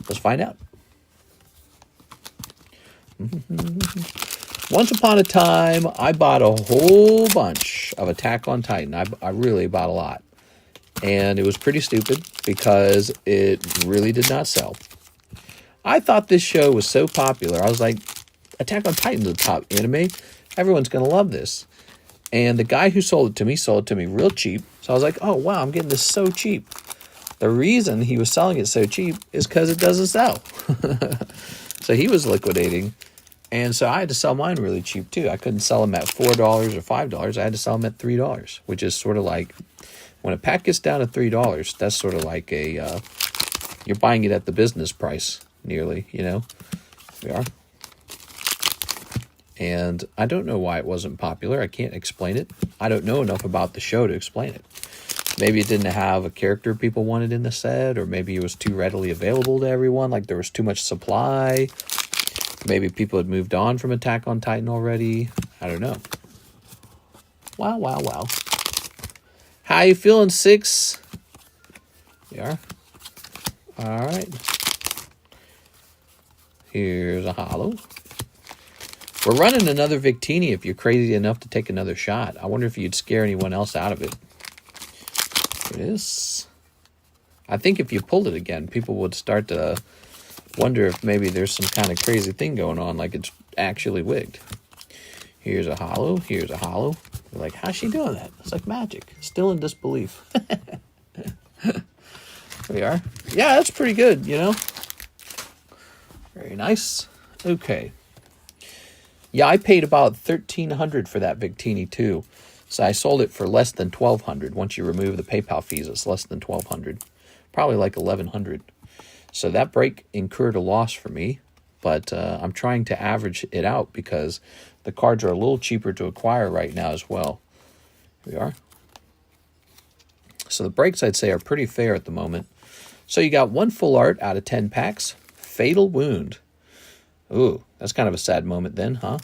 Let's find out. Once upon a time, I bought a whole bunch of Attack on Titan. I really bought a lot. And it was pretty stupid because it really did not sell. I thought this show was so popular. I was like, Attack on Titan's a top anime. Everyone's going to love this. And the guy who sold it to me real cheap. So I was like, oh, wow, I'm getting this so cheap. The reason he was selling it so cheap is because it doesn't sell. So he was liquidating. And so I had to sell mine really cheap, too. I couldn't sell them at $4 or $5. I had to sell them at $3, which is sort of like, when a pack gets down to $3, that's sort of like a, you're buying it at the business price, nearly, you know. We are. And I don't know why it wasn't popular. I can't explain it. I don't know enough about the show to explain it. Maybe it didn't have a character people wanted in the set, or maybe it was too readily available to everyone, like there was too much supply. Maybe people had moved on from Attack on Titan already. I don't know. Wow, wow, wow. How you feeling, 6? Yeah. All right. Here's a holo. We're running another Victini if you're crazy enough to take another shot. I wonder if you'd scare anyone else out of it. Here it is. I think if you pulled it again, people would start to wonder if maybe there's some kind of crazy thing going on, like it's actually wigged. Here's a holo. Here's a holo. You're like, how's she doing that? It's like magic. Still in disbelief. There we are. Yeah, that's pretty good, you know. Very nice. Okay. Yeah, I paid about $1,300 for that Victini too. So I sold it for less than $1,200. Once you remove the PayPal fees, it's less than $1,200. Probably like $1,100. So that break incurred a loss for me. But I'm trying to average it out because the cards are a little cheaper to acquire right now as well. Here we are. So the breaks, I'd say, are pretty fair at the moment. So you got 1 full art out of 10 packs. Fatal Wound. Ooh, that's kind of a sad moment then, huh?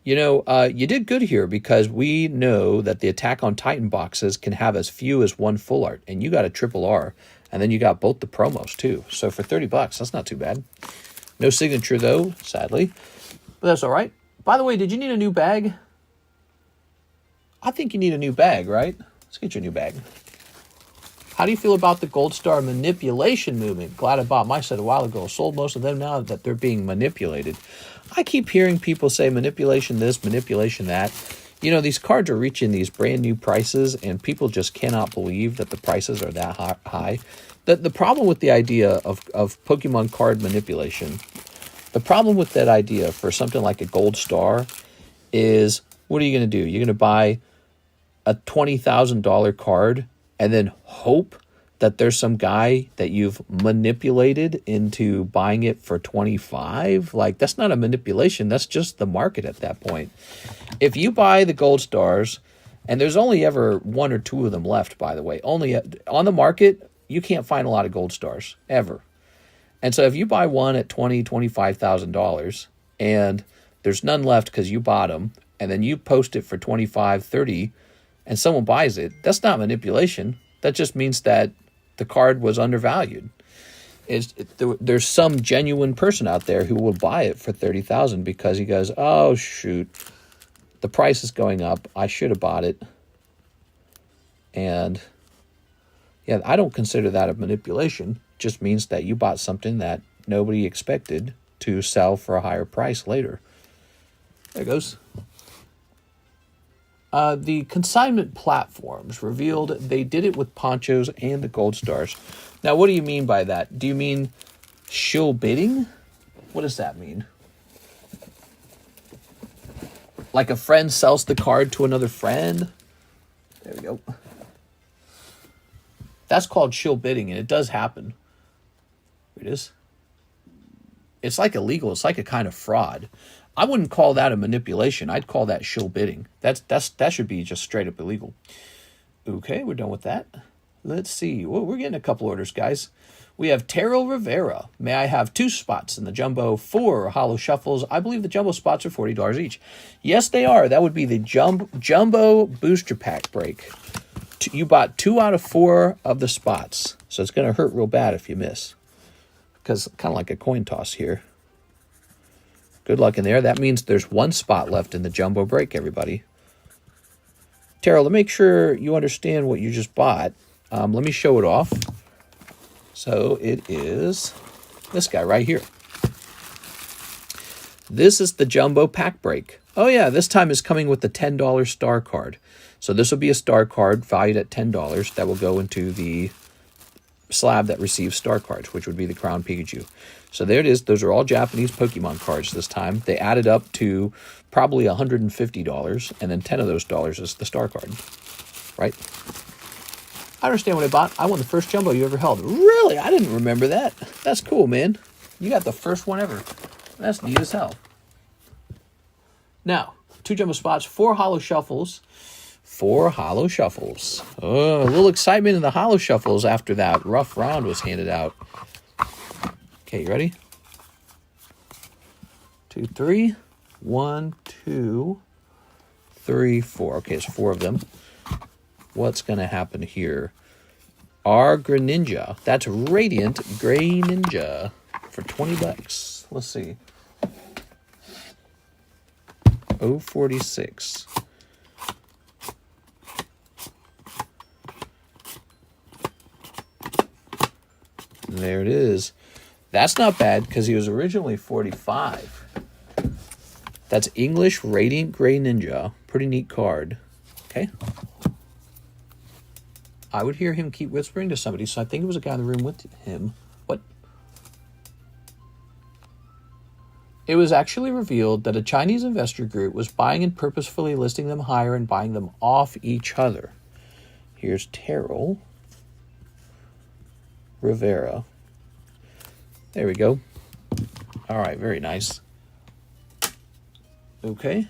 You know, you did good here because we know that the Attack on Titan boxes can have as few as 1 full art. And you got a triple R. And then you got both the promos, too. So for $30, that's not too bad. No signature, though, sadly. But that's all right. By the way, did you need a new bag? I think you need a new bag, right? Let's get you a new bag. How do you feel about the Gold Star manipulation movement? Glad I bought my set a while ago. Sold most of them now that they're being manipulated. I keep hearing people say manipulation this, manipulation that. You know, these cards are reaching these brand new prices, and people just cannot believe that the prices are that high. The problem with the idea of Pokemon card manipulation, the problem with that idea for something like a Gold Star is, what are you going to do? You're going to buy a $20,000 card and then hope that there's some guy that you've manipulated into buying it for 25? Like, that's not a manipulation. That's just the market at that point. If you buy the Gold Stars, and there's only ever one or two of them left, by the way. Only on the market, you can't find a lot of Gold Stars, ever. And so if you buy one at $20,000, $25,000, and there's none left because you bought them, and then you post it for 25, 30, and someone buys it, that's not manipulation. That just means that the card was undervalued. There's some genuine person out there who will buy it for $30,000 because he goes, oh, shoot, the price is going up. I should have bought it. And yeah, I don't consider that a manipulation. It just means that you bought something that nobody expected to sell for a higher price later. There it goes. The consignment platforms revealed they did it with ponchos and the Gold Stars. Now, what do you mean by that? Do you mean shill bidding? What does that mean? Like a friend sells the card to another friend? There we go. That's called shill bidding, and it does happen. Here it is. It's like illegal. It's like a kind of fraud. I wouldn't call that a manipulation. I'd call that shill bidding. That should be just straight up illegal. Okay, we're done with that. Let's see. Well, we're getting a couple orders, guys. We have Terrell Rivera. May I have 2 spots in the Jumbo 4 Holo Shuffles? I believe the Jumbo spots are $40 each. Yes, they are. That would be the Jumbo Booster Pack break. You bought 2 out of 4 of the spots. So it's going to hurt real bad if you miss. Because kind of like a coin toss here. Good luck in there. That means there's 1 spot left in the Jumbo break, everybody. Terrell, to make sure you understand what you just bought, let me show it off. So it is this guy right here. This is the Jumbo Pack Break. Oh yeah, this time is coming with the $10 star card. So this will be a star card valued at $10 that will go into the slab that receives star cards, which would be the Crown Pikachu. So there it is. Those are all Japanese Pokemon cards this time. They added up to probably $150, and then 10 of those dollars is the star card. Right? I understand what I bought. I won the first Jumbo you ever held. Really? I didn't remember that. That's cool, man. You got the first one ever. That's neat as hell. Now, 2 Jumbo spots, 4 Holo Shuffles. 4 Holo Shuffles. Oh, a little excitement in the Holo Shuffles after that rough round was handed out. Okay, you ready? 2, 3. 1, 2, 3, 4. Okay, it's 4 of them. What's going to happen here? Our Greninja. That's Radiant Greninja for $20. Let's see. 046. There it is. That's not bad because he was originally 45. That's English Radiant Greninja. Pretty neat card. Okay. I would hear him keep whispering to somebody, so I think it was a guy in the room with him. What? It was actually revealed that a Chinese investor group was buying and purposefully listing them higher and buying them off each other. Here's Terrell Rivera. There we go. All right, very nice. Okay.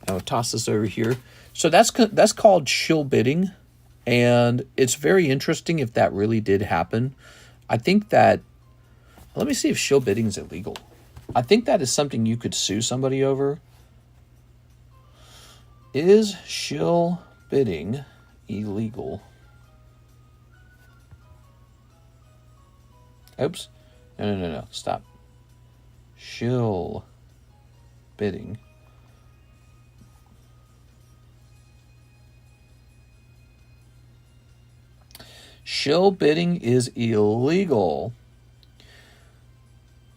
I'll toss this over here. So that's called shill bidding, and it's very interesting if that really did happen. I think that, let me see if shill bidding is illegal. I think that is something you could sue somebody over. Is shill bidding illegal? Oops. No. Stop. Shill bidding. Shill bidding is illegal.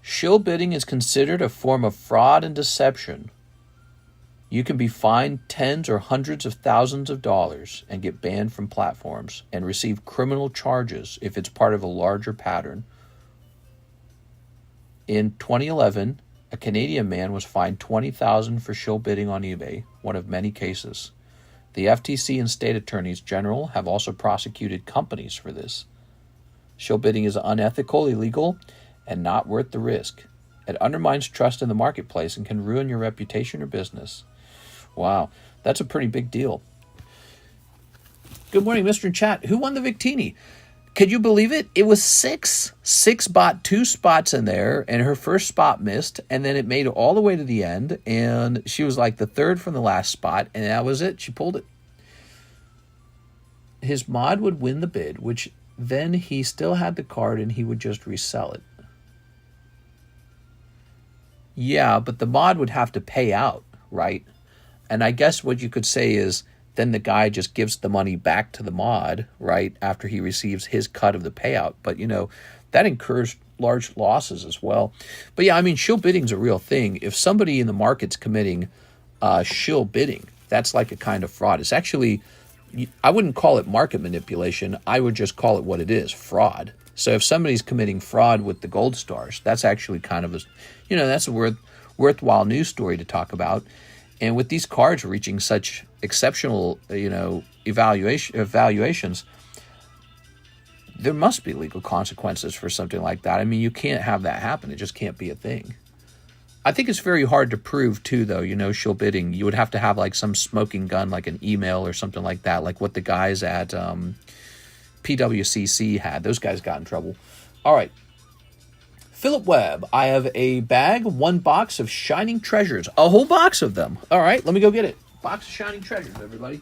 Shill bidding is considered a form of fraud and deception. You can be fined tens or hundreds of thousands of dollars and get banned from platforms and receive criminal charges if it's part of a larger pattern. In 2011, a Canadian man was fined $20,000 for shill bidding on eBay, one of many cases. The FTC and state attorneys general have also prosecuted companies for this. Shill bidding is unethical, illegal, and not worth the risk. It undermines trust in the marketplace and can ruin your reputation or business. Wow, that's a pretty big deal. Good morning, Mr. in Chat. Who won the Victini? Could you believe it? It was six. Six bought 2 spots in there, and her first spot missed, and then it made it all the way to the end, and she was like the third from the last spot, and that was it. She pulled it. His mod would win the bid, which then he still had the card, and he would just resell it. Yeah, but the mod would have to pay out, right? And I guess what you could say is then the guy just gives the money back to the mod, right, after he receives his cut of the payout. But, you know, that incurs large losses as well. But, yeah, I mean, shill bidding's a real thing. If somebody in the market's committing shill bidding, that's like a kind of fraud. It's actually, I wouldn't call it market manipulation. I would just call it what it is, fraud. So if somebody's committing fraud with the gold stars, that's actually kind of a, you know, that's a worthwhile news story to talk about. And with these cards reaching such exceptional, you know, evaluations, there must be legal consequences for something like that. I mean, you can't have that happen. It just can't be a thing. I think it's very hard to prove, too, though, you know, shill bidding. You would have to have, like, some smoking gun, like an email or something like that, like what the guys at PWCC had. Those guys got in trouble. All right. Philip Webb, I have a bag, 1 box of Shining Treasures. A whole box of them. All right, let me go get it. Box of Shining Treasures, everybody.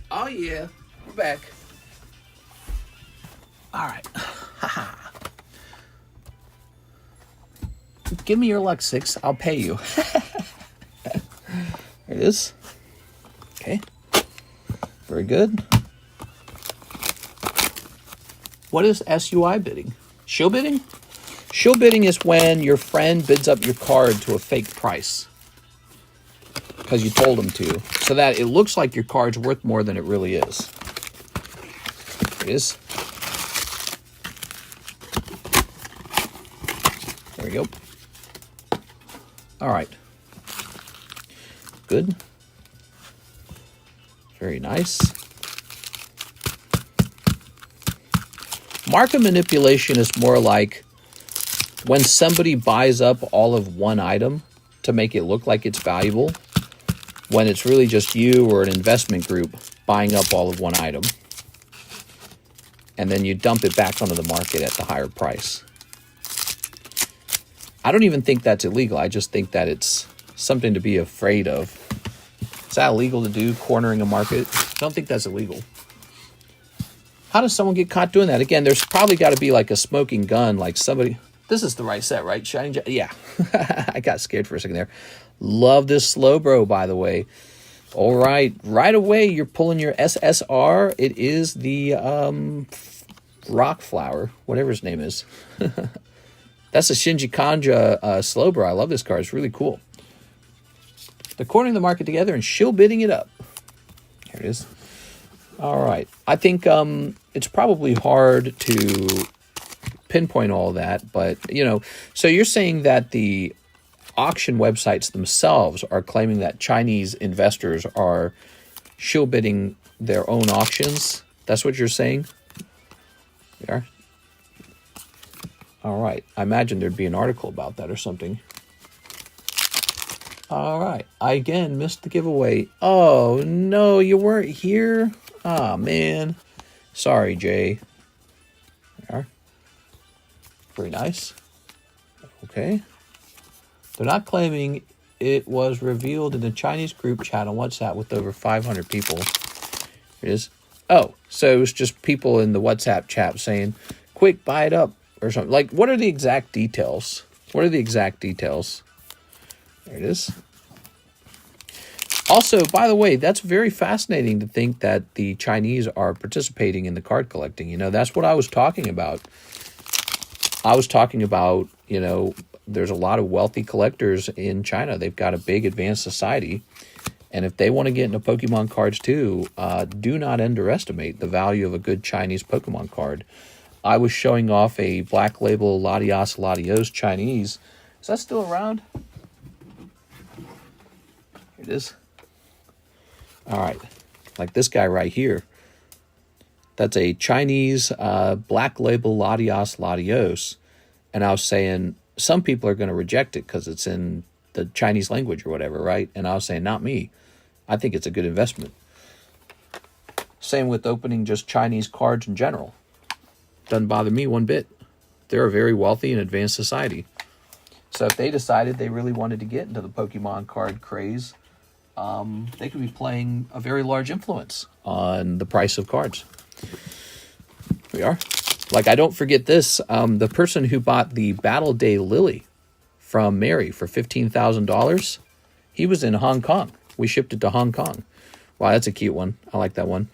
Oh, yeah. We're back. All right. Haha. Give me your luck, 6. I'll pay you. There it is. Okay. Very good. What is SUI bidding? Shill bidding? Shill bidding is when your friend bids up your card to a fake price because you told him to, so that it looks like your card's worth more than it really is. There it is. There we go. All right. Good. Very nice. Market manipulation is more like when somebody buys up all of one item to make it look like it's valuable, when it's really just you or an investment group buying up all of one item. And then you dump it back onto the market at the higher price. I don't even think that's illegal. I just think that it's something to be afraid of. Is that illegal to do, cornering a market? I don't think that's illegal. How does someone get caught doing that? Again, there's probably got to be like a smoking gun, like somebody... This is the right set, right? Shining... Yeah. I got scared for a second there. Love this slow bro, by the way. All right. Right away, you're pulling your SSR. It is the rock flower, whatever his name is. That's a Shinji Kanja slow bro. I love this card. It's really cool. They're cornering the market together and shill bidding it up. Here it is. All right. I think it's probably hard to pinpoint all that, but, you know, so you're saying that the auction websites themselves are claiming that Chinese investors are shill bidding their own auctions? That's what you're saying? They are? All right. I imagine there'd be an article about that or something. All right. I again missed the giveaway. Oh, no, you weren't here? Ah, man. Sorry, Jay. There. Very nice. Okay. They're not claiming it was revealed in the Chinese group chat on WhatsApp with over 500 people. It is. Oh, so it was just people in the WhatsApp chat saying, quick, buy it up, or something. Like, what are the exact details? What are the exact details? There it is. Also, by the way, that's very fascinating to think that the Chinese are participating in the card collecting. You know, that's what I was talking about. I was talking about, you know, there's a lot of wealthy collectors in China. They've got a big advanced society. And if they want to get into Pokemon cards too, do not underestimate the value of a good Chinese Pokemon card. I was showing off a Black Label Latios Latios Chinese. Is that still around? Here it is. All right. Like this guy right here. That's a Chinese Black Label Latios Latios. And I was saying, some people are going to reject it because it's in the Chinese language or whatever, right? And I was saying, not me. I think it's a good investment. Same with opening just Chinese cards in general. Doesn't bother me one bit. They're a very wealthy and advanced society. So if they decided they really wanted to get into the Pokemon card craze, they could be playing a very large influence on the price of cards. Here we are. Like, I don't forget this. The person who bought the Battle Day Lily from Mary for $15,000, he was in Hong Kong. We shipped it to Hong Kong. Wow, that's a cute one. I like that one.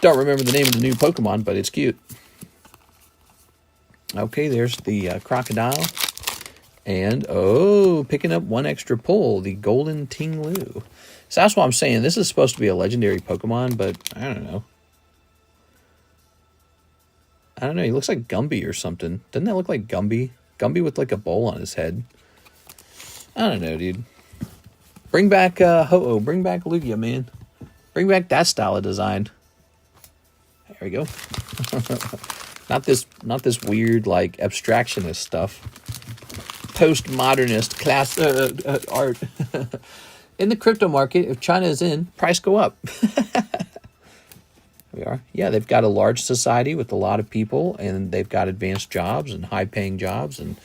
Don't remember the name of the new Pokemon, but it's cute. Okay, there's the crocodile. And, oh, picking up one extra pull, the Golden Ting-Lu. So that's what I'm saying. This is supposed to be a legendary Pokemon, but I don't know. I don't know. He looks like Gumby or something. Doesn't that look like Gumby? Gumby with like a bowl on his head. I don't know, dude. Bring back Ho-Oh. Bring back Lugia, man. Bring back that style of design. There we go. not this weird like abstractionist stuff. Postmodernist class art. In the crypto market, if China is in, price go up. We are. Yeah, they've got a large society with a lot of people, and they've got advanced jobs and high-paying jobs, and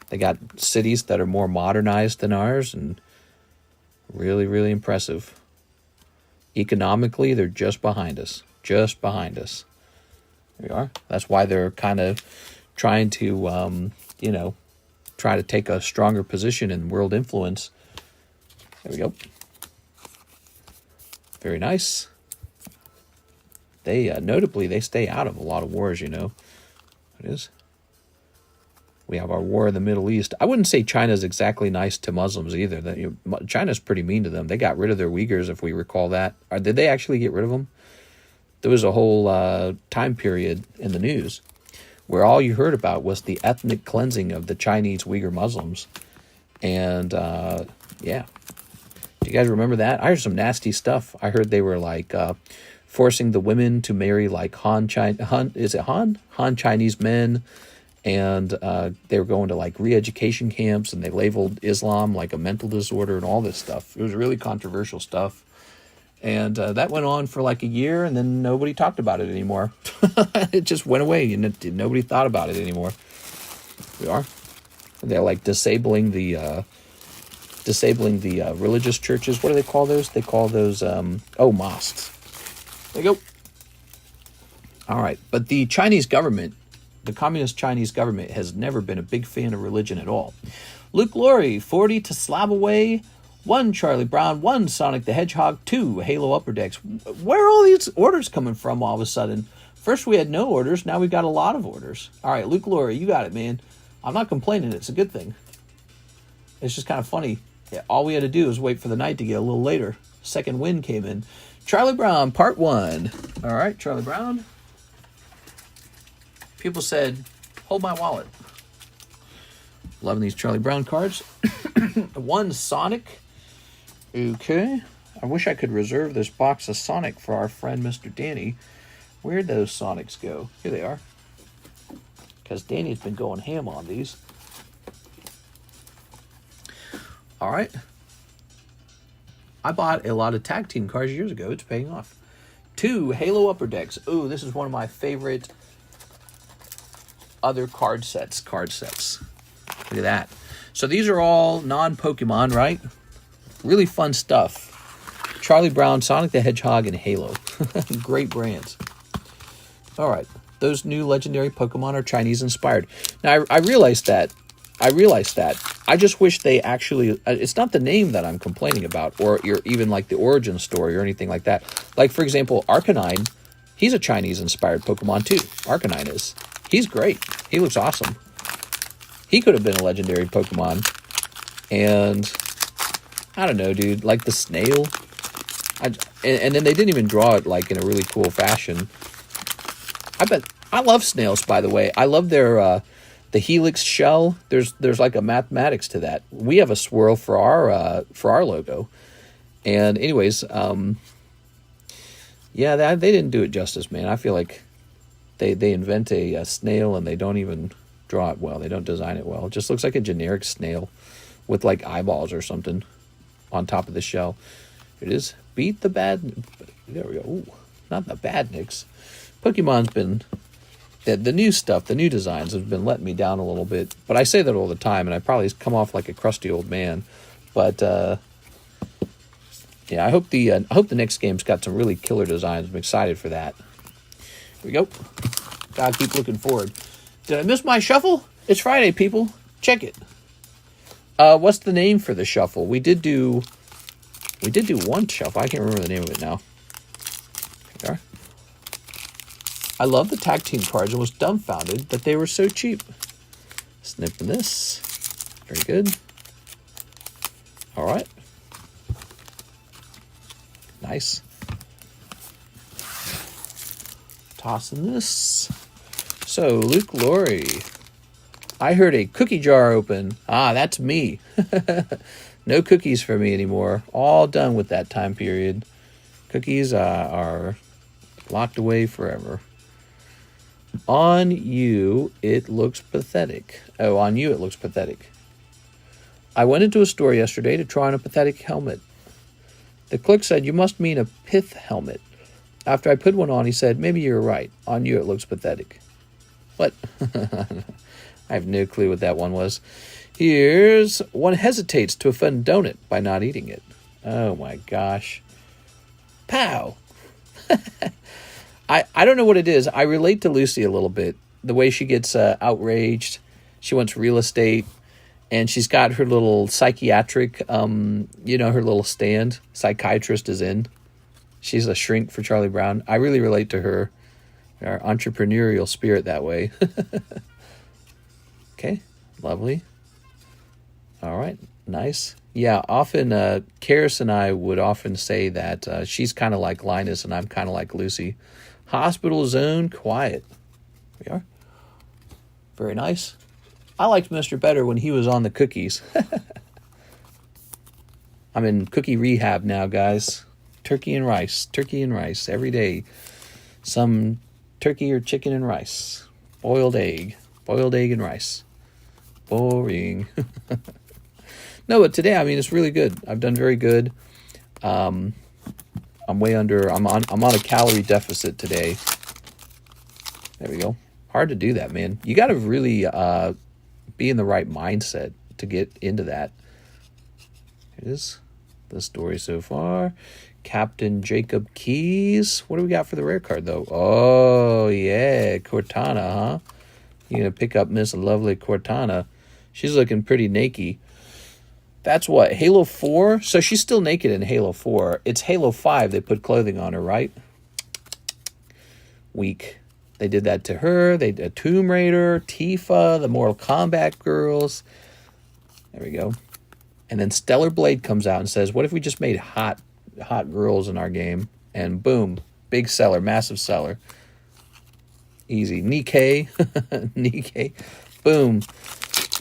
they got cities that are more modernized than ours, and really, really impressive. Economically, they're just behind us. Just behind us. There we are. That's why they're kind of trying to, you know, try to take a stronger position in world influence. There we go. Very nice. They, notably, they stay out of a lot of wars, you know. It is. We have our war in the Middle East. I wouldn't say China's exactly nice to Muslims either. China's pretty mean to them. They got rid of their Uyghurs, if we recall that. Or did they actually get rid of them? There was a whole time period in the news where all you heard about was the ethnic cleansing of the Chinese Uyghur Muslims. And, yeah. Do you guys remember that? I heard some nasty stuff. I heard they were like forcing the women to marry like Han Chinese men. And they were going to like re-education camps, and they labeled Islam like a mental disorder and all this stuff. It was really controversial stuff. And that went on for like a year, and then nobody talked about it anymore. It just went away, and nobody thought about it anymore. We are. They're like disabling the religious churches. What do they call those? They call those mosques. There you go. All right, but the Chinese government, the communist Chinese government, has never been a big fan of religion at all. Luke Laurie, 40 to slab away. 1 Charlie Brown, 1 Sonic the Hedgehog, 2 Halo Upper Decks. Where are all these orders coming from all of a sudden? First we had no orders, now we've got a lot of orders. All right, Luke Laurie, you got it, man. I'm not complaining, it's a good thing. It's just kind of funny. Yeah, all we had to do was wait for the night to get a little later. Second wind came in. Charlie Brown, part 1. All right, Charlie Brown. People said, hold my wallet. Loving these Charlie Brown cards. 1 Sonic. Okay. I wish I could reserve this box of Sonic for our friend Mr. Danny. Where'd those Sonics go? Here they are. Because Danny's been going ham on these. All right. I bought a lot of tag team cards years ago. It's paying off. 2 Halo Upper Decks. Ooh, this is one of my favorite other card sets. Look at that. So these are all non-Pokemon, right? Really fun stuff. Charlie Brown, Sonic the Hedgehog, and Halo. Great brands. All right. Those new legendary Pokemon are Chinese inspired. Now, I realized that. I just wish they actually... it's not the name that I'm complaining about, or even like the origin story or anything like that. Like, for example, Arcanine, he's a Chinese-inspired Pokemon too. Arcanine is. He's great. He looks awesome. He could have been a legendary Pokemon. And I don't know, dude. Like the snail. And then they didn't even draw it like in a really cool fashion. I love snails, by the way. I love their the helix shell. There's like a mathematics to that. We have a swirl for our logo. And anyways, yeah, they didn't do it justice, man. I feel like they invent a snail and they don't even draw it well. They don't design it well. It just looks like a generic snail with like eyeballs or something on top of the shell. It is. Beat the bad. There we go. Ooh, not the badniks. Pokemon's been... The new stuff, the new designs have been letting me down a little bit. But I say that all the time, and I probably come off like a crusty old man. But, yeah, I hope the next game's got some really killer designs. I'm excited for that. Here we go. Gotta keep looking forward. Did I miss my shuffle? It's Friday, people. Check it. What's the name for the shuffle? We did do one shuffle. I can't remember the name of it now. There. I love the tag team cards and was dumbfounded that they were so cheap. Snipping this. Very good. All right. Nice. Tossing this. So, Luke Laurie. I heard a cookie jar open. Ah, that's me. No cookies for me anymore. All done with that time period. Cookies are locked away forever. On you, it looks pathetic. Oh, on you, it looks pathetic. I went into a store yesterday to try on a pathetic helmet. The clerk said, "You must mean a pith helmet." After I put one on, he said, "Maybe you're right. On you, it looks pathetic." What? I have no clue what that one was. Here's one hesitates to offend donut by not eating it. Oh my gosh. Pow. I don't know what it is. I relate to Lucy a little bit. The way she gets outraged. She wants real estate. And she's got her little psychiatric, her little stand. Psychiatrist is in. She's a shrink for Charlie Brown. I really relate to her. Our entrepreneurial spirit that way. Okay. Lovely. All right. Nice. Yeah, often Karis and I would often say that she's kind of like Linus and I'm kind of like Lucy. Hospital zone, quiet. We are. Very nice. I liked Mr. better when he was on the cookies. I'm in cookie rehab now, guys. Turkey and rice every day. Some turkey or chicken and rice. Boiled egg and rice. Boring. No, but today, I mean, it's really good. I've done very good. I'm way under. I'm on a calorie deficit today. There we go. Hard to do that, man. You got to really be in the right mindset to get into that. Here it is. The story so far. Captain Jacob Keys. What do we got for the rare card, though? Oh, yeah. Cortana, huh? You're going to pick up Miss Lovely Cortana. She's looking pretty naked. That's what? Halo 4? So she's still naked in Halo 4. It's Halo 5 they put clothing on her, right? Weak. They did that to her. They did Tomb Raider, Tifa, the Mortal Kombat girls. There we go. And then Stellar Blade comes out and says, what if we just made hot girls in our game? And boom, big seller, massive seller. Easy. Nikke. Nikke. Boom.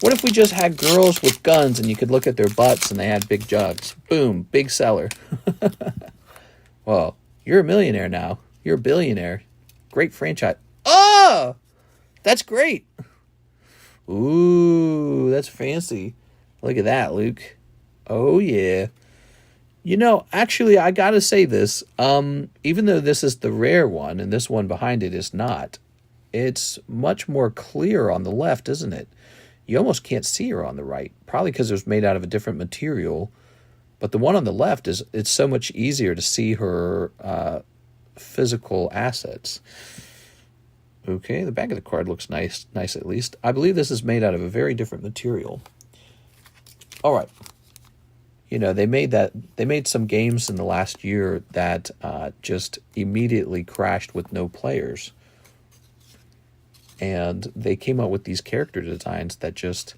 What if we just had girls with guns and you could look at their butts and they had big jugs? Boom, big seller. Well, you're a millionaire now. You're a billionaire. Great franchise. Oh, that's great. Ooh, that's fancy. Look at that, Luke. Oh, yeah. Actually, I gotta say this. Even though this is the rare one and this one behind it is not, it's much more clear on the left, isn't it? You almost can't see her on the right, probably because it was made out of a different material. But the one on the left it's so much easier to see her physical assets. Okay, the back of the card looks nice at least. I believe this is made out of a very different material. All right. They made some games in the last year that just immediately crashed with no players. And they came up with these character designs that just,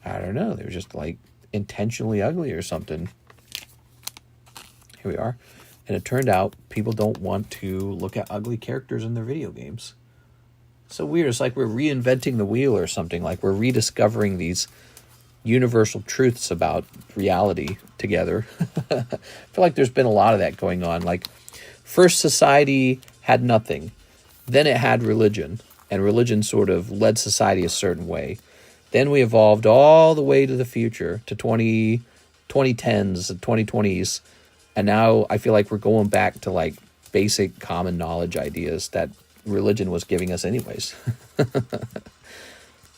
I don't know, they were just like intentionally ugly or something. Here we are. And it turned out people don't want to look at ugly characters in their video games. So weird. It's like we're reinventing the wheel or something. Like we're rediscovering these universal truths about reality together. I feel like there's been a lot of that going on. Like, first society had nothing. Then it had religion. And religion sort of led society a certain way. Then we evolved all the way to the future, to 2010s, 2020s. And now I feel like we're going back to like basic common knowledge ideas that religion was giving us anyways. There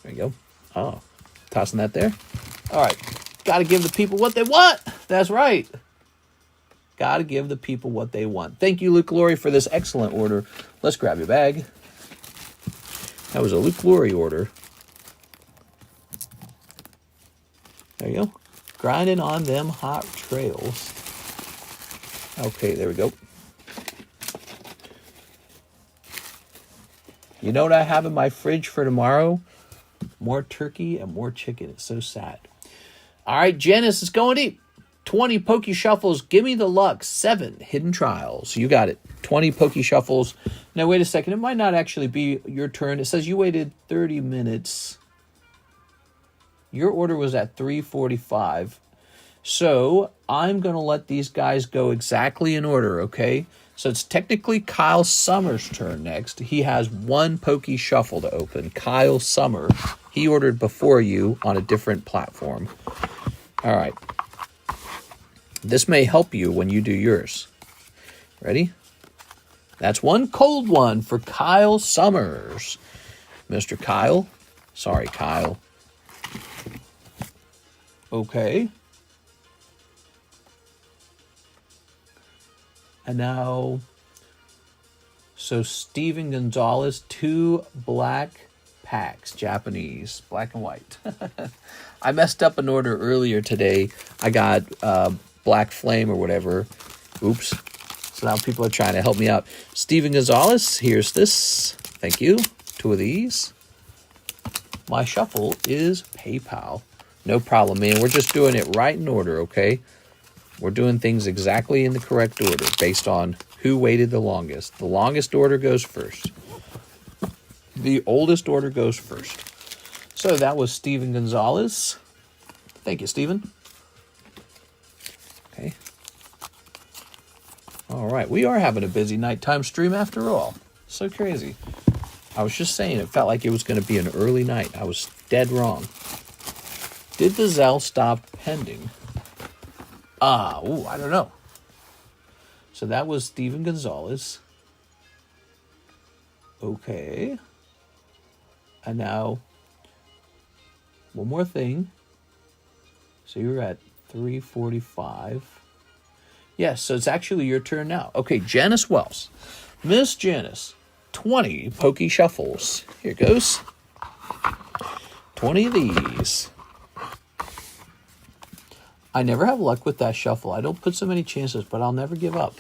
you go. Oh, tossing that there. All right. Got to give the people what they want. That's right. Got to give the people what they want. Thank you, Luke Laurie, for this excellent order. Let's grab your bag. That was a Luke Laurie order. There you go. Grinding on them hot trails. Okay, there we go. You know what I have in my fridge for tomorrow? More turkey and more chicken. It's so sad. All right, Janice is going deep. 20 Pokey Shuffles. Give me the luck. 7 Hidden Trials. You got it. 20 Pokey Shuffles. Now, wait a second. It might not actually be your turn. It says you waited 30 minutes. Your order was at 3:45. So I'm going to let these guys go exactly in order, okay? So it's technically Kyle Summers' turn next. He has 1 Pokey Shuffle to open. Kyle Summer. He ordered before you on a different platform. All right. This may help you when you do yours. Ready? That's 1 cold one for Kyle Summers. Mr. Kyle. Sorry, Kyle. Okay. And now, so Steven Gonzalez, 2 black packs, Japanese, black and white. I messed up an order earlier today. I got Black Flame or whatever. Oops. So now people are trying to help me out. Steven Gonzalez, here's this. Thank you. 2 of these. My shuffle is PayPal. No problem, man. We're just doing it right in order, okay? We're doing things exactly in the correct order based on who waited the longest. The longest order goes first. The oldest order goes first. So that was Steven Gonzalez. Thank you, Steven. Okay. All right. We are having a busy nighttime stream after all. So crazy. I was just saying it felt like it was going to be an early night. I was dead wrong. Did the ZELLE stop pending? I don't know. So that was Steven Gonzalez. Okay. And now, one more thing. So you're at 3:45. Yes, so it's actually your turn now. Okay, Janice Wells. Miss Janice, 20 Pokey Shuffles. Here goes. 20 of these. I never have luck with that shuffle. I don't put so many chances, but I'll never give up.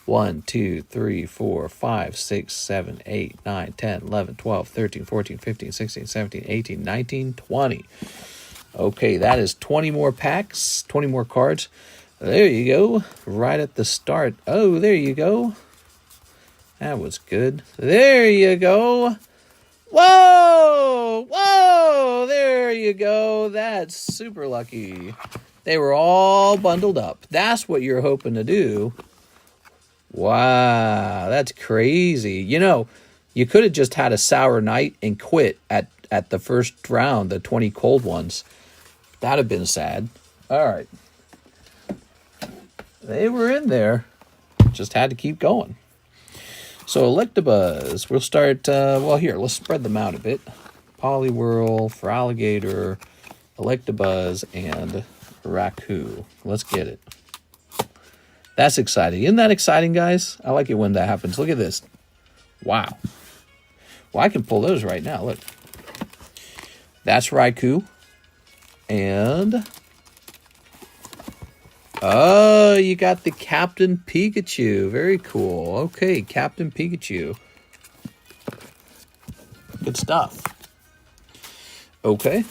1, 2, 3, 4, 5, 6, 7, 8, 9, 10, 11, 12, 13, 14, 15, 16, 17, 18, 19, 20. Okay, that is 20 more packs, 20 more cards. There you go. Right at the start. Oh, there you go. That was good. There you go. Whoa! Whoa! There you go. That's super lucky. They were all bundled up. That's what you're hoping to do. Wow, that's crazy. You could have just had a sour night and quit at the first round, the 20 cold ones. That'd have been sad. All right. They were in there. Just had to keep going. So Electabuzz. We'll start, well, here, let's spread them out a bit. Poliwhirl, Feraligatr, Electabuzz, and Raku. Let's get it. That's exciting. Isn't that exciting, guys? I like it when that happens. Look at this. Wow. Well, I can pull those right now. Look. That's Raikou. And... oh, you got the Captain Pikachu. Very cool. Okay, Captain Pikachu. Good stuff. Okay.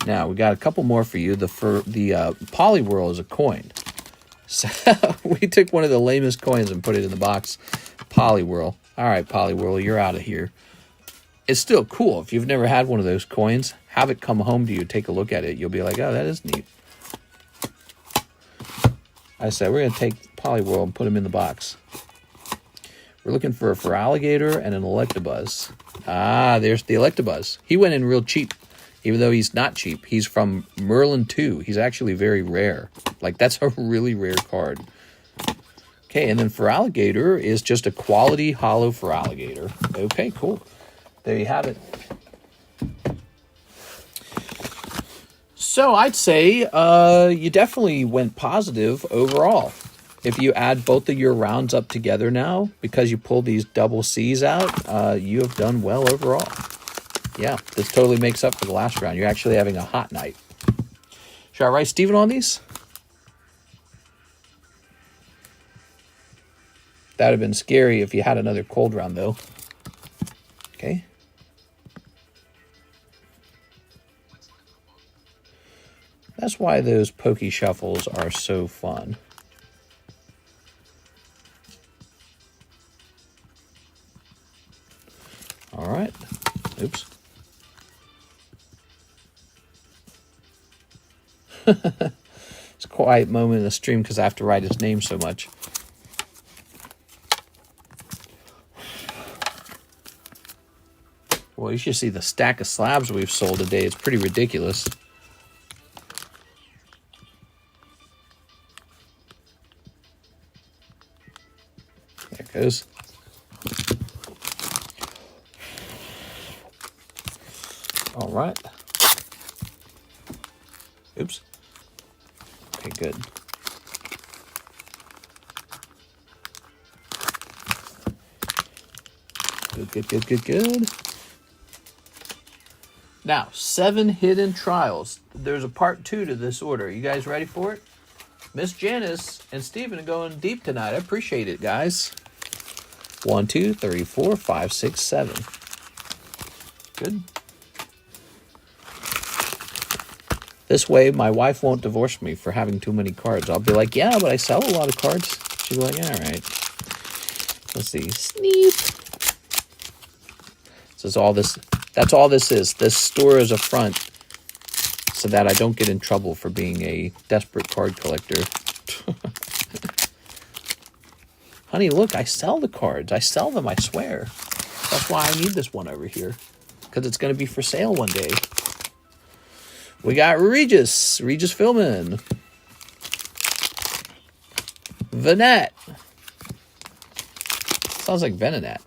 Now, we got a couple more for you. The Poliwhirl is a coin. So, we took one of the lamest coins and put it in the box. Poliwhirl. All right, Poliwhirl, you're out of here. It's still cool. If you've never had one of those coins, have it come home to you. Take a look at it. You'll be like, oh, that is neat. I said, we're going to take Poliwhirl and put him in the box. We're looking for a Feraligatr and an Electabuzz. Ah, there's the Electabuzz. He went in real cheap, even though he's not cheap. He's from Merlin 2. He's actually very rare. Like, that's a really rare card. Okay, and then Feraligatr is just a quality hollow Feraligatr. Okay, cool. There you have it. So I'd say you definitely went positive overall. If you add both of your rounds up together now, because you pulled these double C's out, you have done well overall. Yeah, this totally makes up for the last round. You're actually having a hot night. Should I write Steven on these? That would have been scary if you had another cold round, though. Okay. That's why those Poke Shuffles are so fun. All right. Oops. It's a quiet moment in the stream because I have to write his name so much. Well, you should see the stack of slabs we've sold today. It's pretty ridiculous. There it goes. All right. Oops. Okay, good. Good. Now, 7 hidden trials. There's a part 2 to this order. You guys ready for it? Miss Janice and Steven are going deep tonight. I appreciate it, guys. 1, 2, 3, 4, 5, 6, 7. Good. This way, my wife won't divorce me for having too many cards. I'll be like, yeah, but I sell a lot of cards. She'll be like, all right. Let's see. Sneep. This is all this. That's all this is. This store is a front so that I don't get in trouble for being a desperate card collector. Honey, look, I sell the cards. I sell them, I swear. That's why I need this one over here. Because it's going to be for sale one day. We got Regis Philman. Venat. Sounds like Venonat.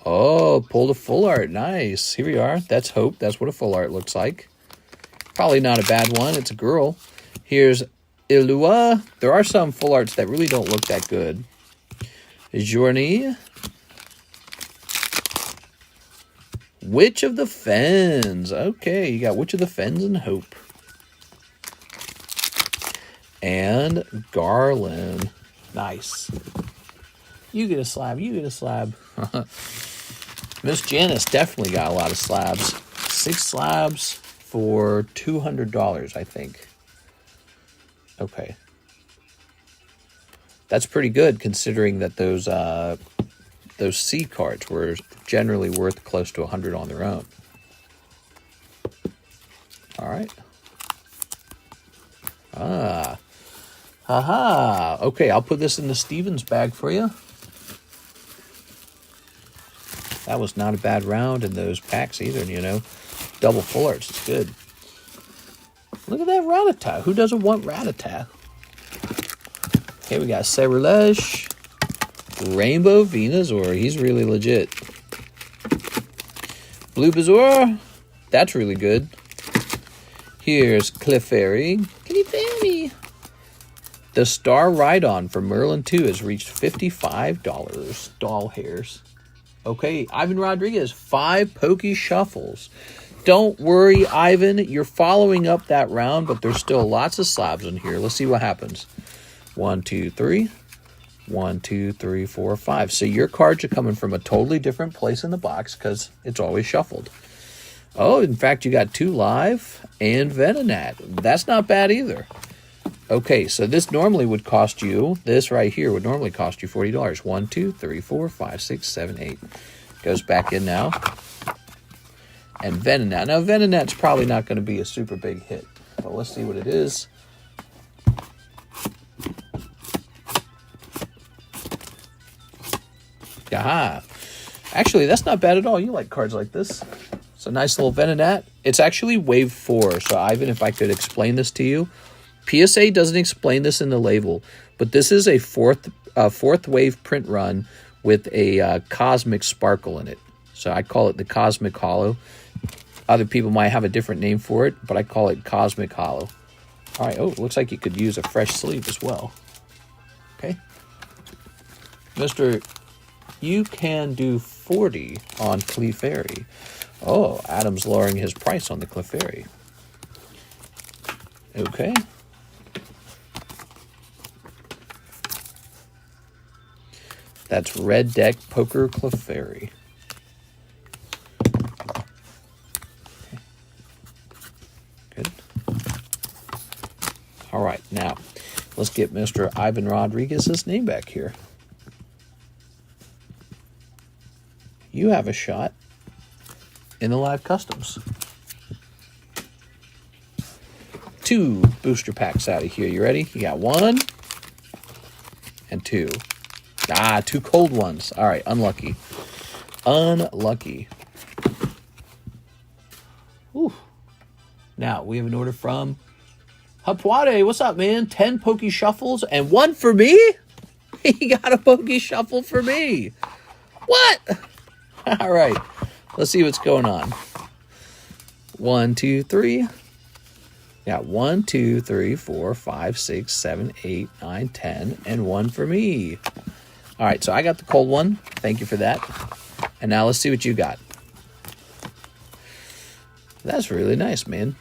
Oh, pulled a full art. Nice. Here we are. That's Hope. That's what a full art looks like. Probably not a bad one. It's a girl. Here's Ilua. There are some full arts that really don't look that good. Journey. Witch of the Fens. Okay, you got Witch of the Fens and Hope. And Garland. Nice. You get a slab. You get a slab. Miss Janice definitely got a lot of slabs. 6 slabs for $200, I think. Okay. That's pretty good considering that those C cards were generally worth close to 100 on their own. All right. Ah. Haha. Okay, I'll put this in the Stevens bag for you. That was not a bad round in those packs either, you know. Double full arts, it's good. Look at that Rattata. Who doesn't want Rattata? Okay, we got Cerulege, Rainbow Venusaur. He's really legit. Blue Bazoor. That's really good. Here's Clefairy. Clefairy. The Star Rhydon from Merlin 2 has reached $55. Doll hairs. Okay, Ivan Rodriguez, 5 Pokey Shuffles. Don't worry, Ivan. You're following up that round, but there's still lots of slabs in here. Let's see what happens. 1, 2, 3. 1, 2, 3, 4, 5. So your cards are coming from a totally different place in the box because it's always shuffled. Oh, in fact, you got 2 live and Venonat. That's not bad either. Okay, so this normally would cost you, this right here would normally cost you $40. 1, 2, 3, 4, 5, 6, 7, 8. Goes back in now. And Venonat. Now, Venonat's probably not going to be a super big hit. But let's see what it is. Aha. Actually, that's not bad at all. You like cards like this. It's a nice little Venonat. It's actually wave 4. So, Ivan, if I could explain this to you. PSA doesn't explain this in the label, but this is a fourth wave print run with a cosmic sparkle in it. So I call it the Cosmic Hollow. Other people might have a different name for it, but I call it Cosmic Hollow. All right. Oh, it looks like you could use a fresh sleeve as well. Okay. Mr. You can do 40 on Clefairy. Oh, Adam's lowering his price on the Clefairy. Okay. That's Red Deck Poker Clefairy. Okay. Good. All right, now let's get Mr. Ivan Rodriguez's name back here. You have a shot in the live customs. 2 booster packs out of here. You ready? You got 1 and 2. Ah, 2 cold ones. All right, unlucky. Unlucky. Ooh. Now, we have an order from Hapwade. What's up, man? 10 Pokey Shuffles and 1 for me? He got a Pokey Shuffle for me. What? All right. Let's see what's going on. 1, 2, 3. Got 1, 2, 3, 4, 5, 6, 7, 8, 9, 10, and 1 for me. All right, so I got the cold one. Thank you for that. And now let's see what you got. That's really nice, man.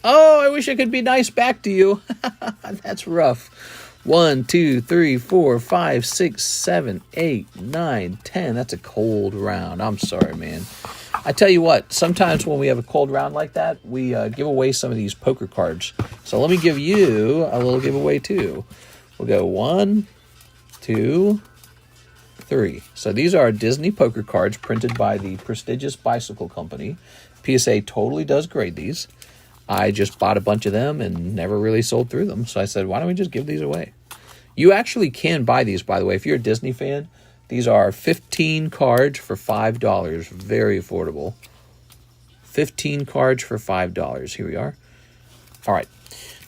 Oh, I wish I could be nice back to you. That's rough. 1, 2, 3, 4, 5, 6, 7, 8, 9, 10. That's a cold round. I'm sorry, man. I tell you what, sometimes when we have a cold round like that, we give away some of these poker cards. So let me give you a little giveaway too. We'll go 1, 2, 3. So these are Disney poker cards printed by the prestigious Bicycle Company. PSA totally does grade these. I just bought a bunch of them and never really sold through them. So I said, why don't we just give these away? You actually can buy these, by the way. If you're a Disney fan, these are 15 cards for $5. Very affordable. 15 cards for $5. Here we are. All right.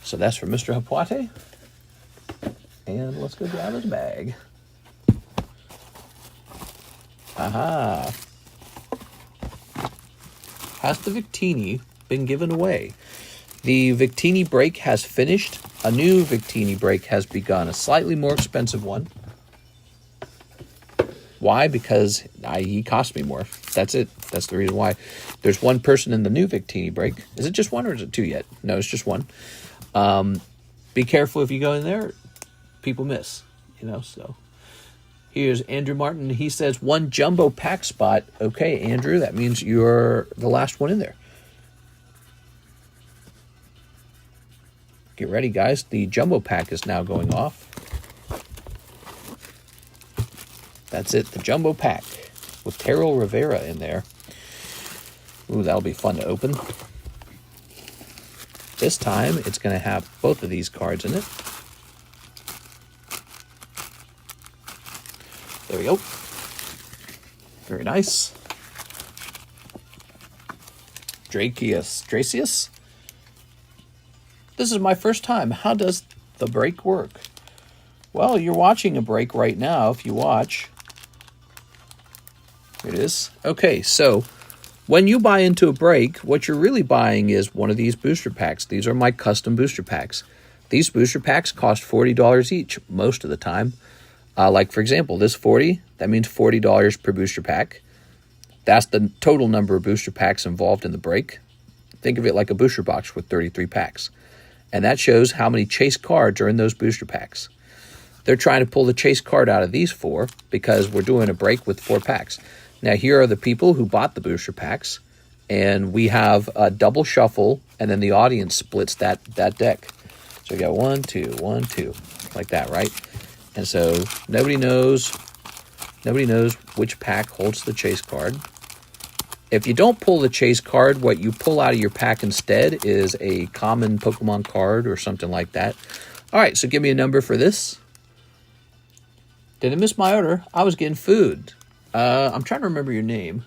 So that's for Mr. Hapwate. And let's go grab his bag. Aha. Has the Victini been given away? The Victini break has finished. A new Victini break has begun. A slightly more expensive one. Why? Because he cost me more. That's it. That's the reason why. There's 1 person in the new Victini break. Is it just 1 or is it 2 yet? No, it's just 1. Be careful if you go in there. People miss, so. Here's Andrew Martin. He says 1 jumbo pack spot. Okay, Andrew, that means you're the last one in there. Get ready, guys. The jumbo pack is now going off. That's it, the jumbo pack with Terrell Rivera in there. Ooh, that'll be fun to open. This time, it's going to have both of these cards in it. There we go. Very nice. Dracius. This is my first time. How does the break work? Well, you're watching a break right now. If you watch, here it is. Okay, so when you buy into a break, what you're really buying is one of these booster packs. These are my custom booster packs. These booster packs cost $40 each most of the time. Like, for example, this 40, that means $40 per booster pack. That's the total number of booster packs involved in the break. Think of it like a booster box with 33 packs. And that shows how many chase cards are in those booster packs. They're trying to pull the chase card out of these 4 because we're doing a break with 4 packs. Now, here are the people who bought the booster packs. And we have a double shuffle, and then the audience splits that deck. So we got 1, 2, 1, 2, like that, right? And so nobody knows which pack holds the chase card. If you don't pull the chase card, what you pull out of your pack instead is a common Pokemon card or something like that. All right, so give me a number for this. Did I miss my order? I was getting food. I'm trying to remember your name.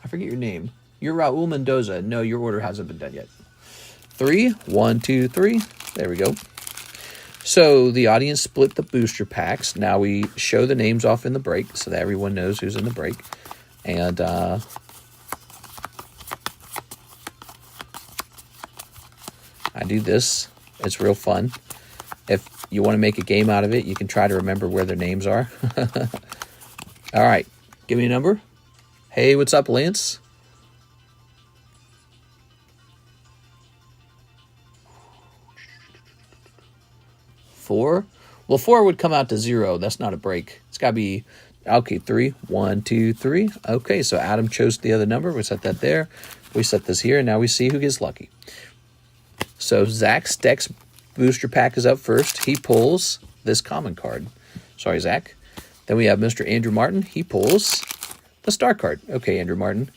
I forget your name. You're Raul Mendoza. No, your order hasn't been done yet. 3, 1, 2, 3. There we go. So the audience split the booster packs. Now we show the names off in the break so that everyone knows who's in the break. And I do this. It's real fun. If you want to make a game out of it, you can try to remember where their names are. All right. Give me a number. Hey, what's up, Lance? Four. Well, 4 would come out to 0. That's not a break. It's got to be, okay, 3. 1, 2, 3. Okay, so Adam chose the other number. We set that there. We set this here, and now we see who gets lucky. So Zach Steck's booster pack is up first. He pulls this common card. Sorry, Zach. Then we have Mr. Andrew Martin. He pulls the star card. Okay, Andrew Martin.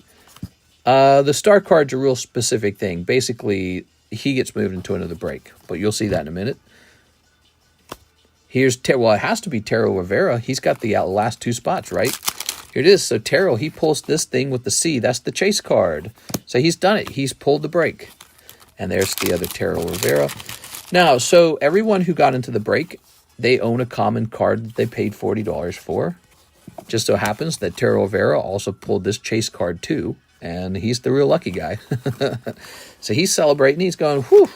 The star card's a real specific thing. Basically, he gets moved into another break, but you'll see that in a minute. Here's, well, it has to be Terrell Rivera. He's got the last 2 spots, right? Here it is. So Terrell, he pulls this thing with the C. That's the chase card. So he's done it. He's pulled the break. And there's the other Terrell Rivera. Now, so everyone who got into the break, they own a common card that they paid $40 for. Just so happens that Terrell Rivera also pulled this chase card too. And he's the real lucky guy. So he's celebrating. He's going, whew.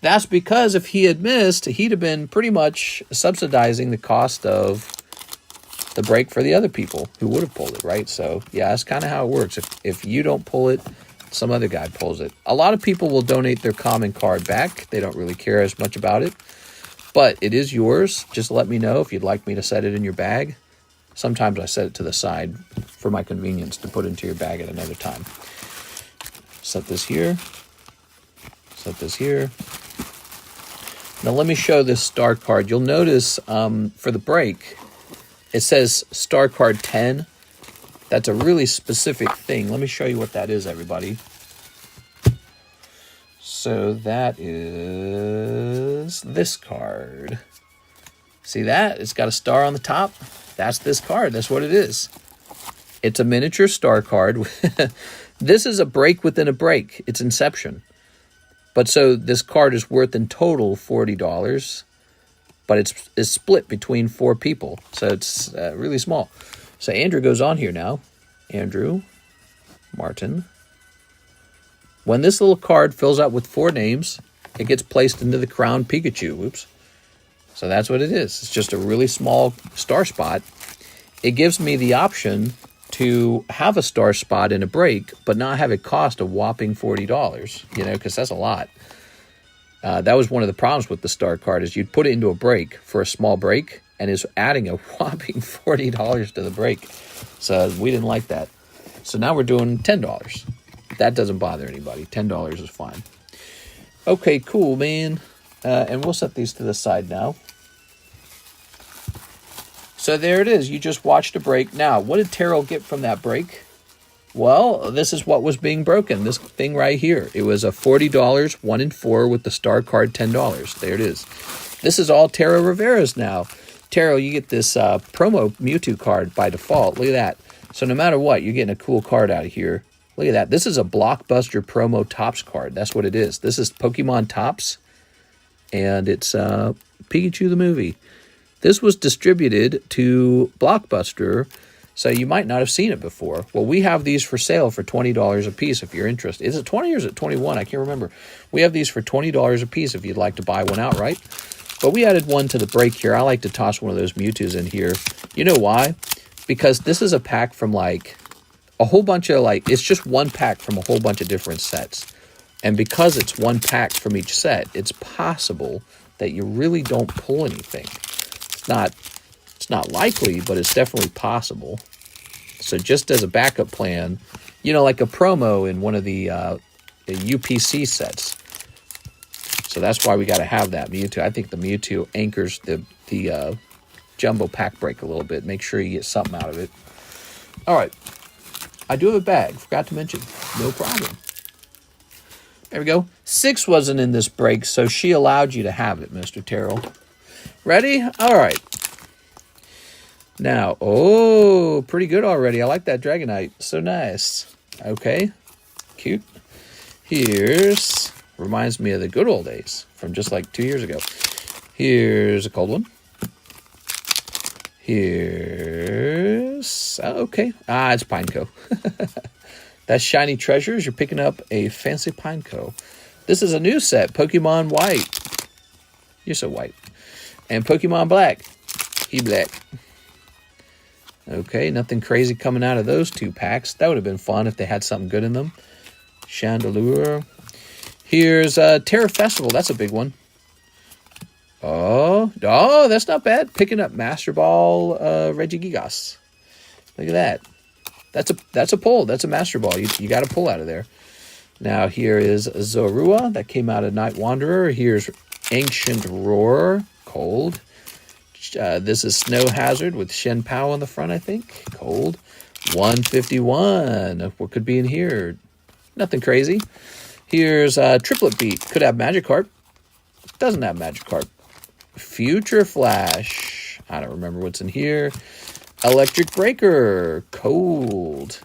That's because if he had missed, he'd have been pretty much subsidizing the cost of the break for the other people who would have pulled it, right? So, yeah, that's kind of how it works. If you don't pull it, some other guy pulls it. A lot of people will donate their common card back. They don't really care as much about it. But it is yours. Just let me know if you'd like me to set it in your bag. Sometimes I set it to the side for my convenience to put into your bag at another time. Set this here. Set this here. Now let me show this star card. You'll notice for the break, it says star card 10. That's a really specific thing. Let me show you what that is, everybody. So that is this card. See that? It's got a star on the top. That's this card. That's what it is. It's a miniature star card. This is a break within a break. It's Inception. But so this card is worth in total $40, but it's split between 4 people. So it's really small. So Andrew goes on here now. Andrew Martin. When this little card fills out with 4 names, it gets placed into the crown Pikachu. Whoops. So that's what it is. It's just a really small star spot. It gives me the option to have a star spot in a break, but not have it cost a whopping $40, because that's a lot. That was one of the problems with the star card is you'd put it into a break for a small break, and it's adding a whopping $40 to the break. So we didn't like that. So now we're doing $10. That doesn't bother anybody. $10 is fine. Okay, cool, man. And we'll set these to the side now. So there it is. You just watched a break. Now, what did Terrell get from that break? Well, this is what was being broken. This thing right here. It was a $40, 1 in 4 with the star card $10. There it is. This is all Terrell Rivera's now. Terrell, you get this promo Mewtwo card by default. Look at that. So no matter what, you're getting a cool card out of here Look at that. This is a blockbuster promo Topps card. That's what it is. This is Pokemon Topps, and it's Pikachu the movie. This was distributed to Blockbuster, so you might not have seen it before. Well, we have these for sale for $20 a piece if you're interested. Is it 20 or is it 21? I can't remember. We have these for $20 a piece if you'd like to buy one outright. But we added one to the break here. I like to toss one of those Mewtwo's in here. You know why? Because this is a pack from like a whole bunch of it's just one pack from a whole bunch of different sets. And because it's one pack from each set, it's possible that you really don't pull anything. It's not likely, but it's definitely possible. So just as a backup plan, you know, like a promo in one of the UPC sets. So that's why we got to have that Mewtwo. I think the Mewtwo anchors the jumbo pack break a little bit. Make sure you get something out of it. All right. I do have a bag. Forgot to mention. No problem. There we go. 6 wasn't in this break, so she allowed you to have it, Mr. Terrell. Ready? All right. Now, oh, pretty good already. I like that Dragonite. So nice. Okay. Cute. Here's, reminds me of the good old days from just like 2 years ago. Here's a cold one. Here's, okay. It's Pineco. That's Shiny Treasures. You're picking up a fancy Pineco. This is a new set, Pokemon White. You're so white. And Pokemon Black. He black. Okay, nothing crazy coming out of those 2 packs. That would have been fun if they had something good in them. Chandelure. Here's Terra Festival. That's a big one. Oh, that's not bad. Picking up Master Ball Regigigas. Look at that. That's a pull. That's a Master Ball. You got to pull out of there. Now here is Zorua. That came out of Night Wanderer. Here's Ancient Roar. Cold. This is Snow Hazard with Shen Pao on the front, I think. Cold. 151. What could be in here? Nothing crazy. Here's Triplet Beat. Could have Magikarp. Doesn't have Magikarp. Future Flash. I don't remember what's in here. Electric Breaker. Cold.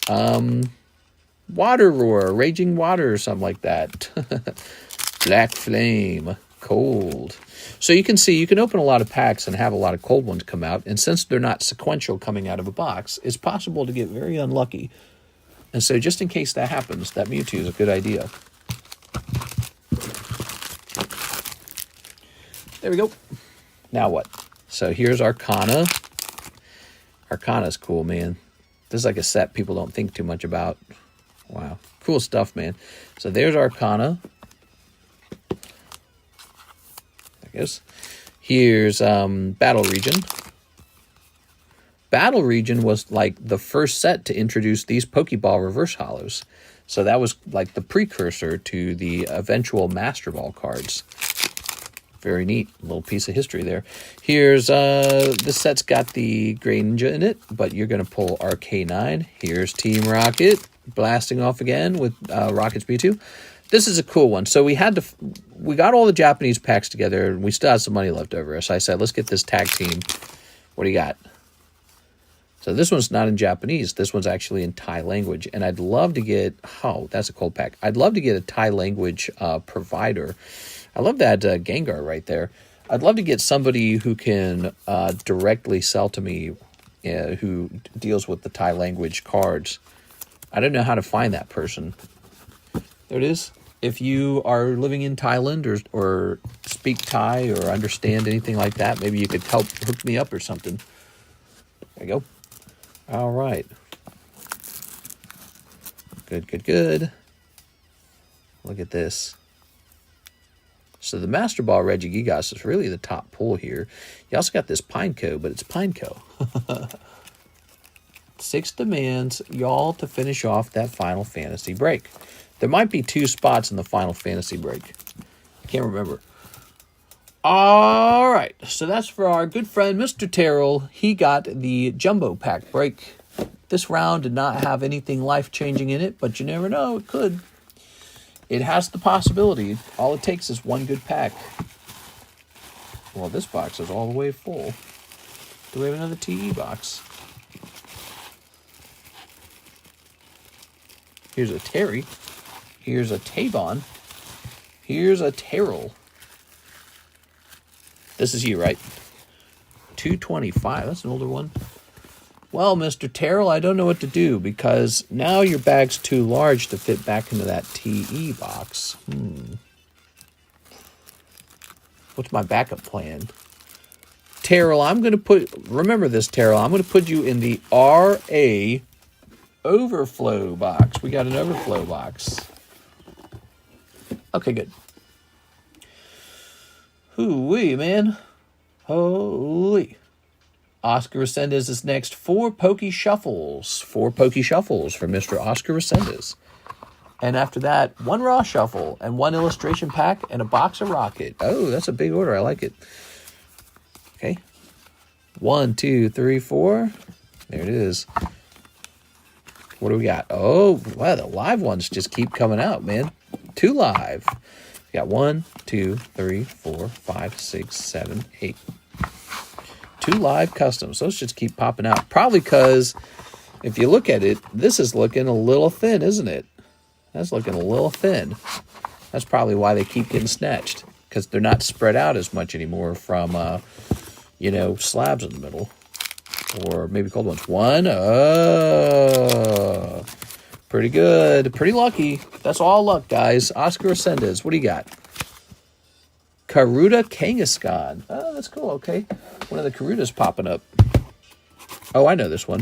Water Roar. Raging Water or something like that. Black Flame. Cold. So you can see, you can open a lot of packs and have a lot of cold ones come out. And since they're not sequential coming out of a box, it's possible to get very unlucky. And so just in case that happens, that Mewtwo is a good idea. There we go. Now what? So here's Arcana. Arcana's cool, man. This is like a set people don't think too much about. Wow. Cool stuff, man. So there's Arcana. I guess. Here's Battle Region. Battle Region was like the first set to introduce these Pokeball reverse holos. So that was like the precursor to the eventual Master Ball cards. Very neat. Little piece of history there. Here's, this set's got the Greninja in it, but you're going to pull RK9. Here's Team Rocket blasting off again with Rocket's Mewtwo. This is a cool one. So we got all the Japanese packs together, and we still had some money left over. So I said, let's get this tag team. What do you got? So this one's not in Japanese. This one's actually in Thai language. And I'd love to get, oh, that's a cold pack. I'd love to get a Thai language provider. I love that Gengar right there. I'd love to get somebody who can directly sell to me, who deals with the Thai language cards. I don't know how to find that person. There it is. If you are living in Thailand or speak Thai or understand anything like that, maybe you could help hook me up or something. There you go. All right. Good, good, good. Look at this. So the Master Ball Regigigas is really the top pull here. You also got this Pineco, but it's Pineco. 6 demands y'all to finish off that Final Fantasy break. There might be 2 spots in the Final Fantasy break. I can't remember. All right. So that's for our good friend, Mr. Terrell. He got the Jumbo Pack break. This round did not have anything life-changing in it, but you never know. It could. It has the possibility. All it takes is one good pack. Well, this box is all the way full. Do we have another TE box? Here's a Terry. Here's a Tavon. Here's a Terrell. This is you, right? 225. That's an older one. Well, Mr. Terrell, I don't know what to do because now your bag's too large to fit back into that TE box. What's my backup plan? Terrell, I'm going to put... Remember this, Terrell. I'm going to put you in the RA overflow box. We got an overflow box. Okay, good. Hoo-wee, man. Holy. Oscar Resendez is next. 4 Pokey Shuffles. 4 Pokey Shuffles for Mr. Oscar Resendez. And after that, 1 Raw Shuffle and 1 illustration pack and a box of Rocket. Oh, that's a big order. I like it. Okay. 1, 2, 3, 4. There it is. What do we got? Oh, wow, the live ones just keep coming out, man. 2 live. We got 1, 2, 3, 4, 5, 6, 7, 8. 2 live customs. Those just keep popping out. Probably because if you look at it, this is looking a little thin, isn't it? That's looking a little thin. That's probably why they keep getting snatched. Because they're not spread out as much anymore from, you know, slabs in the middle. Or maybe cold ones. 1. Oh. Pretty good. Pretty lucky. That's all luck, guys. Oscar Resendez. What do you got? Karuta Kangaskhan. Oh, that's cool. Okay. One of the Karutas popping up. Oh, I know this one.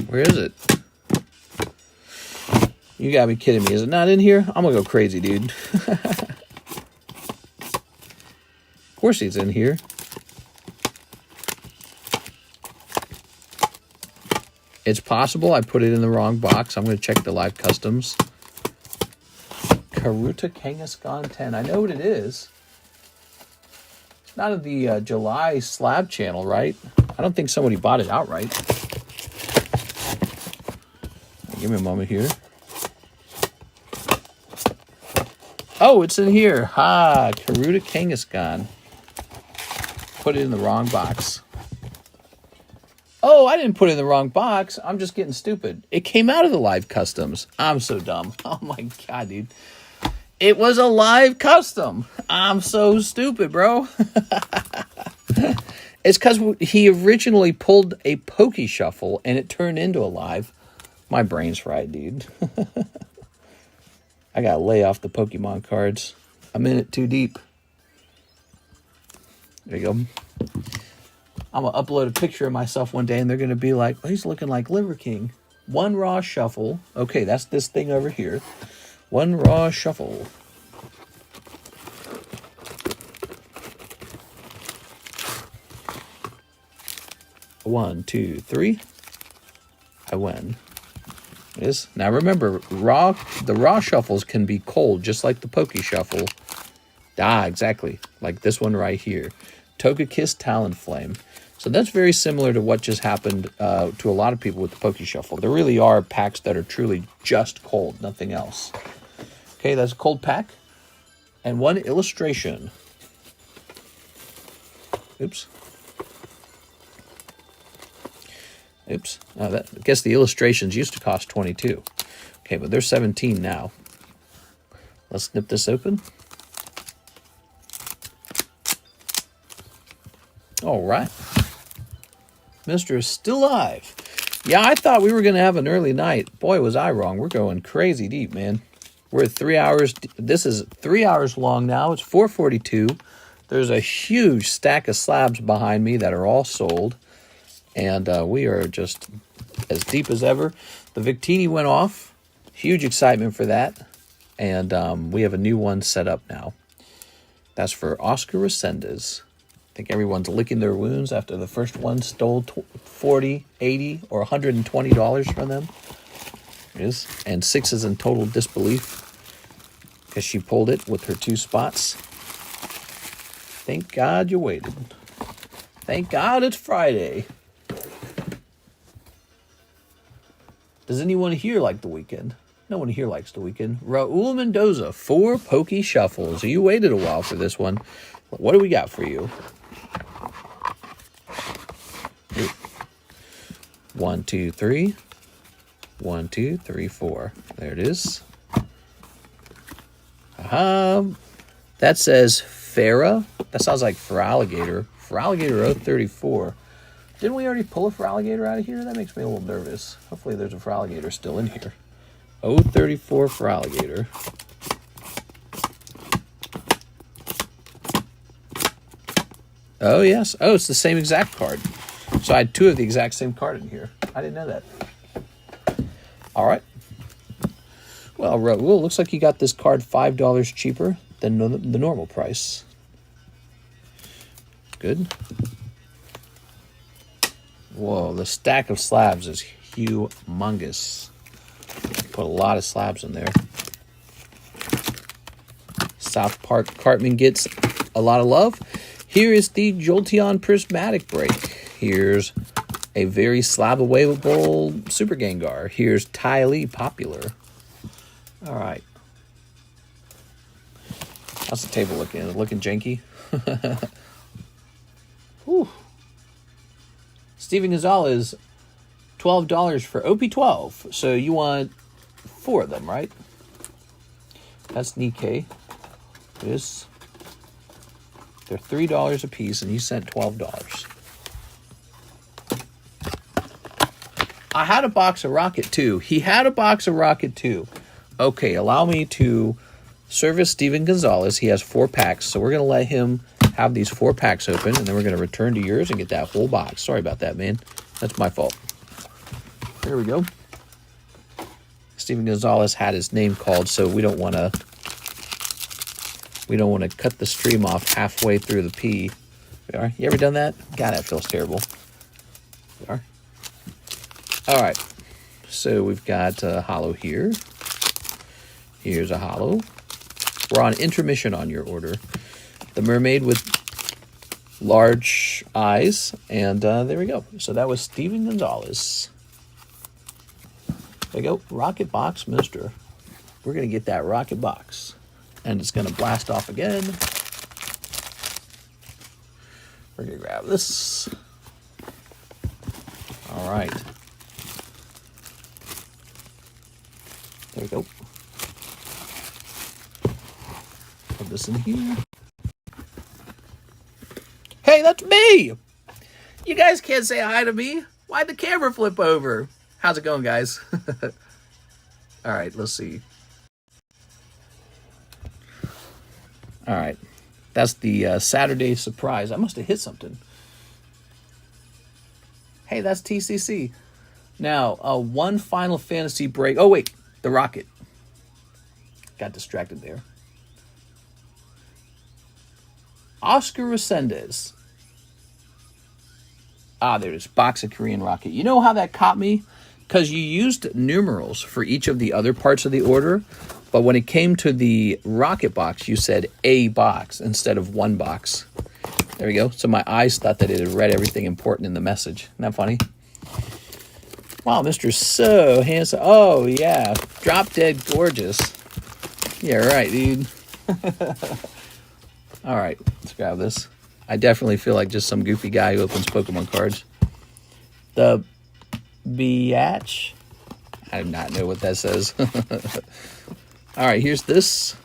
Where is it? You gotta be kidding me. Is it not in here? I'm gonna go crazy, dude. Of course he's in here. It's possible I put it in the wrong box. I'm going to check the live customs. Karuta Kangaskhan 10. I know what it is. It's not in the July slab channel, right? I don't think somebody bought it outright. Give me a moment here. Oh, it's in here. Ha! Karuta Kangaskhan. Put it in the wrong box. Oh, I didn't put it in the wrong box. I'm just getting stupid. It came out of the live customs. I'm so dumb. Oh my God, dude. It was a live custom. I'm so stupid, bro. It's because he originally pulled a Pokey Shuffle and it turned into a live. My brain's fried, dude. I gotta lay off the Pokemon cards. I'm in it too deep. There you go. I'm going to upload a picture of myself one day, and they're going to be like, oh, he's looking like Liver King. 1 Raw Shuffle. Okay, that's this thing over here. 1 Raw Shuffle. One, 2, 3. I win. Yes. Now remember, the Raw Shuffles can be cold, just like the Pokey Shuffle. Ah, exactly. Like this one right here. Togekiss Talonflame. So that's very similar to what just happened to a lot of people with the Pokey Shuffle. There really are packs that are truly just cold, nothing else. Okay, that's a cold pack. And 1 illustration. Oops. Oops. I guess the illustrations used to cost 22. Okay, but they're 17 now. Let's snip this open. All right. Mr. is still alive. Yeah, I thought we were going to have an early night. Boy, was I wrong. We're going crazy deep, man. We're at 3 hours. This is 3 hours long now. It's 4:42. There's a huge stack of slabs behind me that are all sold. And we are just as deep as ever. The Victini went off. Huge excitement for that. And we have a new one set up now. That's for Oscar Resendez. I think everyone's licking their wounds after the first one stole $40, $80, or $120 from them. There it is. And 6 is in total disbelief because she pulled it with her 2 spots. Thank God you waited. Thank God it's Friday. Does anyone here like the weekend? No one here likes the weekend. Raul Mendoza, 4 Pokey Shuffles. You waited a while for this one. What do we got for you? 1, 2, 3. 1, 2, 3, 4. There it is. That says Farah. That sounds like Feraligator. Feraligator 034. Didn't we already pull a Feraligator out of here? That makes me a little nervous. Hopefully there's a Feraligator still in here. 034 Feraligator. Oh, yes. Oh, it's the same exact card. So I had 2 of the exact same card in here. I didn't know that. All right. Well, looks like you got this card $5 cheaper than the normal price. Good. Whoa, the stack of slabs is humongous. Put a lot of slabs in there. South Park Cartman gets a lot of love. Here is the Jolteon Prismatic Break. Here's a very slab-awayable Super Gengar. Here's Ty Lee Popular. All right. How's the table looking? Is it looking janky? Whew. Steven Gonzalez, $12 for OP12. So you want 4 of them, right? That's Nikke. This. They're $3 a piece, and you sent $12. I had a box of Rocket too. He had a box of Rocket too. Okay, allow me to service Steven Gonzalez. He has 4 packs, so we're going to let him have these 4 packs open, and then we're going to return to yours and get that whole box. Sorry about that, man. That's my fault. There we go. Steven Gonzalez had his name called, so we don't want to cut the stream off halfway through the P. We are. You ever done that? God, that feels terrible. We are. All right. So we've got a holo here. Here's a holo. We're on intermission on your order. The mermaid with large eyes. And there we go. So that was Steven Gonzalez. There you go. Rocket box, mister. We're going to get that rocket box. And it's going to blast off again. We're going to grab this. All right. There we go. Put this in here. Hey, that's me! You guys can't say hi to me. Why'd the camera flip over? How's it going, guys? All right, let's see. All right. That's the Saturday surprise. I must have hit something. Hey, that's TCC. Now, one Final Fantasy break. Oh, wait. The Rocket. Got distracted there. Oscar Resendez. Ah, there's box of Korean Rocket. You know how that caught me? Because you used numerals for each of the other parts of the order. But when it came to the Rocket box, you said a box instead of 1 box. There we go. So my eyes thought that it had read everything important in the message. Isn't that funny? Wow, Mr. So handsome. Oh, yeah. Drop dead gorgeous. Yeah, right, dude. All right, let's grab this. I definitely feel like just some goofy guy who opens Pokemon cards. The Biatch. I do not know what that says. All right, here's this.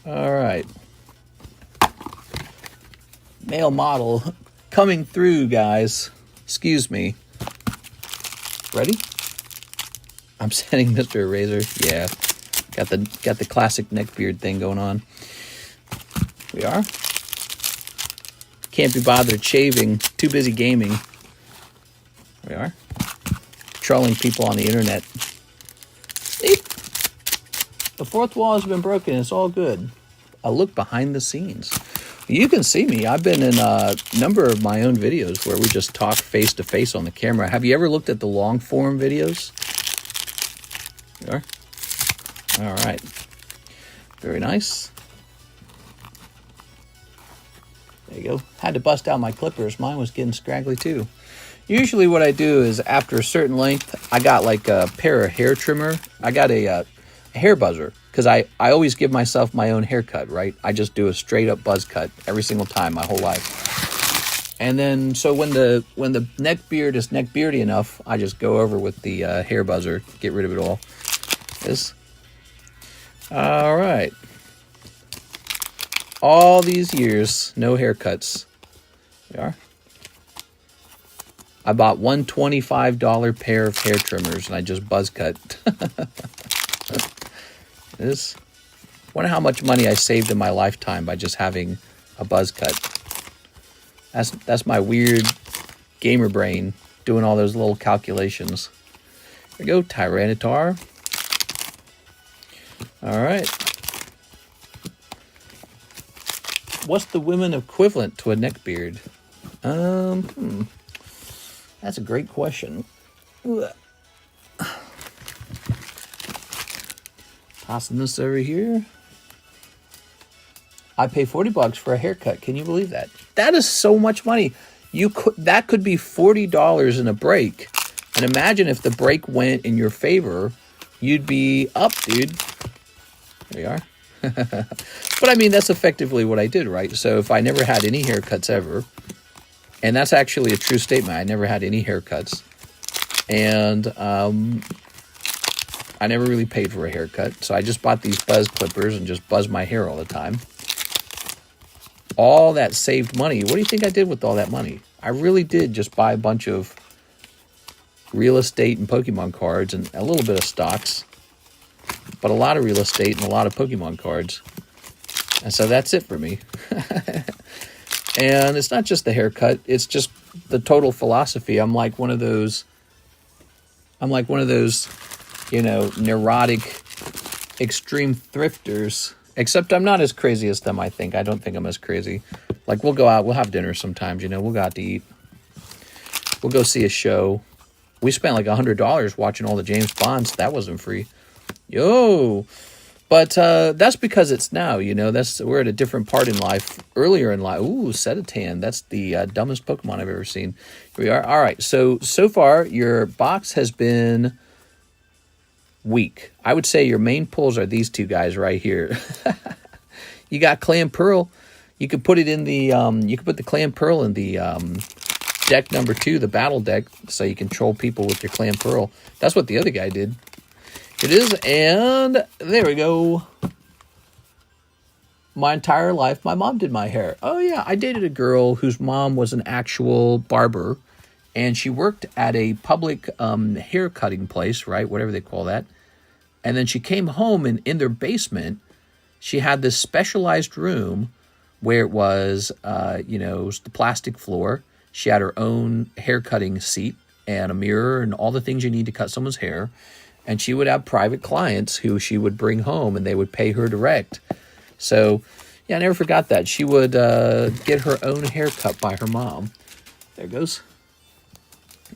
All right. Male model coming through, guys. Excuse me. Ready? I'm sending Mr. Razor. Yeah. Got the classic neckbeard thing going on. We are. Can't be bothered shaving. Too busy gaming. We are. Trolling people on the internet. See? The fourth wall has been broken. It's all good. A look behind the scenes. You can see me. I've been in a number of my own videos where we just talk face to face on the camera. Have you ever looked at the long form videos? You are? All right. Very nice. There you go. Had to bust out my clippers. Mine was getting scraggly too. Usually what I do is after a certain length, I got like a pair of hair trimmer. I got a hair buzzer because I always give myself my own haircut, right? I just do a straight up buzz cut every single time my whole life. And then, so when the neck beard is neck beardy enough, I just go over with the hair buzzer, get rid of it all. All right. All these years, no haircuts. There we are. I bought one $25 pair of hair trimmers, and I just buzz cut. Wonder how much money I saved in my lifetime by just having a buzz cut. That's my weird gamer brain doing all those little calculations. There we go, Tyranitar. All right. What's the women equivalent to a neck beard? That's a great question. Tossing this over here. I pay $40 for a haircut. Can you believe that? That is so much money. That could be $40 in a break. And imagine if the break went in your favor, you'd be up, dude. There you are. But I mean, that's effectively what I did, right? So if I never had any haircuts ever, and that's actually a true statement, I never had any haircuts, and I never really paid for a haircut, so I just bought these buzz clippers and just buzzed my hair all the time. All that saved money. What do you think I did with all that money? I really did just buy a bunch of real estate and Pokemon cards and a little bit of stocks, but a lot of real estate and a lot of Pokemon cards. And so that's it for me. And it's not just the haircut, it's just the total philosophy. I'm like one of those, you know, neurotic, extreme thrifters. Except I'm not as crazy as them, I think. I don't think I'm as crazy. Like, we'll go out, we'll have dinner sometimes, you know, we'll go out to eat. We'll go see a show. We spent like $100 watching all the James Bonds. That wasn't free. Yo! But that's because it's now, you know, we're at a different part in life. Earlier in life, ooh, Setatan. That's the dumbest Pokemon I've ever seen. Here we are. All right, so far, your box has been weak. I would say your main pulls are these two guys right here. You got Clan Pearl. You could put it in the you could put the Clan Pearl in the deck number 2, the battle deck, so you can troll people with your Clan Pearl. That's what the other guy did. It is, and there we go. My entire life, my mom did my hair. Oh yeah, I dated a girl whose mom was an actual barber, and she worked at a public hair cutting place, right? Whatever they call that. And then she came home, and in their basement, she had this specialized room where it was, you know, it was the plastic floor. She had her own hair cutting seat and a mirror and all the things you need to cut someone's hair. And she would have private clients who she would bring home, and they would pay her direct. So, yeah, I never forgot that. She would get her own haircut by her mom. There it goes.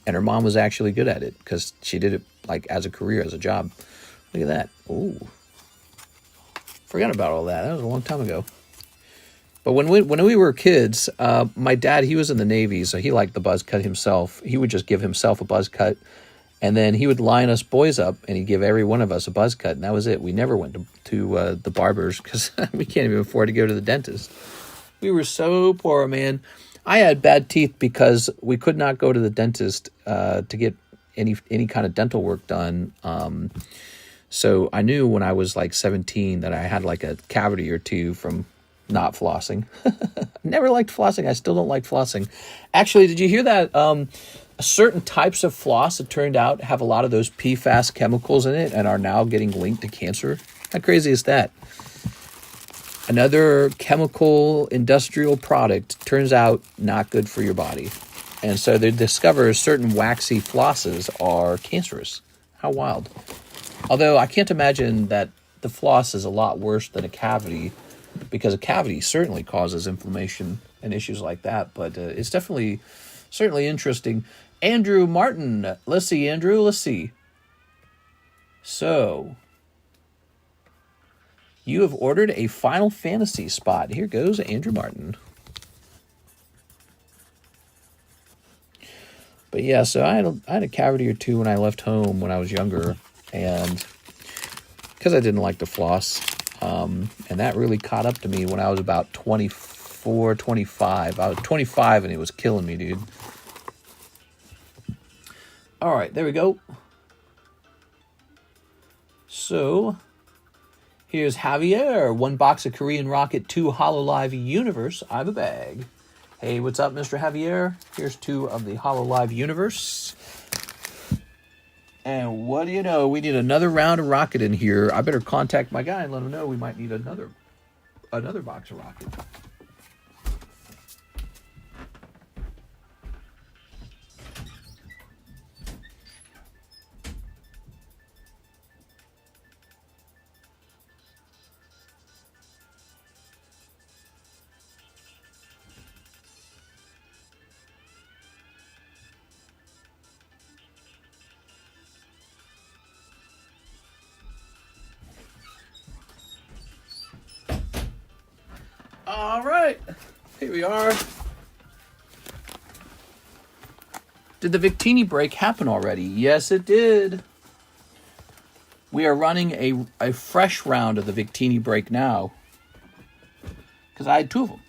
And her mom was actually good at it because she did it like as a career, as a job. Look at that. Ooh. Forgot about all that. That was a long time ago. But when we were kids, my dad, he was in the Navy, so he liked the buzz cut himself. He would just give himself a buzz cut. And then he would line us boys up, and he'd give every one of us a buzz cut, and that was it. We never went to the barbers because we can't even afford to go to the dentist. We were so poor, man. I had bad teeth because we could not go to the dentist to get any kind of dental work done. So I knew when I was like 17 that I had like a cavity or two from not flossing. Never liked flossing. I still don't like flossing. Actually, did you hear that? Certain types of floss, it turned out, have a lot of those PFAS chemicals in it and are now getting linked to cancer. How crazy is that? Another chemical industrial product turns out not good for your body. And so they discover certain waxy flosses are cancerous. How wild. Although I can't imagine that the floss is a lot worse than a cavity, because a cavity certainly causes inflammation and issues like that. But it's definitely, certainly interesting. Andrew Martin. Let's see, Andrew. Let's see. So, you have ordered a Final Fantasy spot. Here goes Andrew Martin. But yeah, so I had a cavity or two when I left home when I was younger, and because I didn't like to floss, and that really caught up to me when I was about 25 425. I was 25 and it was killing me, dude. All right, there we go. So, here's Javier. 1 box of Korean Rocket, 2 Hololive Universe. I have a bag. Hey, what's up, Mr. Javier? Here's 2 of the Hololive Universe. And what do you know? We need another round of Rocket in here. I better contact my guy and let him know we might need another box of Rocket. All right, here we are. Did the Victini break happen already? Yes, it did. We are running a fresh round of the Victini break now, because I had 2 of them.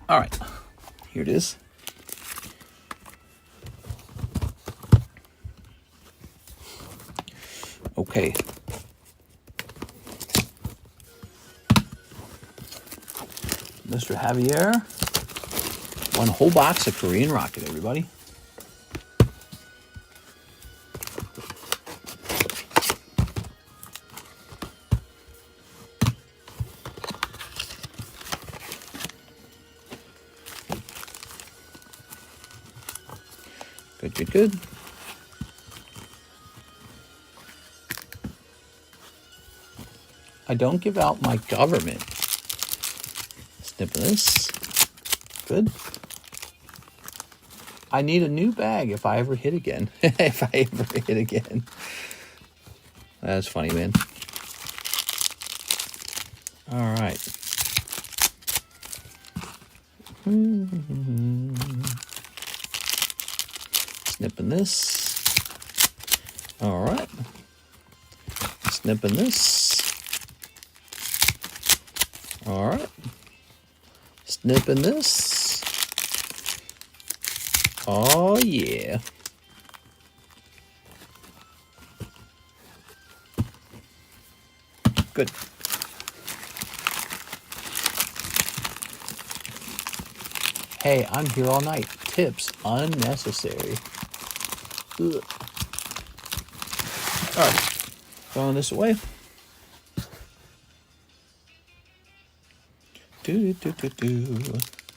All right, here it is. Okay. Mr. Javier. 1 whole box of Korean Rocket, everybody. Good, good, good. I don't give out my government. Snip this. Good. I need a new bag if I ever hit again. If I ever hit again. That's funny, man. All right. Snipping this. All right. Snipping this. All right. Snipping this. Oh, yeah. Good. Hey, I'm here all night. Tips unnecessary. Ugh. All right. Throwing this away.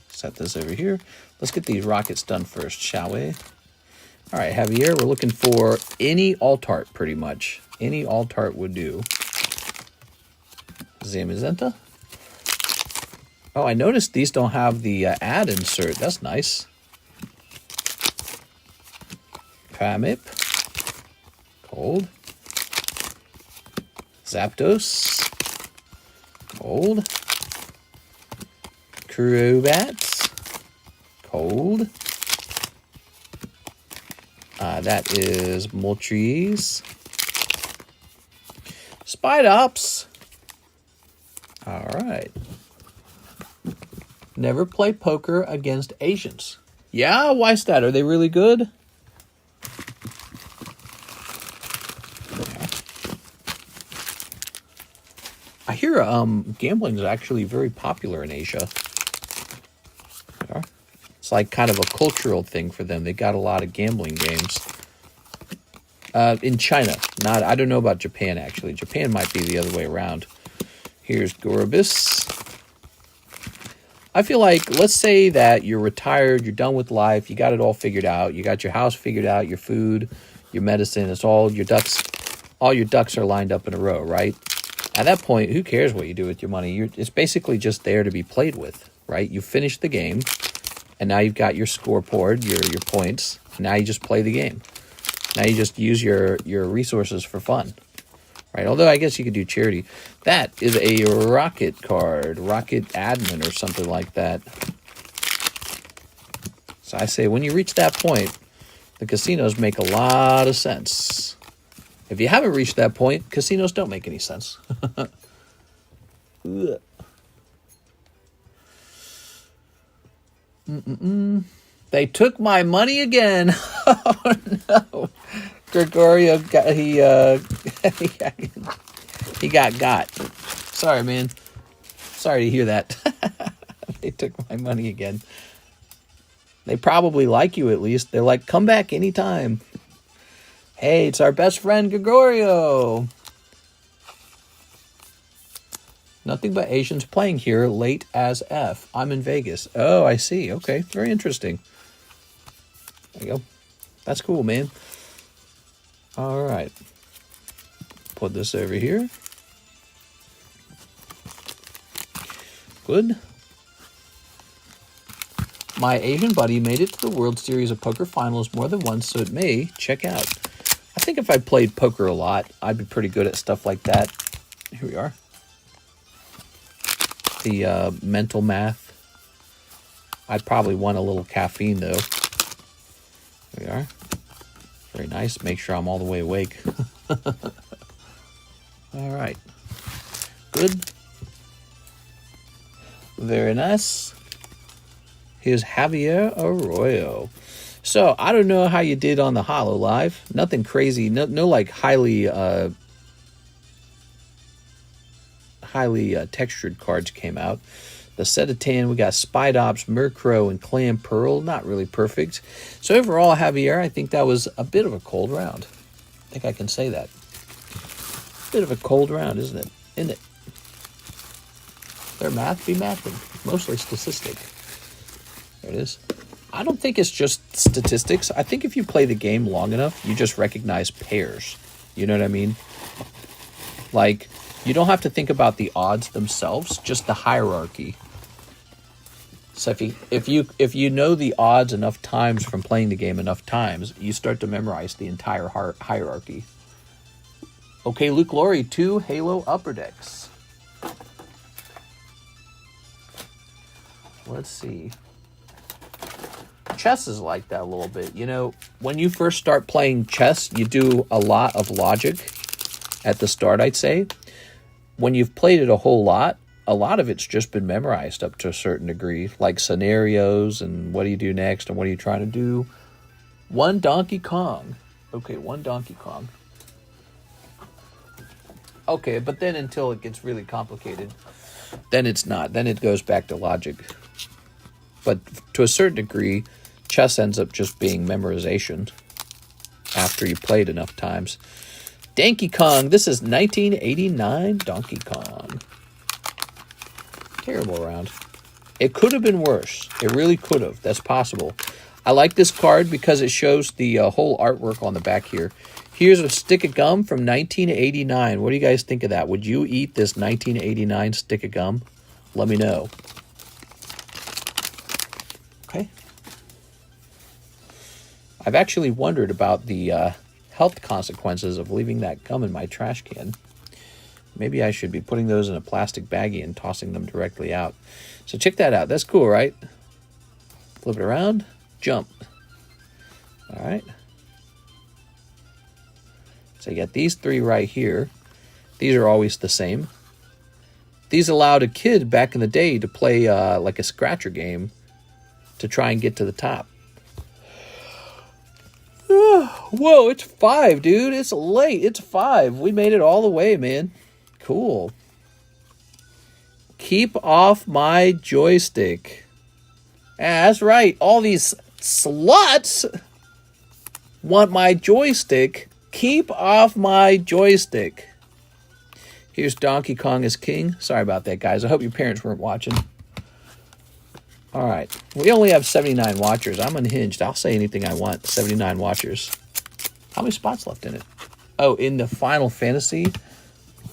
Set this over here. Let's get these rockets done first, shall we? All right, Javier, we're looking for any alt art, pretty much. Any alt art would do. Zamazenta. Oh, I noticed these don't have the ad insert. That's nice. Pramip. Cold. Zapdos. Cold. Crewbats. Cold. That is Moltres. Spidops. All right. Never play poker against Asians. Yeah, why is that? Are they really good? I hear gambling is actually very popular in Asia. It's like kind of a cultural thing for them. They got a lot of gambling games. In China. I don't know about Japan, actually. Japan might be the other way around. Here's Gorobus. I feel like, let's say that you're retired, you're done with life, you got it all figured out, you got your house figured out, your food, your medicine, it's all your ducks are lined up in a row, right? At that point, who cares what you do with your money? It's basically just there to be played with, right? You finished the game, and now you've got your scoreboard, your points. Now you just play the game. Now you just use your resources for fun, right? Although I guess you could do charity. That is a Rocket card, Rocket Admin or something like that. So I say when you reach that point, the casinos make a lot of sense. If you haven't reached that point, casinos don't make any sense. They took my money again. Oh no. Gregorio got he got. Sorry, man. Sorry to hear that. They took my money again. They probably like you at least. They're like, come back anytime. Hey, it's our best friend Gregorio. Nothing but Asians playing here, late as F. I'm in Vegas. Oh, I see. Okay, very interesting. There you go. That's cool, man. All right. Put this over here. Good. My Asian buddy made it to the World Series of Poker Finals more than once, so it may check out. I think if I played poker a lot, I'd be pretty good at stuff like that. Here we are. The mental math. I'd probably want a little caffeine, though. There we are. Very nice. Make sure I'm all the way awake. All right. Good. Very nice. Here's Javier Arroyo. So, I don't know how you did on the Hololive. Nothing crazy. No like highly textured cards came out. The set of 10, we got Spide Ops, Murkrow, and Clam Pearl. Not really perfect. So overall, Javier, I think that was a bit of a cold round. I think I can say that. Bit of a cold round, isn't it? Isn't it? Their math be mathing. Mostly statistic. There it is. I don't think it's just statistics. I think if you play the game long enough, you just recognize pairs. You know what I mean? Like, you don't have to think about the odds themselves, just the hierarchy. So if you know the odds enough times from playing the game enough times, you start to memorize the entire hierarchy. Okay, Luke Laurie, 2 Halo Upper Decks. Let's see. Chess is like that a little bit. You know, when you first start playing chess, you do a lot of logic at the start, I'd say. When you've played it a lot of it's just been memorized up to a certain degree, like scenarios and what do you do next and what are you trying to do. 1 Donkey Kong. Okay, 1 Donkey Kong. Okay, but then until it gets really complicated, then it's not. Then it goes back to logic. But to a certain degree, chess ends up just being memorization after you played enough times. Donkey Kong. This is 1989 Donkey Kong. Terrible round. It could have been worse. It really could have. That's possible. I like this card because it shows the whole artwork on the back here. Here's a stick of gum from 1989. What do you guys think of that? Would you eat this 1989 stick of gum? Let me know. Okay. I've actually wondered about the health consequences of leaving that gum in my trash can. Maybe I should be putting those in a plastic baggie and tossing them directly out. So check that out. That's cool, right? Flip it around. Jump. All right. So you got these 3 right here. These are always the same. These allowed a kid back in the day to play like a scratcher game to try and get to the top. Whoa, it's 5, dude. It's late. It's 5. We made it all the way, man. Cool. Keep off my joystick. That's right. All these sluts want my joystick. Keep off my joystick. Here's Donkey Kong as king. Sorry about that, guys. I hope your parents weren't watching. All right. We only have 79 watchers. I'm unhinged. I'll say anything I want. 79 watchers. How many spots left in it? Oh, in the Final Fantasy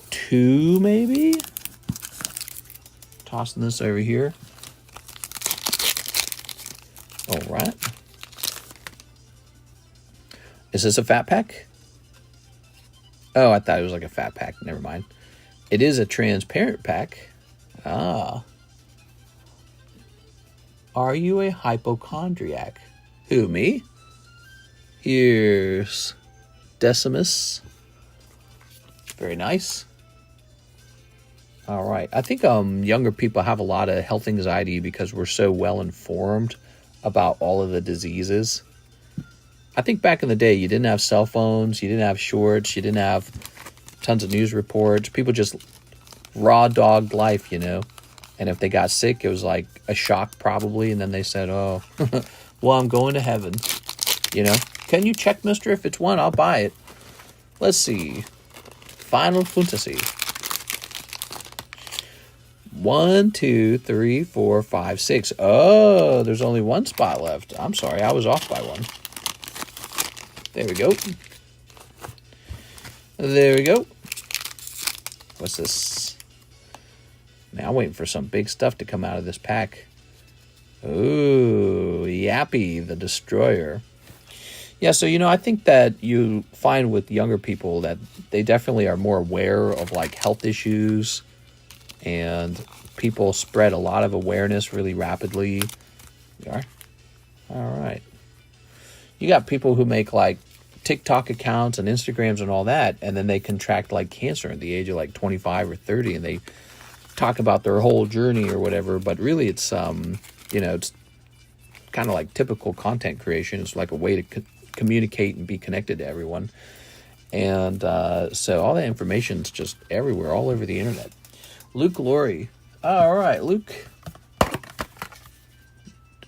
2, maybe? Tossing this over here. All right. Is this a fat pack? Oh, I thought it was like a fat pack. Never mind. It is a transparent pack. Ah. Are you a hypochondriac? Who, me? Here's Decimus. Very nice. All right. I think younger people have a lot of health anxiety because we're so well informed about all of the diseases. I think back in the day, you didn't have cell phones, you didn't have shorts, you didn't have tons of news reports. People just raw dogged life, you know. And if they got sick, it was like a shock probably. And then they said, oh, well, I'm going to heaven. You know, can you check, mister? If it's one, I'll buy it. Let's see. Final Fantasy. 1, 2, 3, 4, 5, 6. Oh, there's only one spot left. I'm sorry, I was off by one. There we go. There we go. What's this? Now I'm waiting for some big stuff to come out of this pack. Ooh, Yappy the Destroyer. Yeah, so, you know, I think that you find with younger people that they definitely are more aware of, like, health issues, and people spread a lot of awareness really rapidly. You are? All right. You got people who make, like, TikTok accounts and Instagrams and all that, and then they contract, like, cancer at the age of, like, 25 or 30, and they talk about their whole journey or whatever, but really it's, you know, it's kind of like typical content creation. It's like a way to communicate and be connected to everyone. And so all that information's just everywhere, all over the internet. Luke Laurie. All right, Luke.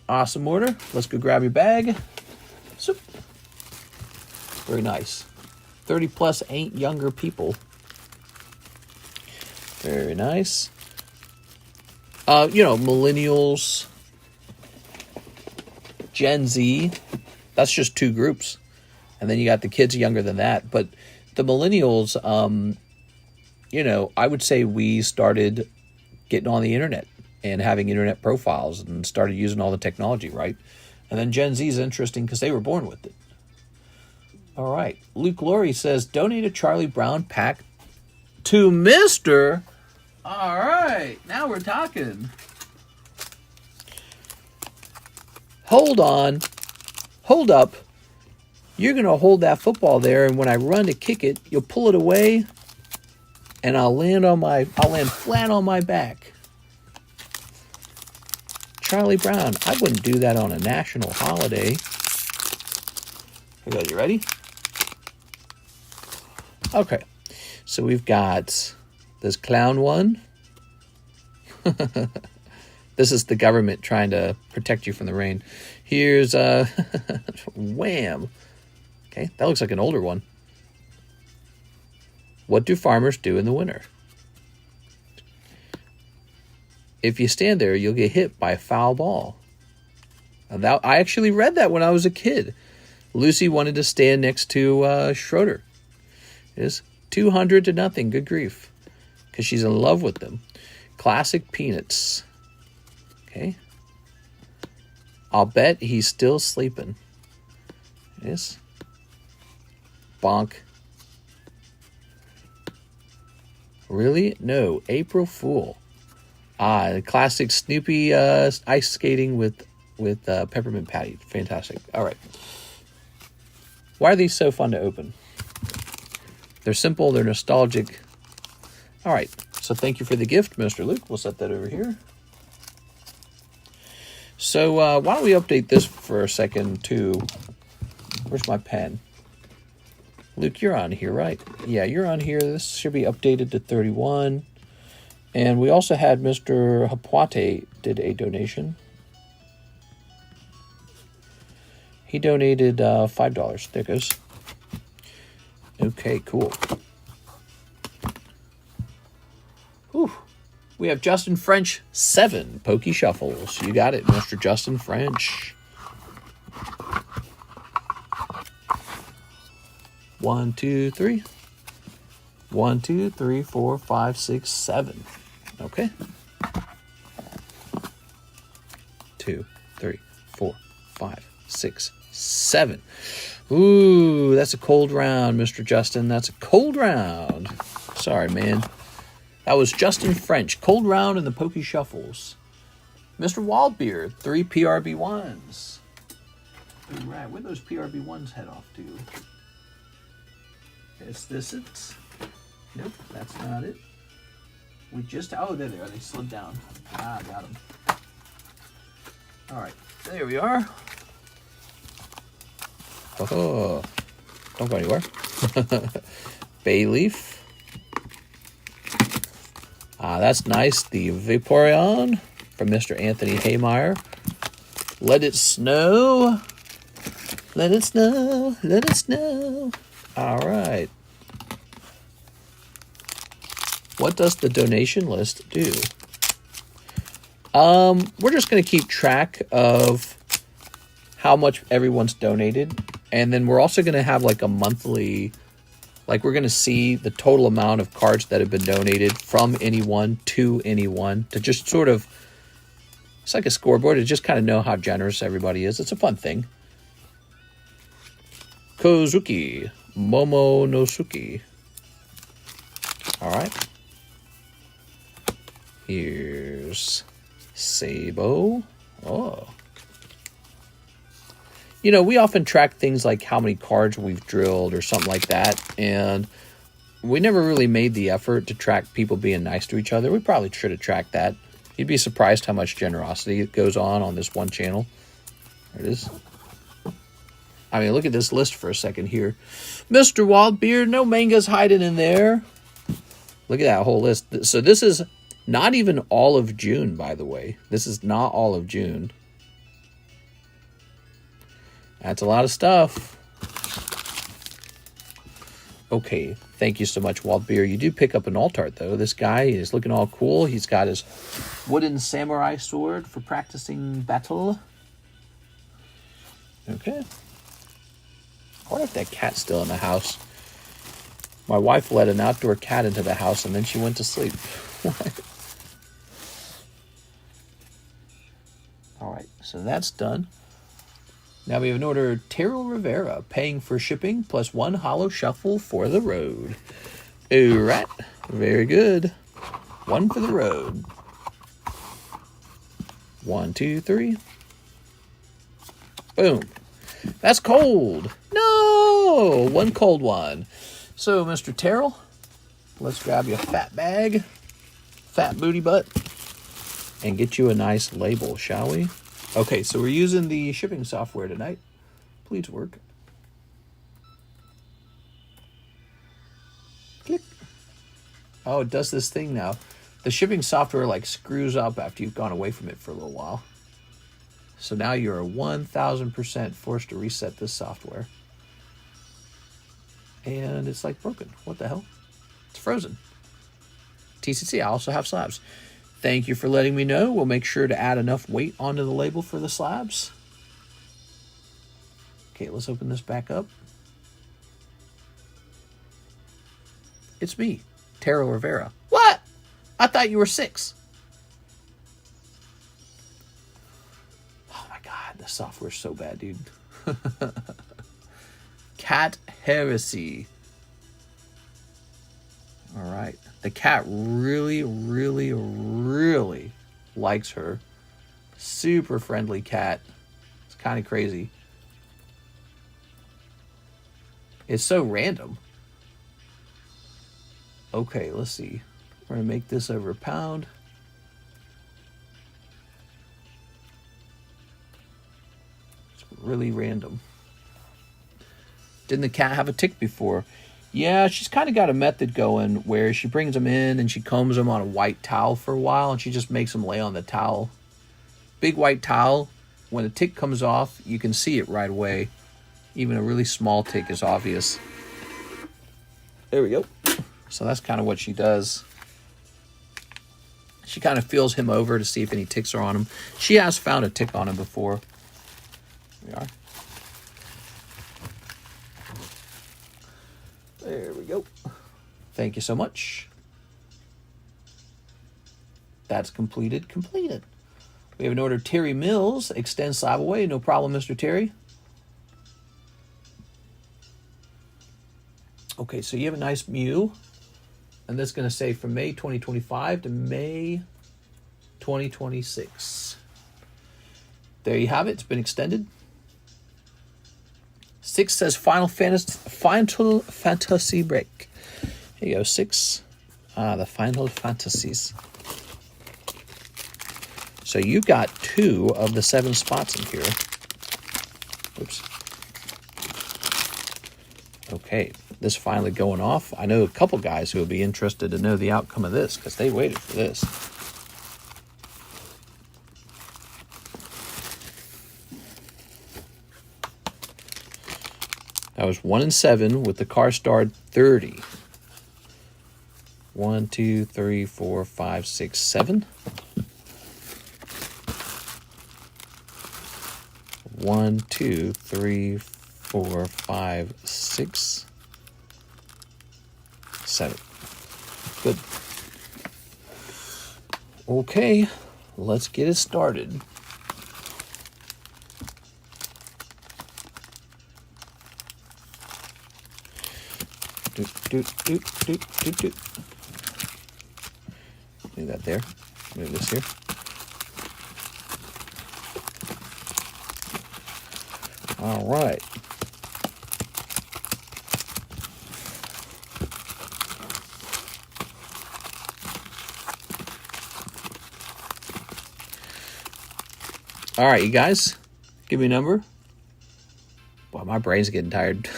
Awesome order. Let's go grab your bag. So, very nice. 30 plus ain't younger people. Very nice. You know, millennials, Gen Z, that's just two groups. And then you got the kids younger than that. But the millennials, you know, I would say we started getting on the internet and having internet profiles and started using all the technology, right? And then Gen Z is interesting because they were born with it. All right. Luke Laurie says, donate a Charlie Brown pack to Mr. All right. Now we're talking. Hold on. Hold up. You're going to hold that football there, and when I run to kick it, you'll pull it away, and I'll land flat on my back. Charlie Brown, I wouldn't do that on a national holiday. Okay, you ready? Okay. So we've got this clown one. This is the government trying to protect you from the rain. Here's wham. Okay, that looks like an older one. What do farmers do in the winter? If you stand there, you'll get hit by a foul ball. I actually read that when I was a kid. Lucy wanted to stand next to Schroeder. It is 200-0. Good grief. Because she's in love with them. Classic Peanuts. Okay. I'll bet he's still sleeping. Yes. Bonk. Really? No. April Fool. The classic Snoopy ice skating with Peppermint Patty. Fantastic. All right. Why are these so fun to open? They're simple. They're nostalgic. All right. So thank you for the gift, Mr. Luke. We'll set that over here. So why don't we update this for a second, too? Where's my pen? Luke, you're on here, right? Yeah, you're on here. This should be updated to 31. And we also had Mr. Hapwate did a donation. He donated $5. There it goes. Okay, cool. Whew. We have Justin French 7 Pokey Shuffles. You got it, Mr. Justin French. 1, 2, 3. 1, 2, 3, 4, 5, 6, 7. Okay. 2, 3, 4, 5, 6, 7. Ooh, that's a cold round, Mr. Justin. That's a cold round. Sorry, man. That was Justin French. Cold round in the Pokey Shuffles. Mr. Wildbeard, 3 PRB1s. All right, where'd those PRB1s head off to? Is this it? Nope, that's not it. We just, oh, there they are. They slid down. Ah, got them. All right, there we are. Oh, don't go anywhere. Bay leaf. Ah, that's nice. The Vaporeon from Mr. Anthony Haymeyer. Let it snow. Let it snow. Let it snow. All right. What does the donation list do? We're just going to keep track of how much everyone's donated. And then we're also going to have like a monthly, like we're going to see the total amount of cards that have been donated from anyone to anyone to just sort of, it's like a scoreboard to just kind of know how generous everybody is. It's a fun thing. Kozuki, Momonosuke. All right. Here's Sabo. Oh. You know, we often track things like how many cards we've drilled or something like that. And we never really made the effort to track people being nice to each other. We probably should have tracked that. You'd be surprised how much generosity goes on this one channel. There it is. I mean, look at this list for a second here. Mr. Wildbeard, no mangas hiding in there. Look at that whole list. So this is not even all of June, by the way. This is not all of June. That's a lot of stuff. Okay, thank you so much, Wildbeard. You do pick up an alt art, though. This guy is looking all cool. He's got his wooden samurai sword for practicing battle. Okay. I wonder if that cat's still in the house. My wife let an outdoor cat into the house and then she went to sleep. All right, so that's done. Now we have an order, Terrell Rivera, paying for shipping plus 1 holo shuffle for the road. All right, very good. 1 for the road. 1, 2, 3. Boom. That's cold. No, 1 cold one. So, Mr. Terrell, let's grab you a fat bag, fat booty butt, and get you a nice label, shall we? Okay, so we're using the shipping software tonight. Please work. Click. Oh, it does this thing now. The shipping software like screws up after you've gone away from it for a little while. So now you're 1,000% forced to reset this software. And it's like broken. What the hell? It's frozen. TCC, I also have slabs. Thank you for letting me know. We'll make sure to add enough weight onto the label for the slabs. Okay, let's open this back up. It's me, Terrell Rivera. What? I thought you were 6. Oh my God, the software's so bad, dude. Cat Heresy. All right. The cat really, really, really likes her. Super friendly cat. It's kind of crazy. It's so random. Okay, let's see. We're going to make this over a pound. It's really random. Didn't the cat have a tick before? Yeah, she's kind of got a method going where she brings them in and she combs them on a white towel for a while and she just makes them lay on the towel. Big white towel. When a tick comes off, you can see it right away. Even a really small tick is obvious. There we go. So that's kind of what she does. She kind of feels him over to see if any ticks are on him. She has found a tick on him before. There we are. There we go. Thank you so much. That's completed. Completed. We have an order, Terry Mills. Extend slab away. No problem, Mr. Terry. Okay, so you have a nice Mew. And that's going to say from May 2025 to May 2026. There you have it. It's been extended. 6 says Final Fantasy Break. Here you go, 6. Ah, the Final Fantasies. So you got 2 of the 7 spots in here. Oops. Okay, this finally going off. I know a couple guys who would be interested to know the outcome of this because they waited for this. That was 1 and 7 with the car starred 30. 1, 2, 3, 4, 5, 6, 7. 1, 2, 3, 4, 5, 6, 7. Good. Okay, let's get it started. Leave that there. Move this here. All right. All right, you guys, give me a number. Boy, my brain's getting tired.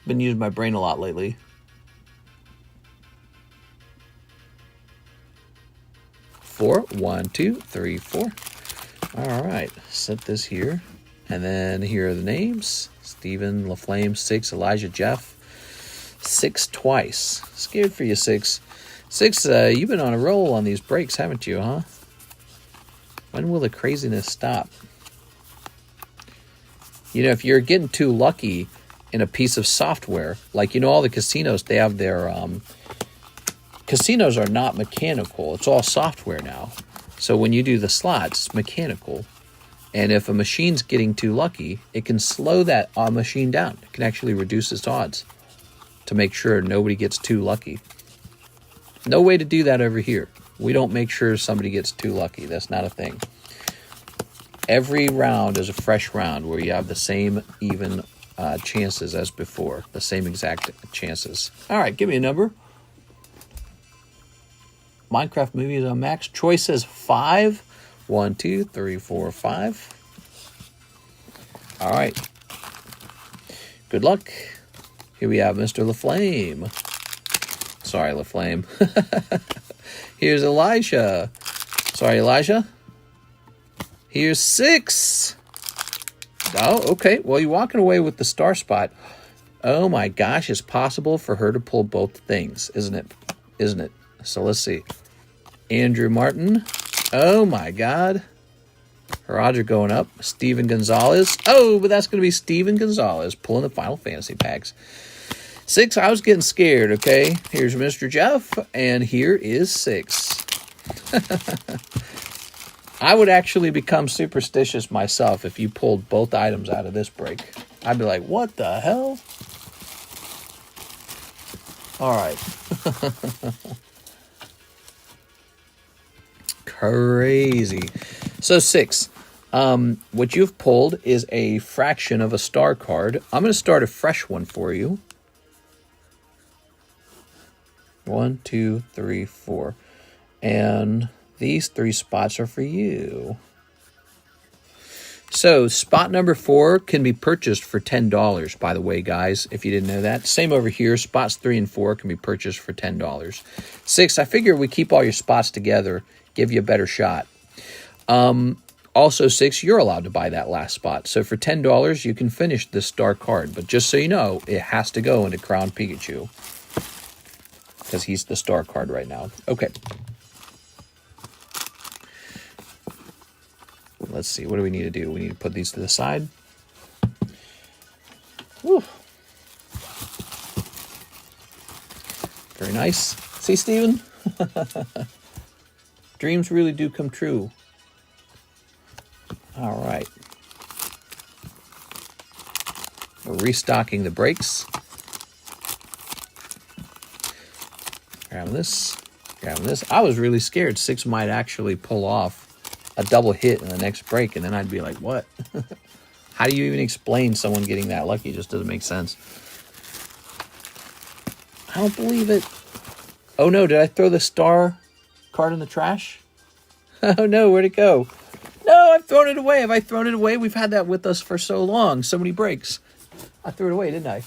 Been using my brain a lot lately. 4, 1, 2, 3, 4. All right, set this here. And then here are the names. Stephen, LaFlame, 6, Elijah, Jeff. 6 twice. Scared for you, 6. 6, you've been on a roll on these breaks, haven't you, huh? When will the craziness stop? You know, if you're getting too lucky in a piece of software, like, you know, all the casinos, they have their... casinos are not mechanical. It's all software now. So when you do the slots, it's mechanical. And if a machine's getting too lucky, it can slow that machine down. It can actually reduce its odds to make sure nobody gets too lucky. No way to do that over here. We don't make sure somebody gets too lucky. That's not a thing. Every round is a fresh round where you have the same even chances as before. The same exact chances. All right, give me a number. Minecraft movies on Max. Troy says 5. 1, 2, 3, 4, 5. All right. Good luck. Here we have Mr. LaFlame. Sorry, LaFlame. Here's Elijah. Sorry, Elijah. Here's 6. Oh, okay. Well, you're walking away with the star spot. Oh my gosh, it's possible for her to pull both things, isn't it? Isn't it? So let's see. Andrew Martin. Oh my God. Roger going up. Steven Gonzalez. Oh, but that's going to be Steven Gonzalez pulling the Final Fantasy packs. 6, I was getting scared, okay? Here's Mr. Jeff, and here is 6. I would actually become superstitious myself if you pulled both items out of this break. I'd be like, what the hell? All right. Crazy. So 6. What you've pulled is a fraction of a star card. I'm going to start a fresh one for you. 1, 2, 3, 4. And these 3 spots are for you. So spot number 4 can be purchased for $10, by the way, guys, if you didn't know that. Same over here. Spots 3 and 4 can be purchased for $10. 6, I figure we keep all your spots together, give you a better shot. Also, 6, you're allowed to buy that last spot. So for $10, you can finish this star card. But just so you know, it has to go into Crown Pikachu, because he's the star card right now. Okay. Let's see. What do we need to do? We need to put these to the side. Woo. Very nice. See, Steven? Dreams really do come true. All right. We're restocking the brakes. Grabbing this. Grabbing this. I was really scared 6 might actually pull off a double hit in the next break, and then I'd be like, what? How do you even explain someone getting that lucky? It just doesn't make sense. I don't believe it. Oh no, did I throw the star card in the trash? Oh no, where'd it go? No, I've thrown it away. Have I thrown it away? We've had that with us for so long. So many breaks. I threw it away, didn't I?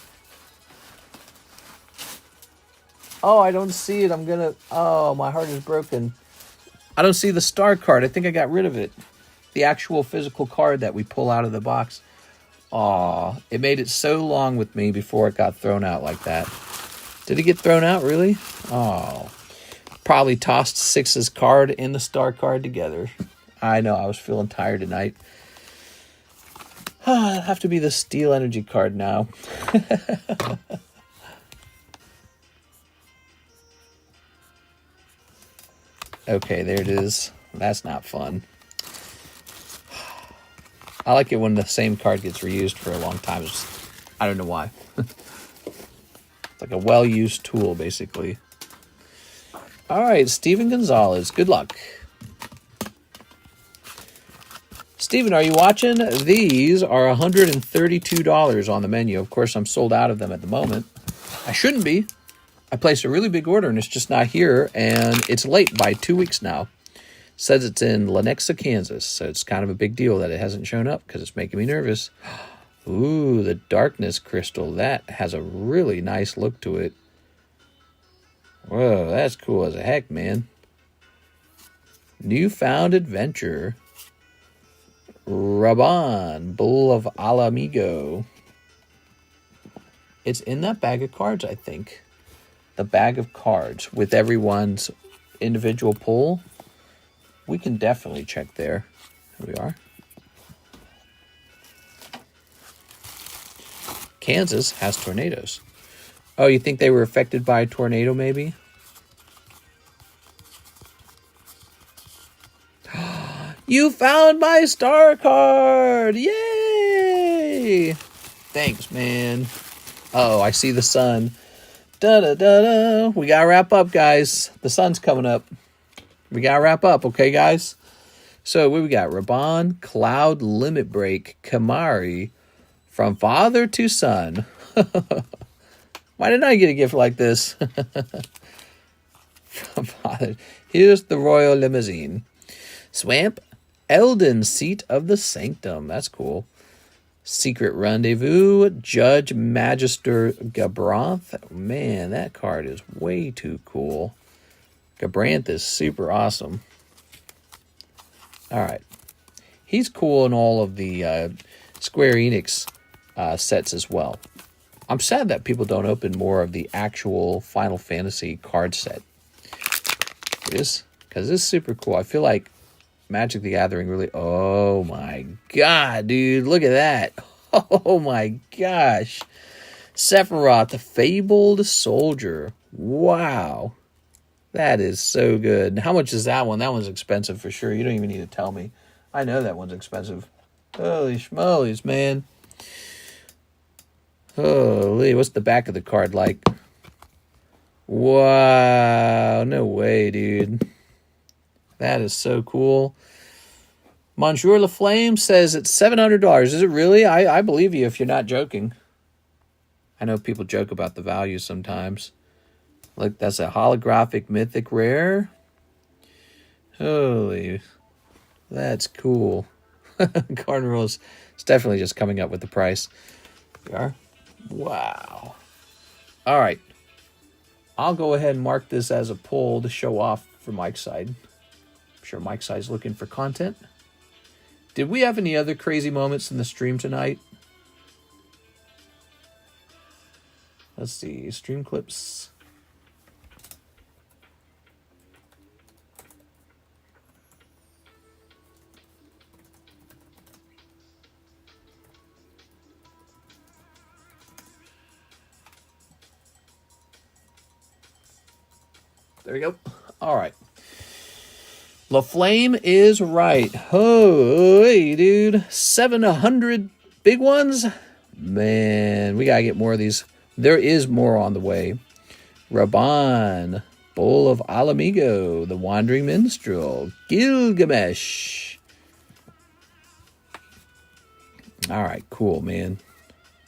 Oh, I don't see it. Oh, my heart is broken. I don't see the star card. I think I got rid of it. The actual physical card that we pull out of the box. Aw, it made it so long with me before it got thrown out like that. Did it get thrown out, really? Oh, probably tossed Six's card and the star card together. I know, I was feeling tired tonight. It'll have to be the Steel Energy card now. Okay, there it is. That's not fun. I like it when the same card gets reused for a long time. I don't know why. It's like a well-used tool, basically. All right, Steven Gonzalez. Good luck. Steven, are you watching? These are $132 on the menu. Of course, I'm sold out of them at the moment. I shouldn't be. I placed a really big order, and it's just not here, and it's late by 2 weeks now. Says it's in Lenexa, Kansas, so it's kind of a big deal that it hasn't shown up because it's making me nervous. Ooh, the darkness crystal. That has a really nice look to it. Whoa, that's cool as a heck, man. Newfound Adventure. Raban, Bull of Alamigo. It's in that bag of cards, I think. The bag of cards with everyone's individual pull. We can definitely check there. Here we are. Kansas has tornadoes. Oh, you think they were affected by a tornado, maybe? You found my star card! Yay! Thanks, man. Oh, I see the sun. Da-da-da-da. We gotta wrap up, guys. The sun's coming up. We gotta wrap up, okay, guys? So, what we got? Raban, Cloud, Limit Break, Kamari, From Father to Son. Why didn't I get a gift like this? From Father. Here's the Royal Limousine. Swamp, Eldon, Seat of the Sanctum. That's cool. Secret Rendezvous, Judge Magister Gabranth. Man, that card is way too cool. Gabranth is super awesome. All right. He's cool in all of the Square Enix sets as well. I'm sad that people don't open more of the actual Final Fantasy card set. Because this is super cool. I feel like Magic the Gathering really... Oh my god, dude. Look at that. Oh my gosh. Sephiroth, the Fabled Soldier. Wow. That is so good. How much is that one? That one's expensive for sure. You don't even need to tell me. I know that one's expensive. Holy schmolies, man. Holy, what's the back of the card like? Wow. No way, dude. That is so cool. Monsieur LaFlame says it's $700. Is it really? I believe you if you're not joking. I know people joke about the value sometimes. Look, that's a holographic mythic rare. Holy. That's cool. Cardinals. It's definitely just coming up with the price. We are. Wow. All right. I'll go ahead and mark this as a pull to show off for Mike's side. I'm sure Mike's side's looking for content. Did we have any other crazy moments in the stream tonight? Let's see. Stream clips. There we go. All right. LaFlame is right. Oh, hey, dude. 700 big ones? Man, we got to get more of these. There is more on the way. Raban, Bull of Alamigo, The Wandering Minstrel, Gilgamesh. All right, cool, man.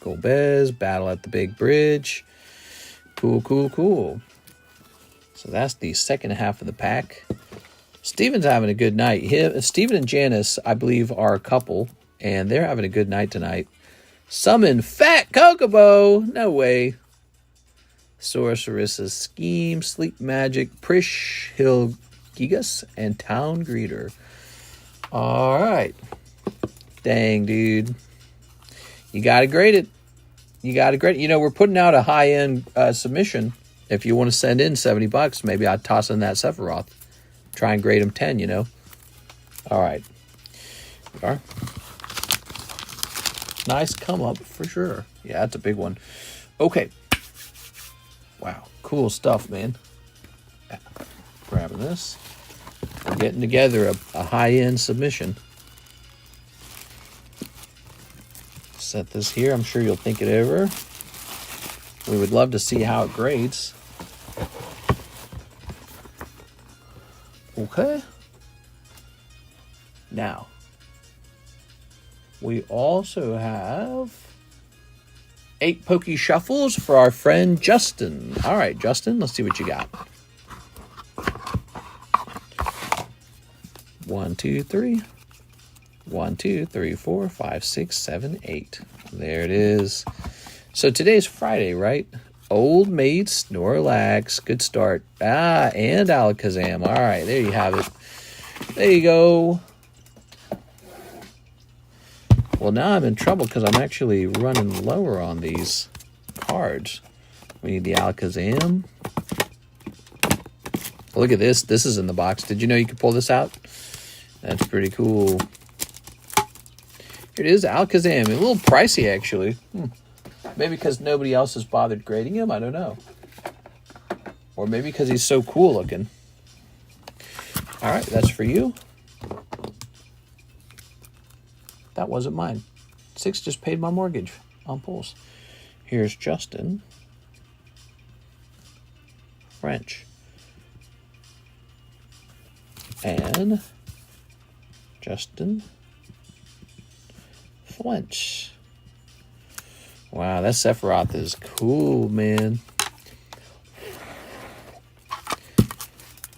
Golbez, Battle at the Big Bridge. Cool, cool, cool. So that's the second half of the pack. Steven's having a good night. Steven and Janice, I believe, are a couple, and they're having a good night tonight. Summon Fat Kokobo! No way. Sorceress's Scheme, Sleep Magic, Prish, Hill Gigas, and Town Greeter. All right. Dang, dude. You got to grade it. You got to grade it. You know, we're putting out a high-end submission. If you want to send in $70, maybe I'd toss in that Sephiroth. Try and grade them 10, you know. All right. We are. Nice come up for sure. Yeah, that's a big one. Okay. Wow. Cool stuff, man. Grabbing this. We're getting together a high-end submission. Set this here. I'm sure you'll think it over. We would love to see how it grades. Okay. Now, we also have 8 Pokey Shuffles for our friend Justin. All right, Justin, let's see what you got. 1, 2, 3. 1, 2, 3, 4, 5, 6, 7, 8. There it is. So today's Friday, right? Old Maid Snorlax. Good start. And Alakazam. All right, there you have it. There you go. Well, now I'm in trouble because I'm actually running lower on these cards. We need the Alakazam. Look at this. This is in the box. Did you know you could pull this out? That's pretty cool. Here it is, Alakazam. A little pricey, actually. Maybe because nobody else has bothered grading him. I don't know. Or maybe because he's so cool looking. All right, that's for you. That wasn't mine. 6 just paid my mortgage on pulls. Here's Justin. French. And Justin Flinch. Wow, that Sephiroth is cool, man.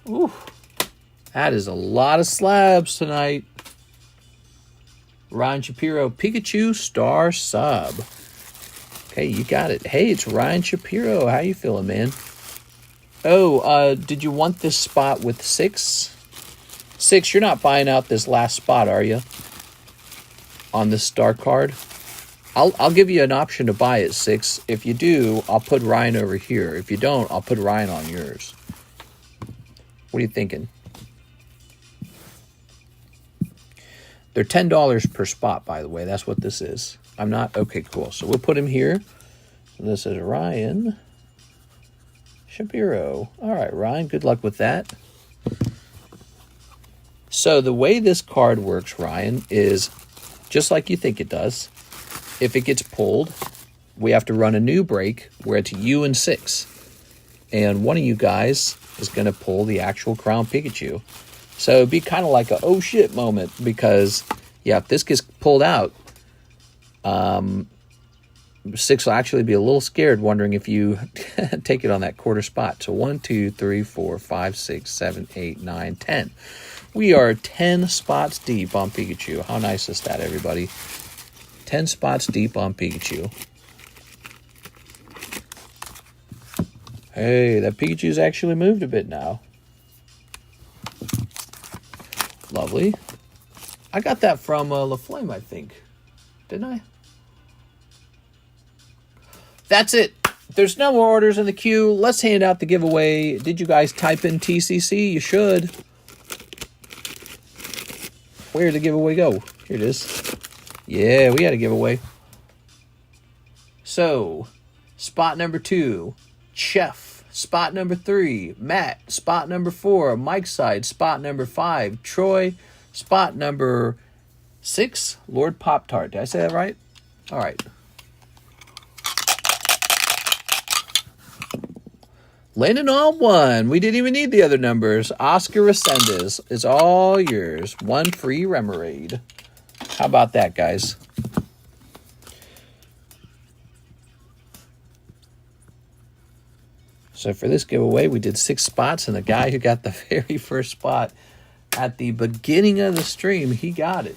Ooh, that is a lot of slabs tonight. Ryan Shapiro, Pikachu Star Sub. Okay, you got it. Hey, it's Ryan Shapiro. How you feeling, man? Oh, did you want this spot with 6? 6, you're not buying out this last spot, are you? On this star card? I'll give you an option to buy it, 6. If you do, I'll put Ryan over here. If you don't, I'll put Ryan on yours. What are you thinking? They're $10 per spot, by the way. That's what this is. I'm not... Okay, cool. So we'll put him here. This is Ryan Shapiro. All right, Ryan, good luck with that. So the way this card works, Ryan, is just like you think it does. If it gets pulled, we have to run a new break where it's you and 6. And one of you guys is going to pull the actual Crown Pikachu. So it'd be kind of like a oh shit moment because, yeah, if this gets pulled out, 6 will actually be a little scared wondering if you take it on that quarter spot. So 1, 2, 3, 4, 5, 6, 7, 8, 9, 10. We are 10 spots deep on Pikachu. How nice is that, everybody? 10 spots deep on Pikachu. Hey, that Pikachu's actually moved a bit now. Lovely. I got that from La Flame, I think. Didn't I? That's it. There's no more orders in the queue. Let's hand out the giveaway. Did you guys type in TCC? You should. Where did the giveaway go? Here it is. Yeah, we had a giveaway. So, spot number 2, Chef. Spot number 3, Matt. Spot number 4, Mike's Side. Spot number 5, Troy. Spot number 6, Lord Pop-Tart. Did I say that right? All right. Landon on 1. We didn't even need the other numbers. Oscar Resendez is all yours. 1 free Remoraid. How about that, guys? So for this giveaway, we did 6 spots, and the guy who got the very first spot at the beginning of the stream, he got it.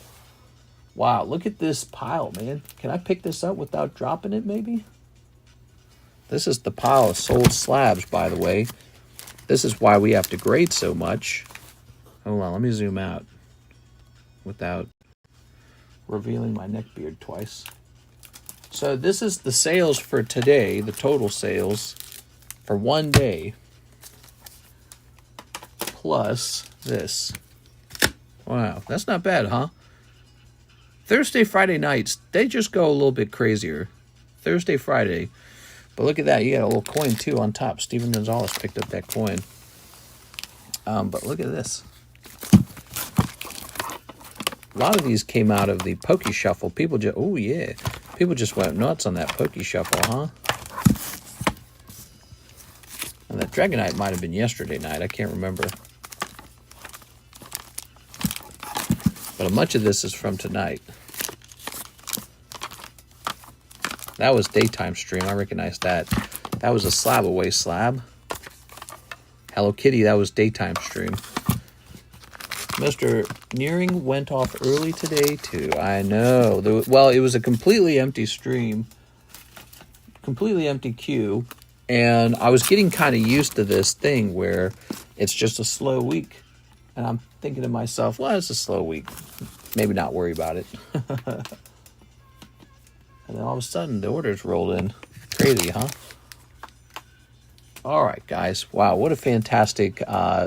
Wow, look at this pile, man. Can I pick this up without dropping it, maybe? This is the pile of sold slabs, by the way. This is why we have to grade so much. Hold on, let me zoom out without revealing my neck beard twice. So this is the sales for today, the total sales for one day, plus this. Wow, that's not bad, huh? Thursday, Friday nights, they just go a little bit crazier. Thursday, Friday. But look at that, you got a little coin too on top. Steven Gonzalez picked up that coin. But look at this. A lot of these came out of the Pokey Shuffle. People just, oh yeah, people just went nuts on that Pokey Shuffle, huh? And that Dragonite might have been yesterday night. I can't remember. But much of this is from tonight. That was daytime stream. I recognize that. That was a slab away slab. Hello Kitty, that was daytime stream. Mr. Nearing went off early today too. I know. Well, it was a completely empty stream. Completely empty queue. And I was getting kind of used to this thing where it's just a slow week. And I'm thinking to myself, well, it's a slow week. Maybe not worry about it. And then all of a sudden, the orders rolled in. Crazy, huh? All right, guys. Wow, what a fantastic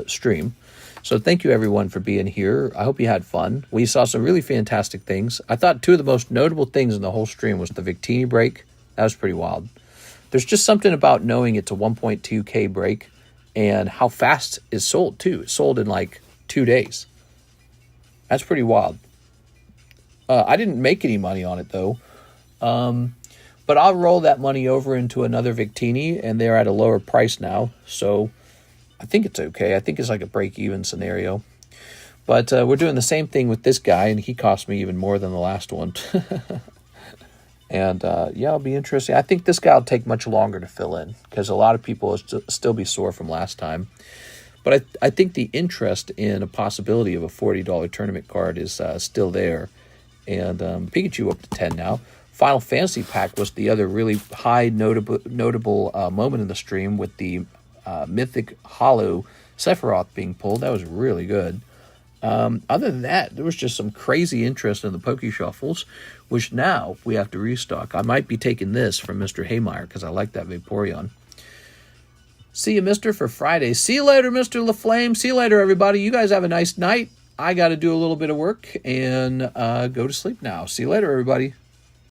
stream. So thank you, everyone, for being here. I hope you had fun. We saw some really fantastic things. I thought 2 of the most notable things in the whole stream was the Victini break. That was pretty wild. There's just something about knowing it's a 1.2K break and how fast it's sold, too. It sold in like 2 days. That's pretty wild. I didn't make any money on it, though. But I'll roll that money over into another Victini, and they're at a lower price now. So I think it's okay. I think it's like a break-even scenario. But we're doing the same thing with this guy, and he cost me even more than the last one. And yeah, it'll be interesting. I think this guy will take much longer to fill in because a lot of people will still be sore from last time. But I think the interest in a possibility of a $40 tournament card is still there. And Pikachu up to 10 now. Final Fantasy Pack was the other really high notable moment in the stream with the Mythic Hollow Sephiroth being pulled. That was really good. Other than that, there was just some crazy interest in the Pokey Shuffles, which now we have to restock. I might be taking this from Mr. Haymeyer because I like that Vaporeon. See you, Mister, for Friday. See you later, Mr. LaFlame. See you later, everybody. You guys have a nice night. I got to do a little bit of work and go to sleep now. See you later, everybody.